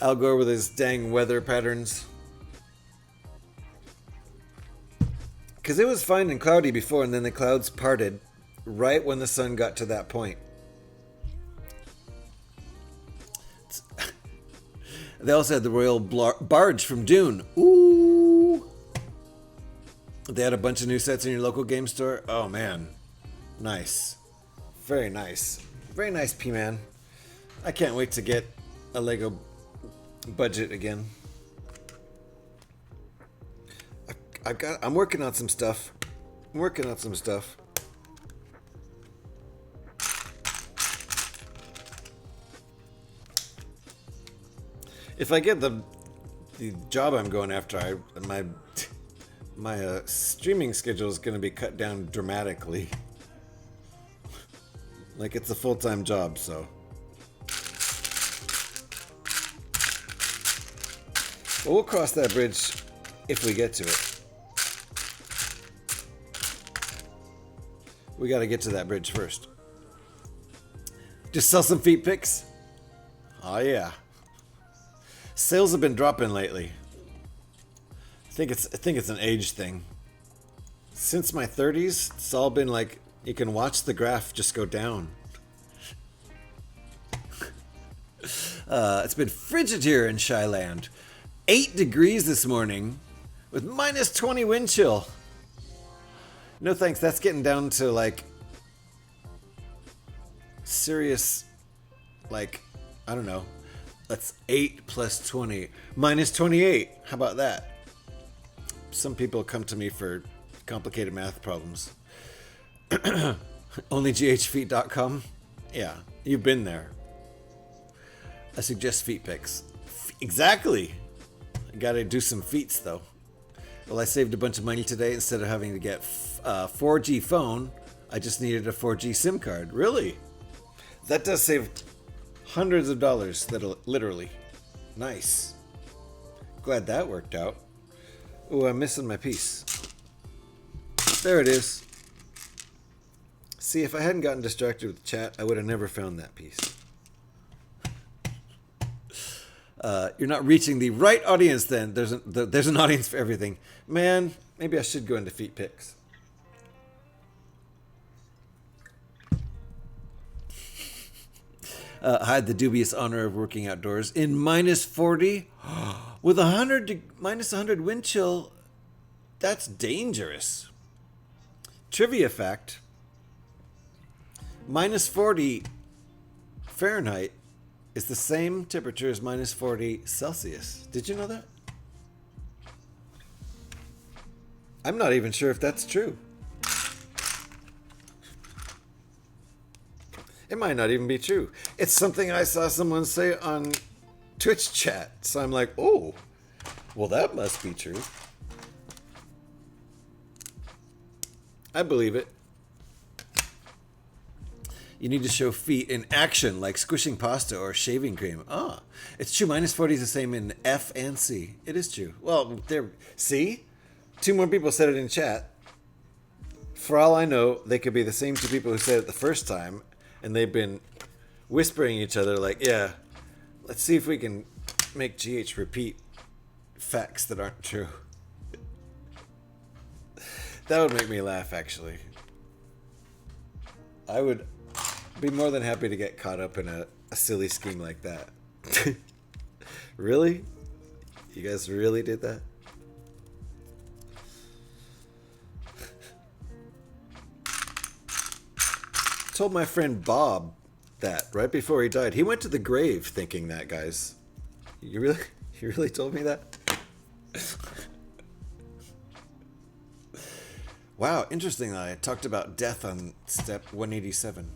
Al Gore with his dang weather patterns. Because it was fine and cloudy before, and then the clouds parted right when the sun got to that point. They also had the royal barge from Dune. Ooh. They had a bunch of new sets in your local game store. Oh, man. Nice. Very nice. Very nice, P-Man. I can't wait to get a Lego budget again. I'm working on some stuff. If I get the job I'm going after, my streaming schedule is going to be cut down dramatically. Like it's a full-time job, so. Well, we'll cross that bridge if we get to it. We got to get to that bridge first. Just sell some feet pics. Oh yeah. Sales have been dropping lately. I think it's an age thing. Since my 30s, it's all been like you can watch the graph just go down. It's been frigid here in Shyland. 8 degrees this morning with minus 20 wind chill. No thanks, that's getting down to like serious, like, I don't know. That's 8 plus 20. Minus 28. How about that? Some people come to me for complicated math problems. OnlyGHFeet.com? Yeah, you've been there. I suggest feet pics. Exactly. I gotta do some feats though. Well, I saved a bunch of money today. Instead of having to get a 4G phone, I just needed a 4G SIM card. Really? That does save hundreds of dollars, literally. Nice. Glad that worked out. Ooh, I'm missing my piece. There it is. See, if I hadn't gotten distracted with chat, I would have never found that piece. You're not reaching the right audience then. There's an audience for everything. Man, maybe I should go into feet pics. I had the dubious honor of working outdoors in minus 40 with minus 100 wind chill. That's dangerous. Trivia fact: minus 40 Fahrenheit is the same temperature as minus 40 Celsius. Did you know that? I'm not even sure if that's true. It might not even be true. It's something I saw someone say on Twitch chat. So I'm like, oh, well, that must be true. I believe it. You need to show feet in action, like squishing pasta or shaving cream. Ah, it's true. Minus 40 is the same in F and C. It is true. Well, there. See? 2 more people said it in chat. For all I know, they could be the same 2 people who said it the first time. And they've been whispering each other like, yeah, let's see if we can make GH repeat facts that aren't true. That would make me laugh, actually. I would be more than happy to get caught up in a silly scheme like that. Really? You guys really did that? Told my friend Bob that right before he died. He went to the grave thinking that, guys. You really told me that? Wow, interesting. I talked about death on step 187.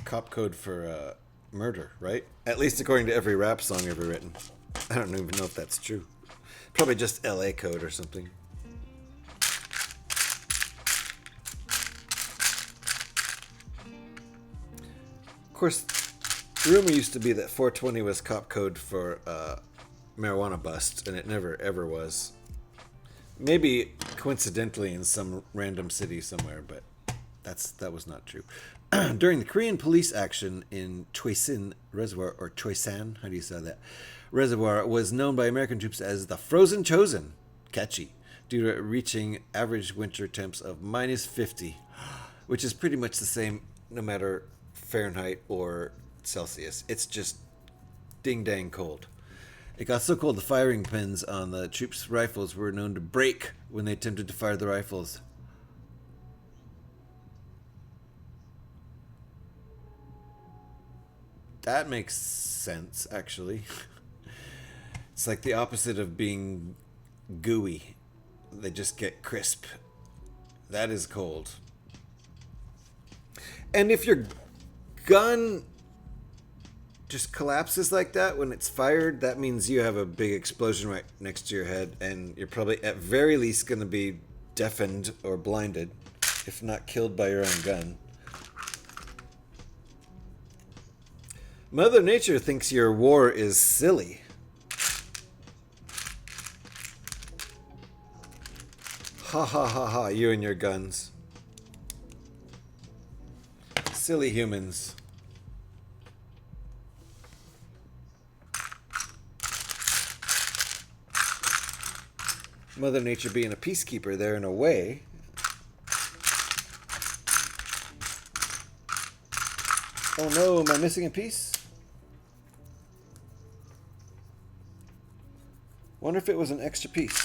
Cop code for murder, right? At least according to every rap song ever written. I don't even know if that's true. Probably just LA code or something. Of course, rumor used to be that 420 was cop code for marijuana bust, and it never ever was. Maybe coincidentally in some random city somewhere, but that was not true. During the Korean police action in Choisin Reservoir, or Choisan, how do you say that? Reservoir was known by American troops as the Frozen Chosen. Catchy. Due to it reaching average winter temps of -50, which is pretty much the same no matter Fahrenheit or Celsius. It's just ding dang cold. It got so cold the firing pins on the troops' rifles were known to break when they attempted to fire the rifles. That makes sense, actually. It's like the opposite of being gooey. They just get crisp. That is cold. And if your gun just collapses like that when it's fired, that means you have a big explosion right next to your head, and you're probably at very least going to be deafened or blinded, if not killed by your own gun. Mother Nature thinks your war is silly. Ha ha ha ha, you and your guns. Silly humans. Mother Nature being a peacekeeper there in a way. Oh no, am I missing a piece? Wonder if it was an extra piece.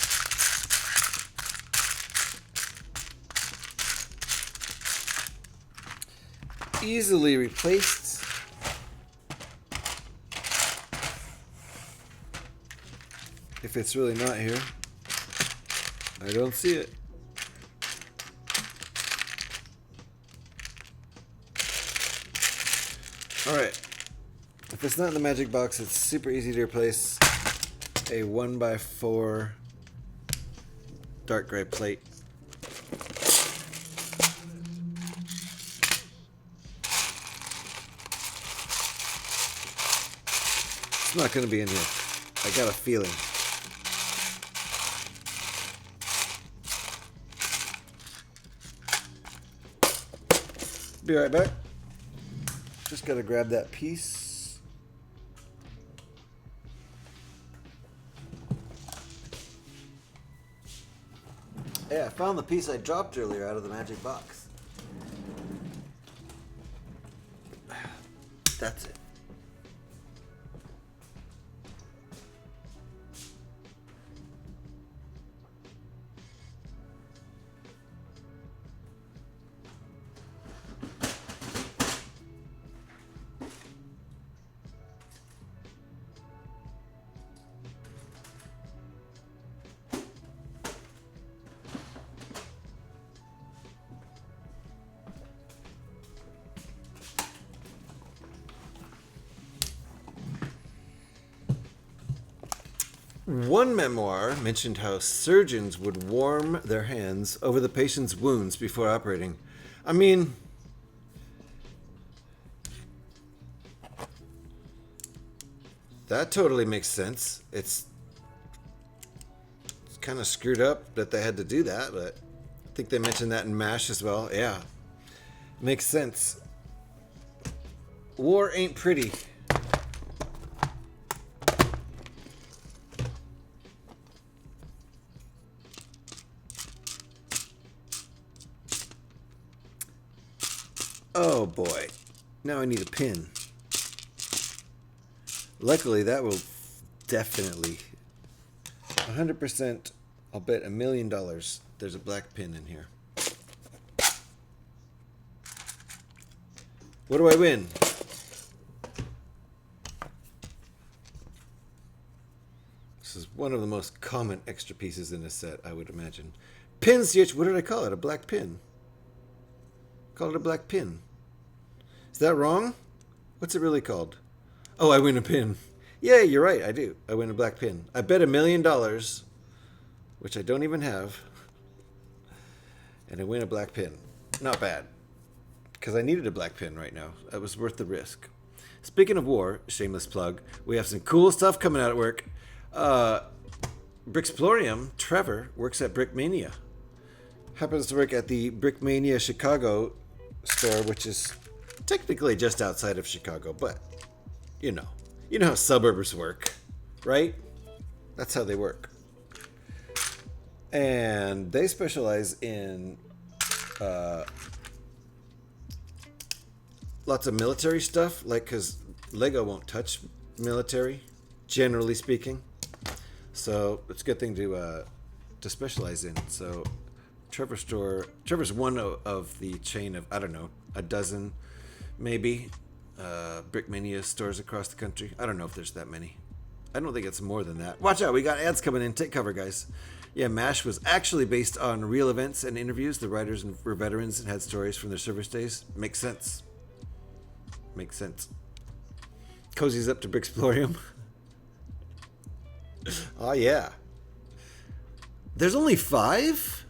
Easily replaced. If it's really not here. I don't see it. Alright. If it's not in the magic box, it's super easy to replace a 1x4 dark gray plate. It's not going to be in here. I got a feeling. Be right back. Just gotta grab that piece. Yeah, I found the piece I dropped earlier out of the magic box. That's it. One memoir mentioned how surgeons would warm their hands over the patient's wounds before operating. I mean, that totally makes sense. It's kind of screwed up that they had to do that, but I think they mentioned that in MASH as well. Yeah, makes sense. War ain't pretty. Oh boy. Now I need a pin. Luckily, that will definitely 100%. I'll bet $1 million there's a black pin in here. What do I win? This is one of the most common extra pieces in a set, I would imagine. Pin CH, what did I call it? A black pin. Call it a black pin. Is that wrong? What's it really called? Oh, I win a pin. Yeah, you're right, I do. I win a black pin. I bet $1 million, which I don't even have, and I win a black pin. Not bad. Because I needed a black pin right now. That was worth the risk. Speaking of war, shameless plug, we have some cool stuff coming out at work. Bricksplorium, Trevor, works at Brickmania. Happens to work at the Brickmania Chicago store, which is technically just outside of Chicago, but you know how suburbs work, right? That's how they work. And they specialize in lots of military stuff, like, because Lego won't touch military, generally speaking. So it's a good thing to specialize in. So Trevor's one of the chain of, I don't know, a dozen, maybe, Brickmania stores across the country. I don't know if there's that many. I don't think it's more than that. Watch out, we got ads coming in. Take cover, guys. Yeah, MASH was actually based on real events and interviews. The writers were veterans and had stories from their service days. Makes sense. Makes sense. Cozy's up to Bricksplorium. Oh, yeah. There's only 5?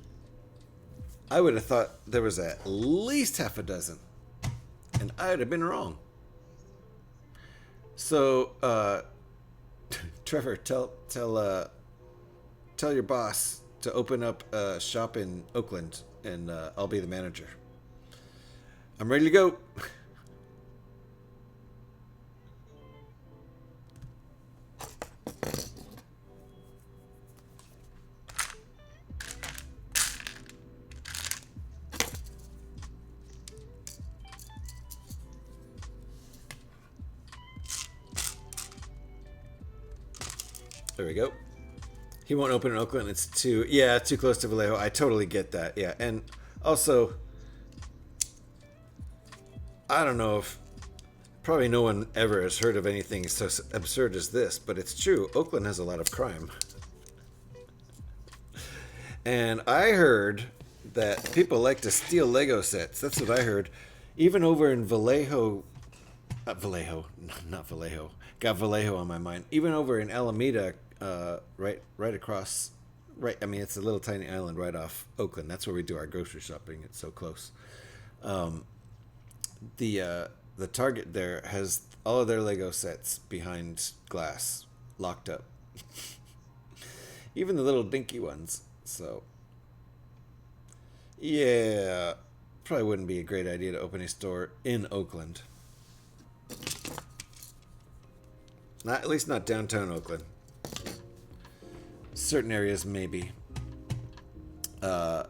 I would have thought there was at least half a dozen. And I would have been wrong. So, Trevor, tell your boss to open up a shop in Oakland, and I'll be the manager. I'm ready to go. There we go. He won't open in Oakland. It's too close to Vallejo. I totally get that. Yeah, and also, I don't know if probably no one ever has heard of anything so absurd as this, but it's true. Oakland has a lot of crime, and I heard that people like to steal Lego sets. That's what I heard. Even over in Vallejo, not Vallejo. Got Vallejo on my mind. Even over in Alameda. Right across, I mean, it's a little tiny island right off Oakland. That's where we do our grocery shopping. It's so close. The Target there has all of their Lego sets behind glass, locked up. Even the little dinky ones. So, yeah, probably wouldn't be a great idea to open a store in Oakland. At least not downtown Oakland. Certain areas, maybe. I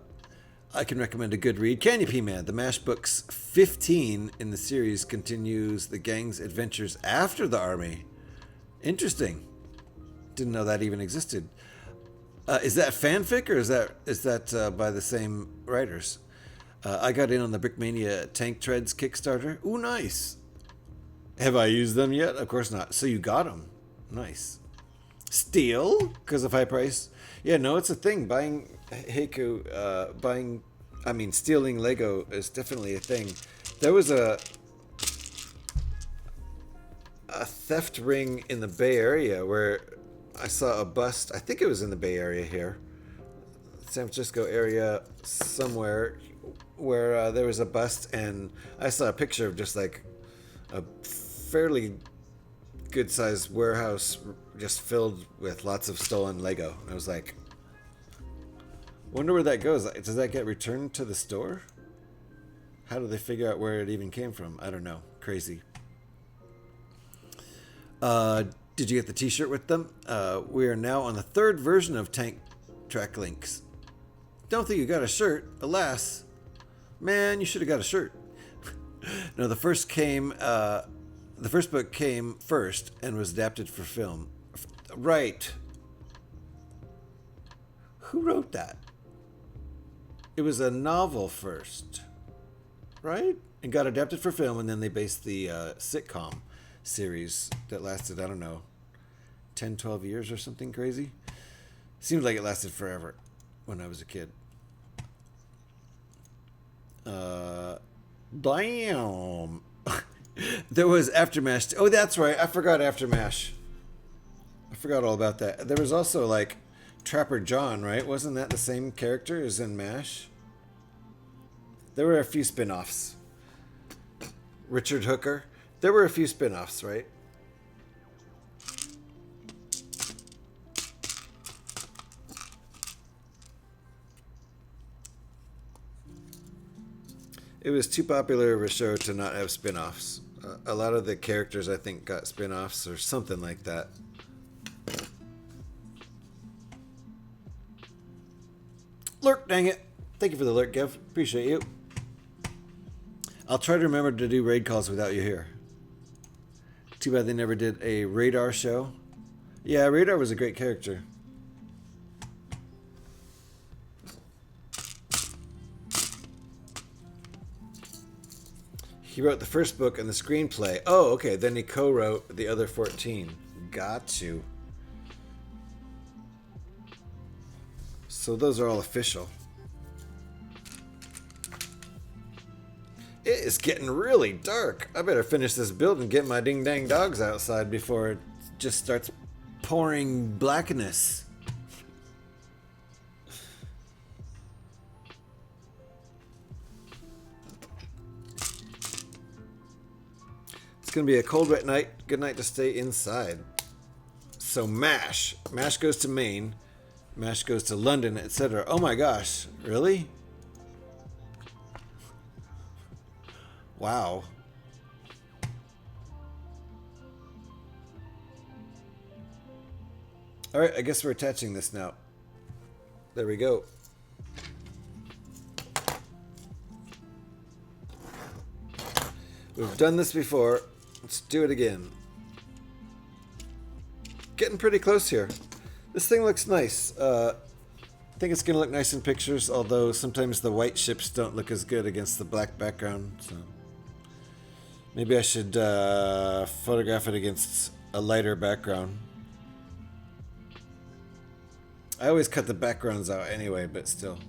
can recommend a good read. Candy P Man, the MASH books 15 in the series continues the gang's adventures after the army. Interesting. Didn't know that even existed. Is that fanfic or is that by the same writers? I got in on the Brickmania Tank Treads Kickstarter. Ooh, nice. Have I used them yet? Of course not. So you got them. Nice. Steal? Because of high price? Yeah, no, it's a thing. Stealing Lego is definitely a thing. There was a theft ring in the Bay Area where I saw a bust. I think it was in the Bay Area here. San Francisco area somewhere where there was a bust, and I saw a picture of just like a fairly good-sized warehouse just filled with lots of stolen Lego. I was like, wonder where that goes. Does that get returned to the store? How do they figure out where it even came from? I don't know. Crazy. Did you get the t-shirt with them? We are now on the 3rd version of Tank Track Links. Don't think you got a shirt. Alas. Man, you should have got a shirt. No, the first book came first and was adapted for film. Right. Who wrote that? It was a novel first, right? And got adapted for film, and then they based the sitcom series that lasted, I don't know, 10, 12 years or something crazy. Seems like it lasted forever when I was a kid. Damn. There was Aftermash. Oh, that's right. I forgot Aftermash. I forgot all about that. There was also, like, Trapper John, right? Wasn't that the same character as in MASH? There were a few spin-offs. Richard Hooker. There were a few spin-offs, right? It was too popular of a show to not have spin-offs. A lot of the characters, I think, got spin-offs or something like that. Lurk, dang it. Thank you for the lurk, Kev. Appreciate you. I'll try to remember to do raid calls without you here. Too bad they never did a Radar show. Yeah, Radar was a great character. He wrote the first book and the screenplay. Oh, okay. Then he co-wrote the other 14. Got you. So those are all official. It is getting really dark. I better finish this build and get my ding-dang dogs outside before it just starts pouring blackness. It's going to be a cold, wet night. Good night to stay inside. So MASH. MASH goes to Maine. MASH goes to London, etc. Oh my gosh. Really? Wow. Alright, I guess we're attaching this now. There we go. We've done this before. Let's do it again. Getting pretty close here. This thing looks nice. I think it's going to look nice in pictures, although sometimes the white ships don't look as good against the black background. So maybe I should photograph it against a lighter background. I always cut the backgrounds out anyway, but still.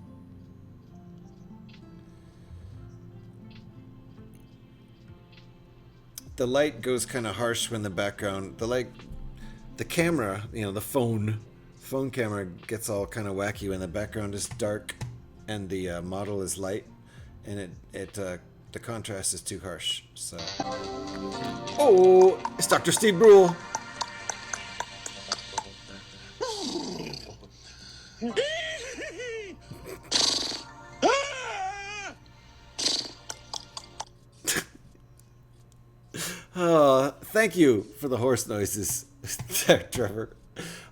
The light goes kind of harsh when the background, the camera, you know, the phone camera gets all kind of wacky when the background is dark and the model is light, and the contrast is too harsh. So, oh, it's Dr. Steve Brule. Oh, thank you for the horse noises, Trevor.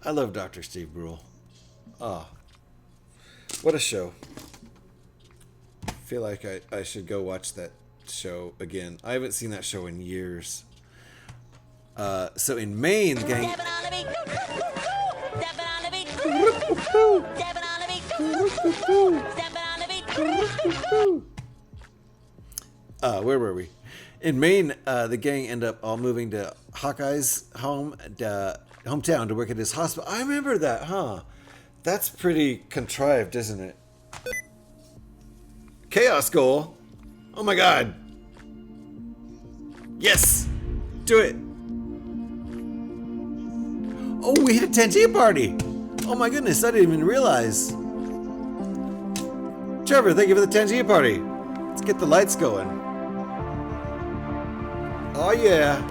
I love Dr. Steve Brule. Oh, what a show. I feel like I should go watch that show again. I haven't seen that show in years. So in Maine, gang... where were we? In Maine, the gang end up all moving to Hawkeye's hometown to work at his hospital. I remember that, huh? That's pretty contrived, isn't it? Chaos goal. Oh my god. Yes. Do it. Oh, we hit a Tangia party. Oh my goodness, I didn't even realize. Trevor, thank you for the Tangia party. Let's get the lights going. Oh yeah.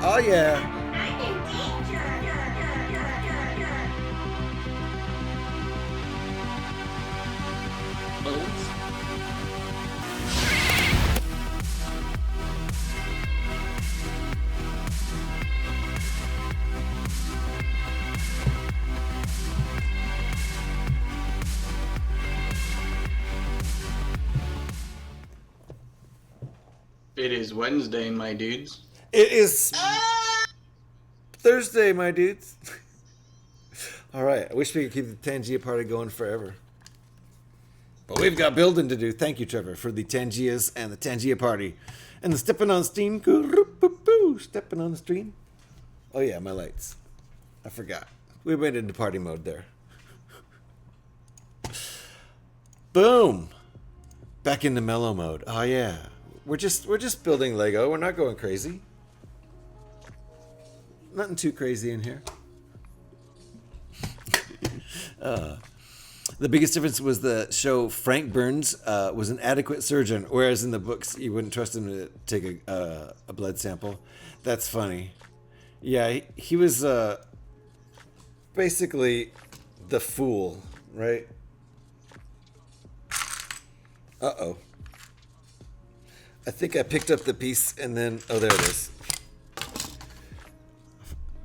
Oh yeah. It is Wednesday, my dudes. It is Thursday, my dudes. All right. I wish we could keep the Tangia party going forever. But we've got building to do. Thank you, Trevor, for the Tangias and the Tangia party. And the stepping on steam. Stepping on the stream. Oh, yeah, my lights. I forgot. We went into party mode there. Boom. Back into mellow mode. Oh, yeah. We're just building Lego. We're not going crazy. Nothing too crazy in here. The biggest difference was the show Frank Burns was an adequate surgeon, whereas in the books you wouldn't trust him to take a blood sample. That's funny. Yeah, he was basically the fool, right? Uh-oh. I think I picked up the piece and then... Oh, there it is.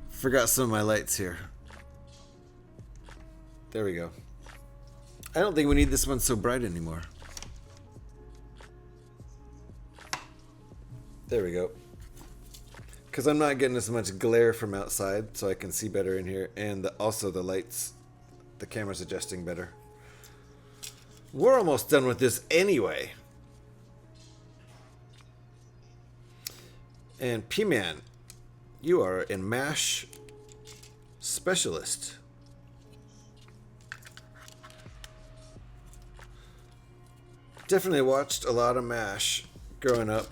Forgot some of my lights here. There we go. I don't think we need this one so bright anymore. There we go. Because I'm not getting as much glare from outside, so I can see better in here. And also the lights, the camera's adjusting better. We're almost done with this anyway. And P-Man, you are a MASH specialist. Definitely watched a lot of MASH growing up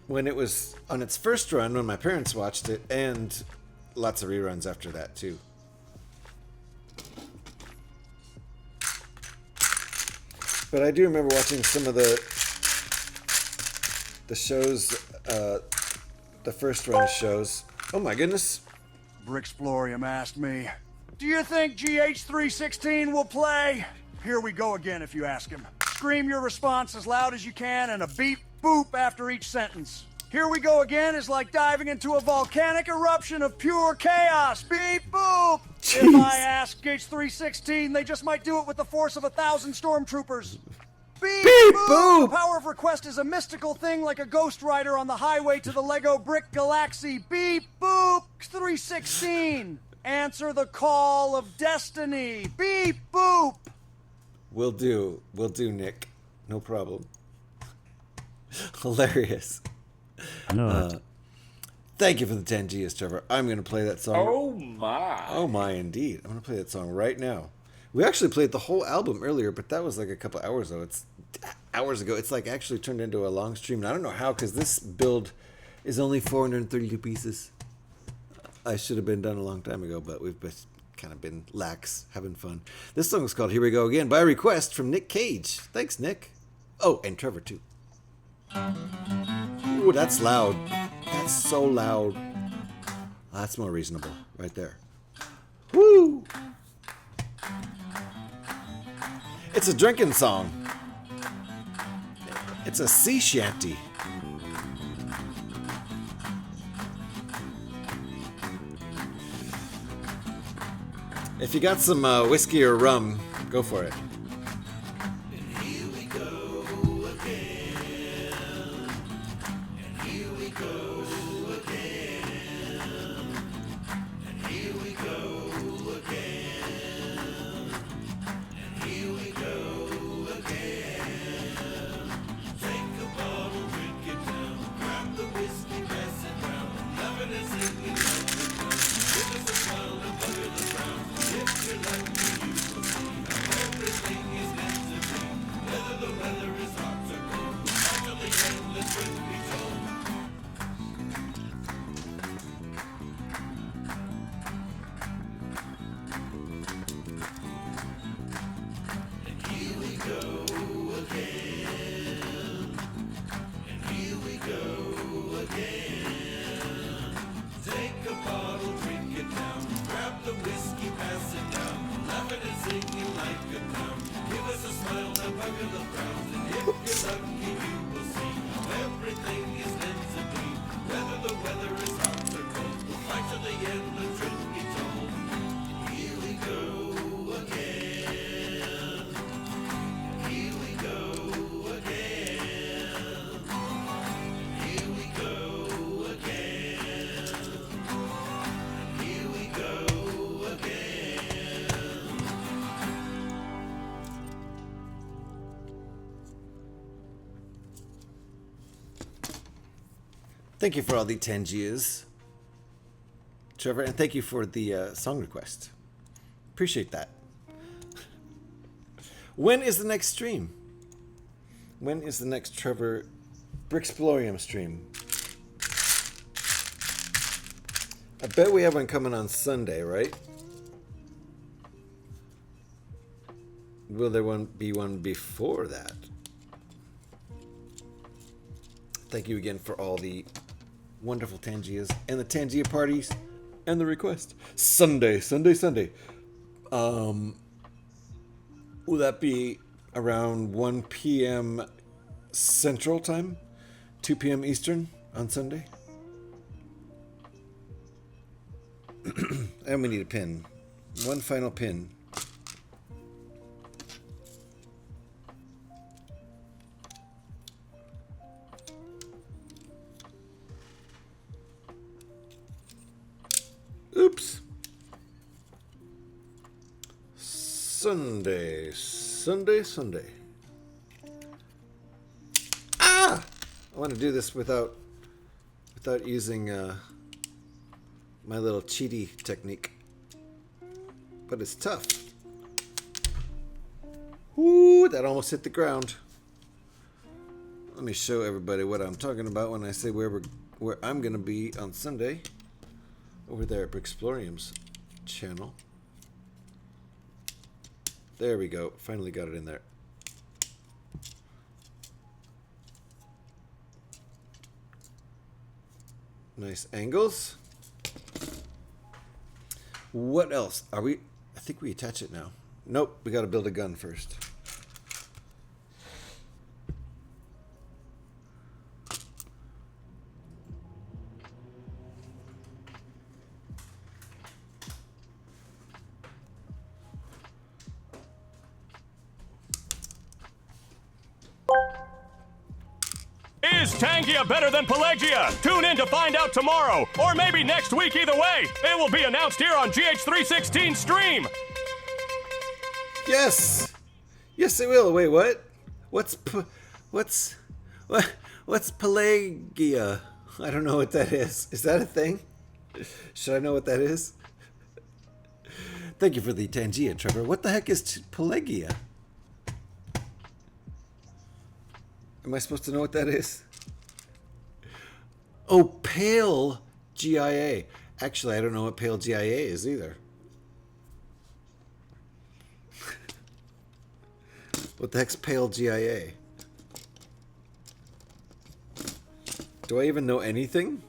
when it was on its first run when my parents watched it, and lots of reruns after that too. But I do remember watching some of the shows, the first run shows. Oh my goodness. Bricksplorium asked me, do you think GH316 will play? Here we go again if you ask him. Scream your response as loud as you can and a beep boop after each sentence. Here we go again is like diving into a volcanic eruption of pure chaos. Beep boop! Jeez. If I ask GH316, they just might do it with the force of 1,000 stormtroopers. Beep boop! The power of request is a mystical thing like a ghost rider on the highway to the Lego Brick Galaxy. Beep boop! 316. Answer the call of destiny. Beep boop! Will do, Nick. No problem. Hilarious. Thank you for the Tangias, Trevor. I'm going to play that song. Oh my. Oh my, indeed. I'm going to play that song right now. We actually played the whole album earlier, but that was like a couple hours ago. It's hours ago. It's like actually turned into a long stream. And I don't know how, because this build is only 432 pieces. I should have been done a long time ago, but we've kind of been lax, having fun. This song is called Here We Go Again by request from Nick Cage. Thanks, Nick. Oh, and Trevor, too. Ooh, that's loud. That's so loud. That's more reasonable right there. Woo! It's a drinking song. It's a sea shanty. If you got some whiskey or rum, go for it. Thank you for all the Tangiers, Trevor, and thank you for the song request. Appreciate that. When is the next stream? When is the next Trevor Bricksplorium stream? I bet we have one coming on Sunday, right? Will there be one before that? Thank you again for all the wonderful Tangias and the Tangia parties and the request. Sunday. Will that be around 1 p.m. Central Time? 2 p.m. Eastern on Sunday? And we need a pin. One final pin. Oops. Sunday. Ah! I want to do this without using my little cheaty technique. But it's tough. Ooh, that almost hit the ground. Let me show everybody what I'm talking about when I say where I'm going to be on Sunday. Over there at Bricksplorium's channel. There we go. Finally got it in there. Nice angles. What else? Are we... I think we attach it now. Nope. We got to build a gun first. Is Tangia better than Pelagia? Tune in to find out tomorrow, or maybe next week. Either way, it will be announced here on GH316 stream. Yes, yes, it will. Wait, what? What's Pelagia? I don't know what that is. Is that a thing? Should I know what that is? Thank you for the Tangia, Trevor. What the heck is Pelagia? Am I supposed to know what that is? Oh, Pale GIA. Actually, I don't know what Pale GIA is either. What the heck's Pale GIA? Do I even know anything?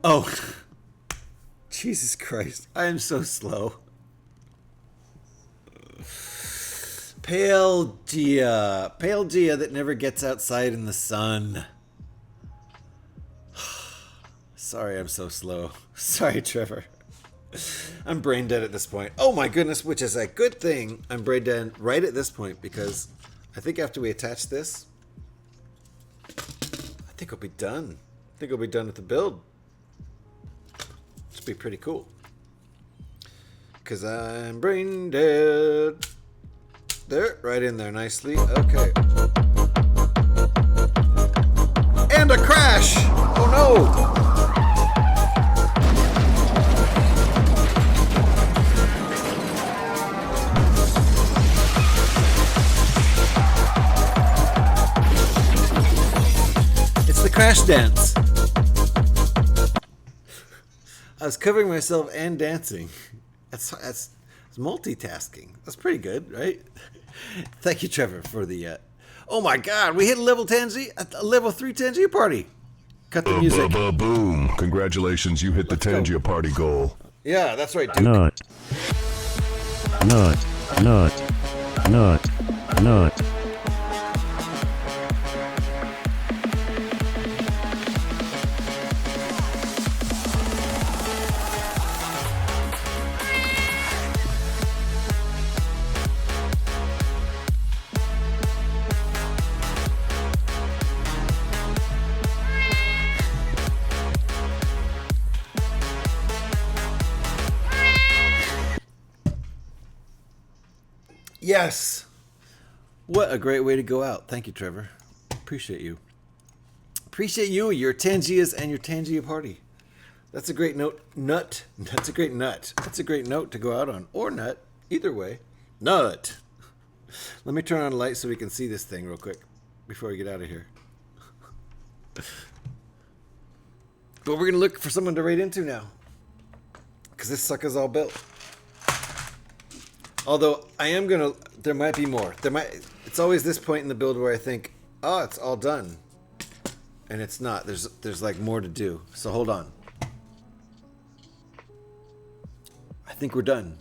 Oh. Jesus Christ. I am so slow. Pale Gia that never gets outside in the sun. Sorry, I'm so slow. Sorry, Trevor. I'm brain dead at this point. Oh my goodness, which is a good thing. I'm brain dead right at this point because I think after we attach this, I think we'll be done. I think we'll be done with the build. Which will be pretty cool. Because I'm brain dead. There, right in there nicely. Okay. And a crash! Oh no! It's the crash dance. I was covering myself and dancing. That's multitasking. That's pretty good, right? Thank you, Trevor, for the... Oh my god, we hit a level 3 Tangia party. Cut the music. Boom. Congratulations, you hit the Tangia party goal. Yeah, that's right, Duke. Nut. Yes. What a great way to go out. Thank you, Trevor. Appreciate you. Appreciate you, your Tangias, and your Tangia party. That's a great note. Nut. That's a great nut. That's a great note to go out on. Or nut. Either way. Nut. Let me turn on a light so we can see this thing real quick before we get out of here. But we're going to look for someone to raid into now. Because this sucker's all built. Although, I am going to... There might be more. It's always this point in the build where I think, oh, it's all done. And it's not. There's like more to do. So hold on. I think we're done.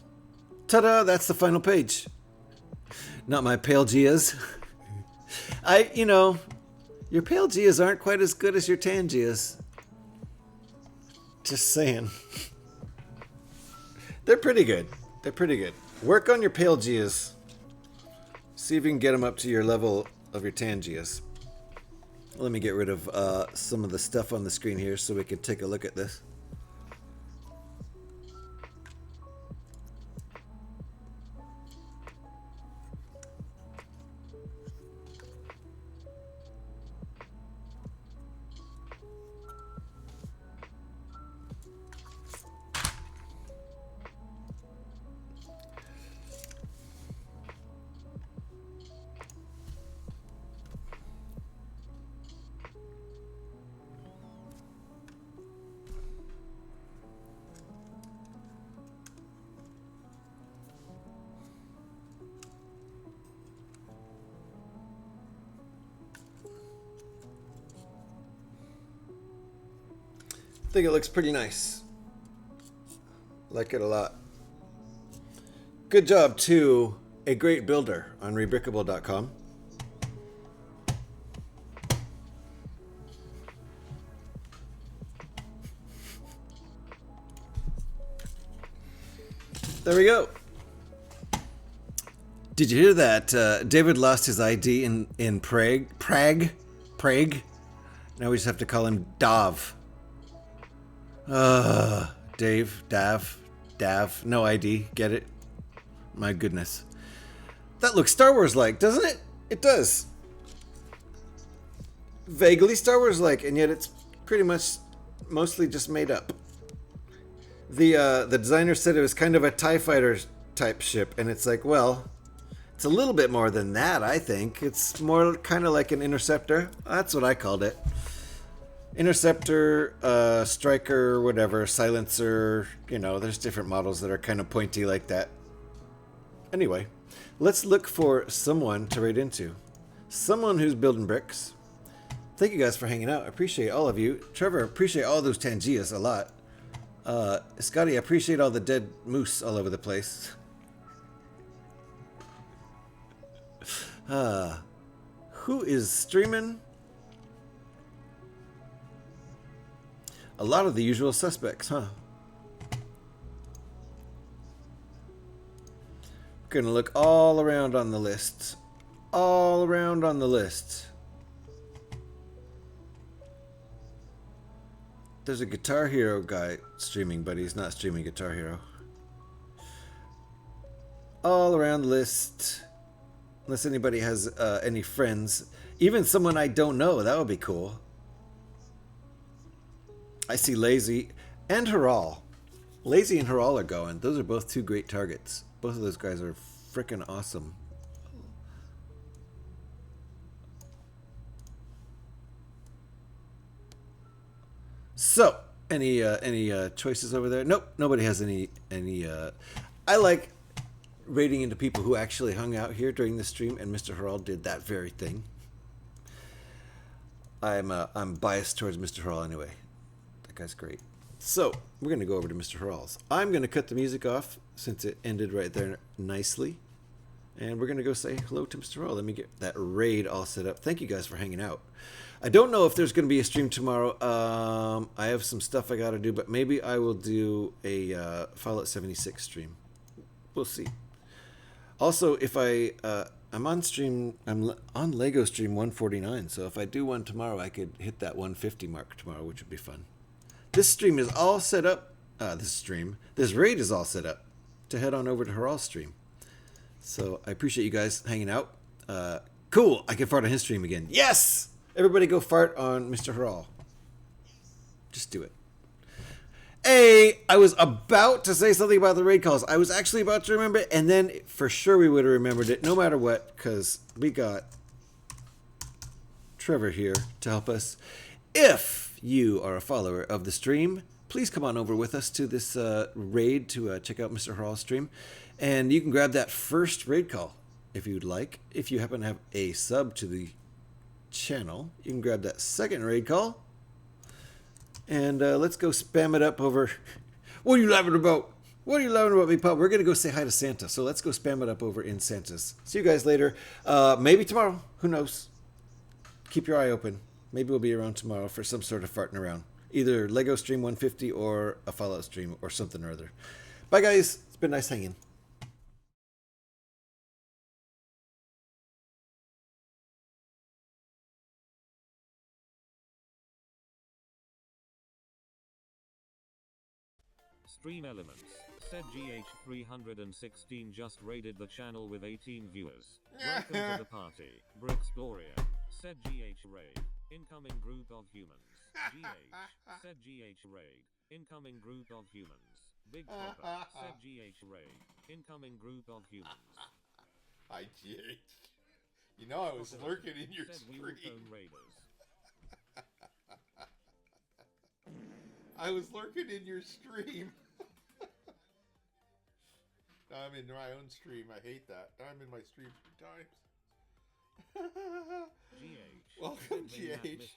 Ta-da! That's the final page. Not my pale Gias. Your pale Gias aren't quite as good as your Tangias. Just saying. They're pretty good. They're pretty good. Work on your pale Gias. See if you can get them up to your level of your Tangias. Let me get rid of some of the stuff on the screen here so we can take a look at this. I think it looks pretty nice. Like it a lot. Good job to a great builder on rebrickable.com. There we go. Did you hear that? David lost his ID in Prague. Now we just have to call him Dav. Dav, no ID, get it? My goodness. That looks Star Wars like, doesn't it? It does. Vaguely Star Wars like, and yet it's pretty much mostly just made up. The designer said it was kind of a TIE fighter type ship, and it's like, well, it's a little bit more than that, I think. It's more kind of like an Interceptor. That's what I called it. Interceptor, Striker, whatever, Silencer, there's different models that are kind of pointy like that. Anyway, let's look for someone to raid into. Someone who's building bricks. Thank you guys for hanging out. I appreciate all of you. Trevor, I appreciate all those Tangias a lot. Scotty, I appreciate all the dead moose all over the place. Who is streaming? A lot of the usual suspects, huh? Gonna look all around on the list. All around on the list. There's a Guitar Hero guy streaming, but he's not streaming Guitar Hero. All around the list. Unless anybody has any friends. Even someone I don't know, that would be cool. I see Lazy and Haral. Lazy and Haral are going. Those are both two great targets. Both of those guys are freaking awesome. So, any choices over there? Nope, nobody has any. I like raiding into people who actually hung out here during the stream, and Mr. Haral did that very thing. I'm biased towards Mr. Haral anyway. Guy's great. So we're gonna go over to Mr. Haral's. I'm gonna cut the music off since it ended right there nicely, and we're gonna go say hello to Mr. Haral. Let me get that raid all set up. Thank you guys for hanging out. I don't know if there's gonna be a stream tomorrow. I have some stuff I gotta do, but maybe I will do a Fallout 76 stream. We'll see. Also, if I'm on stream, I'm on Lego stream 149. So if I do one tomorrow, I could hit that 150 mark tomorrow, which would be fun. This stream is all set up. This raid is all set up to head on over to Haral's stream. So I appreciate you guys hanging out. Cool. I can fart on his stream again. Yes! Everybody go fart on Mr. Harral. Just do it. Hey, I was about to say something about the raid calls. I was actually about to remember it, and then for sure we would have remembered it no matter what, because we got Trevor here to help us. If you are a follower of the stream, please come on over with us to this raid to check out Mr. Harrell's stream. And you can grab that first raid call if you'd like. If you happen to have a sub to the channel, you can grab that second raid call. And let's go spam it up over... What are you laughing about? What are you laughing about, me pub? We're going to go say hi to Santa. So let's go spam it up over in Santa's. See you guys later. Maybe tomorrow. Who knows? Keep your eye open. Maybe we'll be around tomorrow for some sort of farting around. Either Lego Stream 150 or a Fallout stream or something or other. Bye, guys. It's been nice hanging. Stream Elements. Said GH316 just raided the channel with 18 viewers. Welcome to the party. Brickbuilder. Said GH raid. Incoming group of humans. GH. Said GH raid. Incoming group of humans. Big Papa. Said GH raid. Incoming group of humans. Hi GH. You know I was lurking in your stream. I was lurking in your stream. Now I'm in my own stream. I hate that. Now I'm in my stream 3 times. GH. Welcome, GH.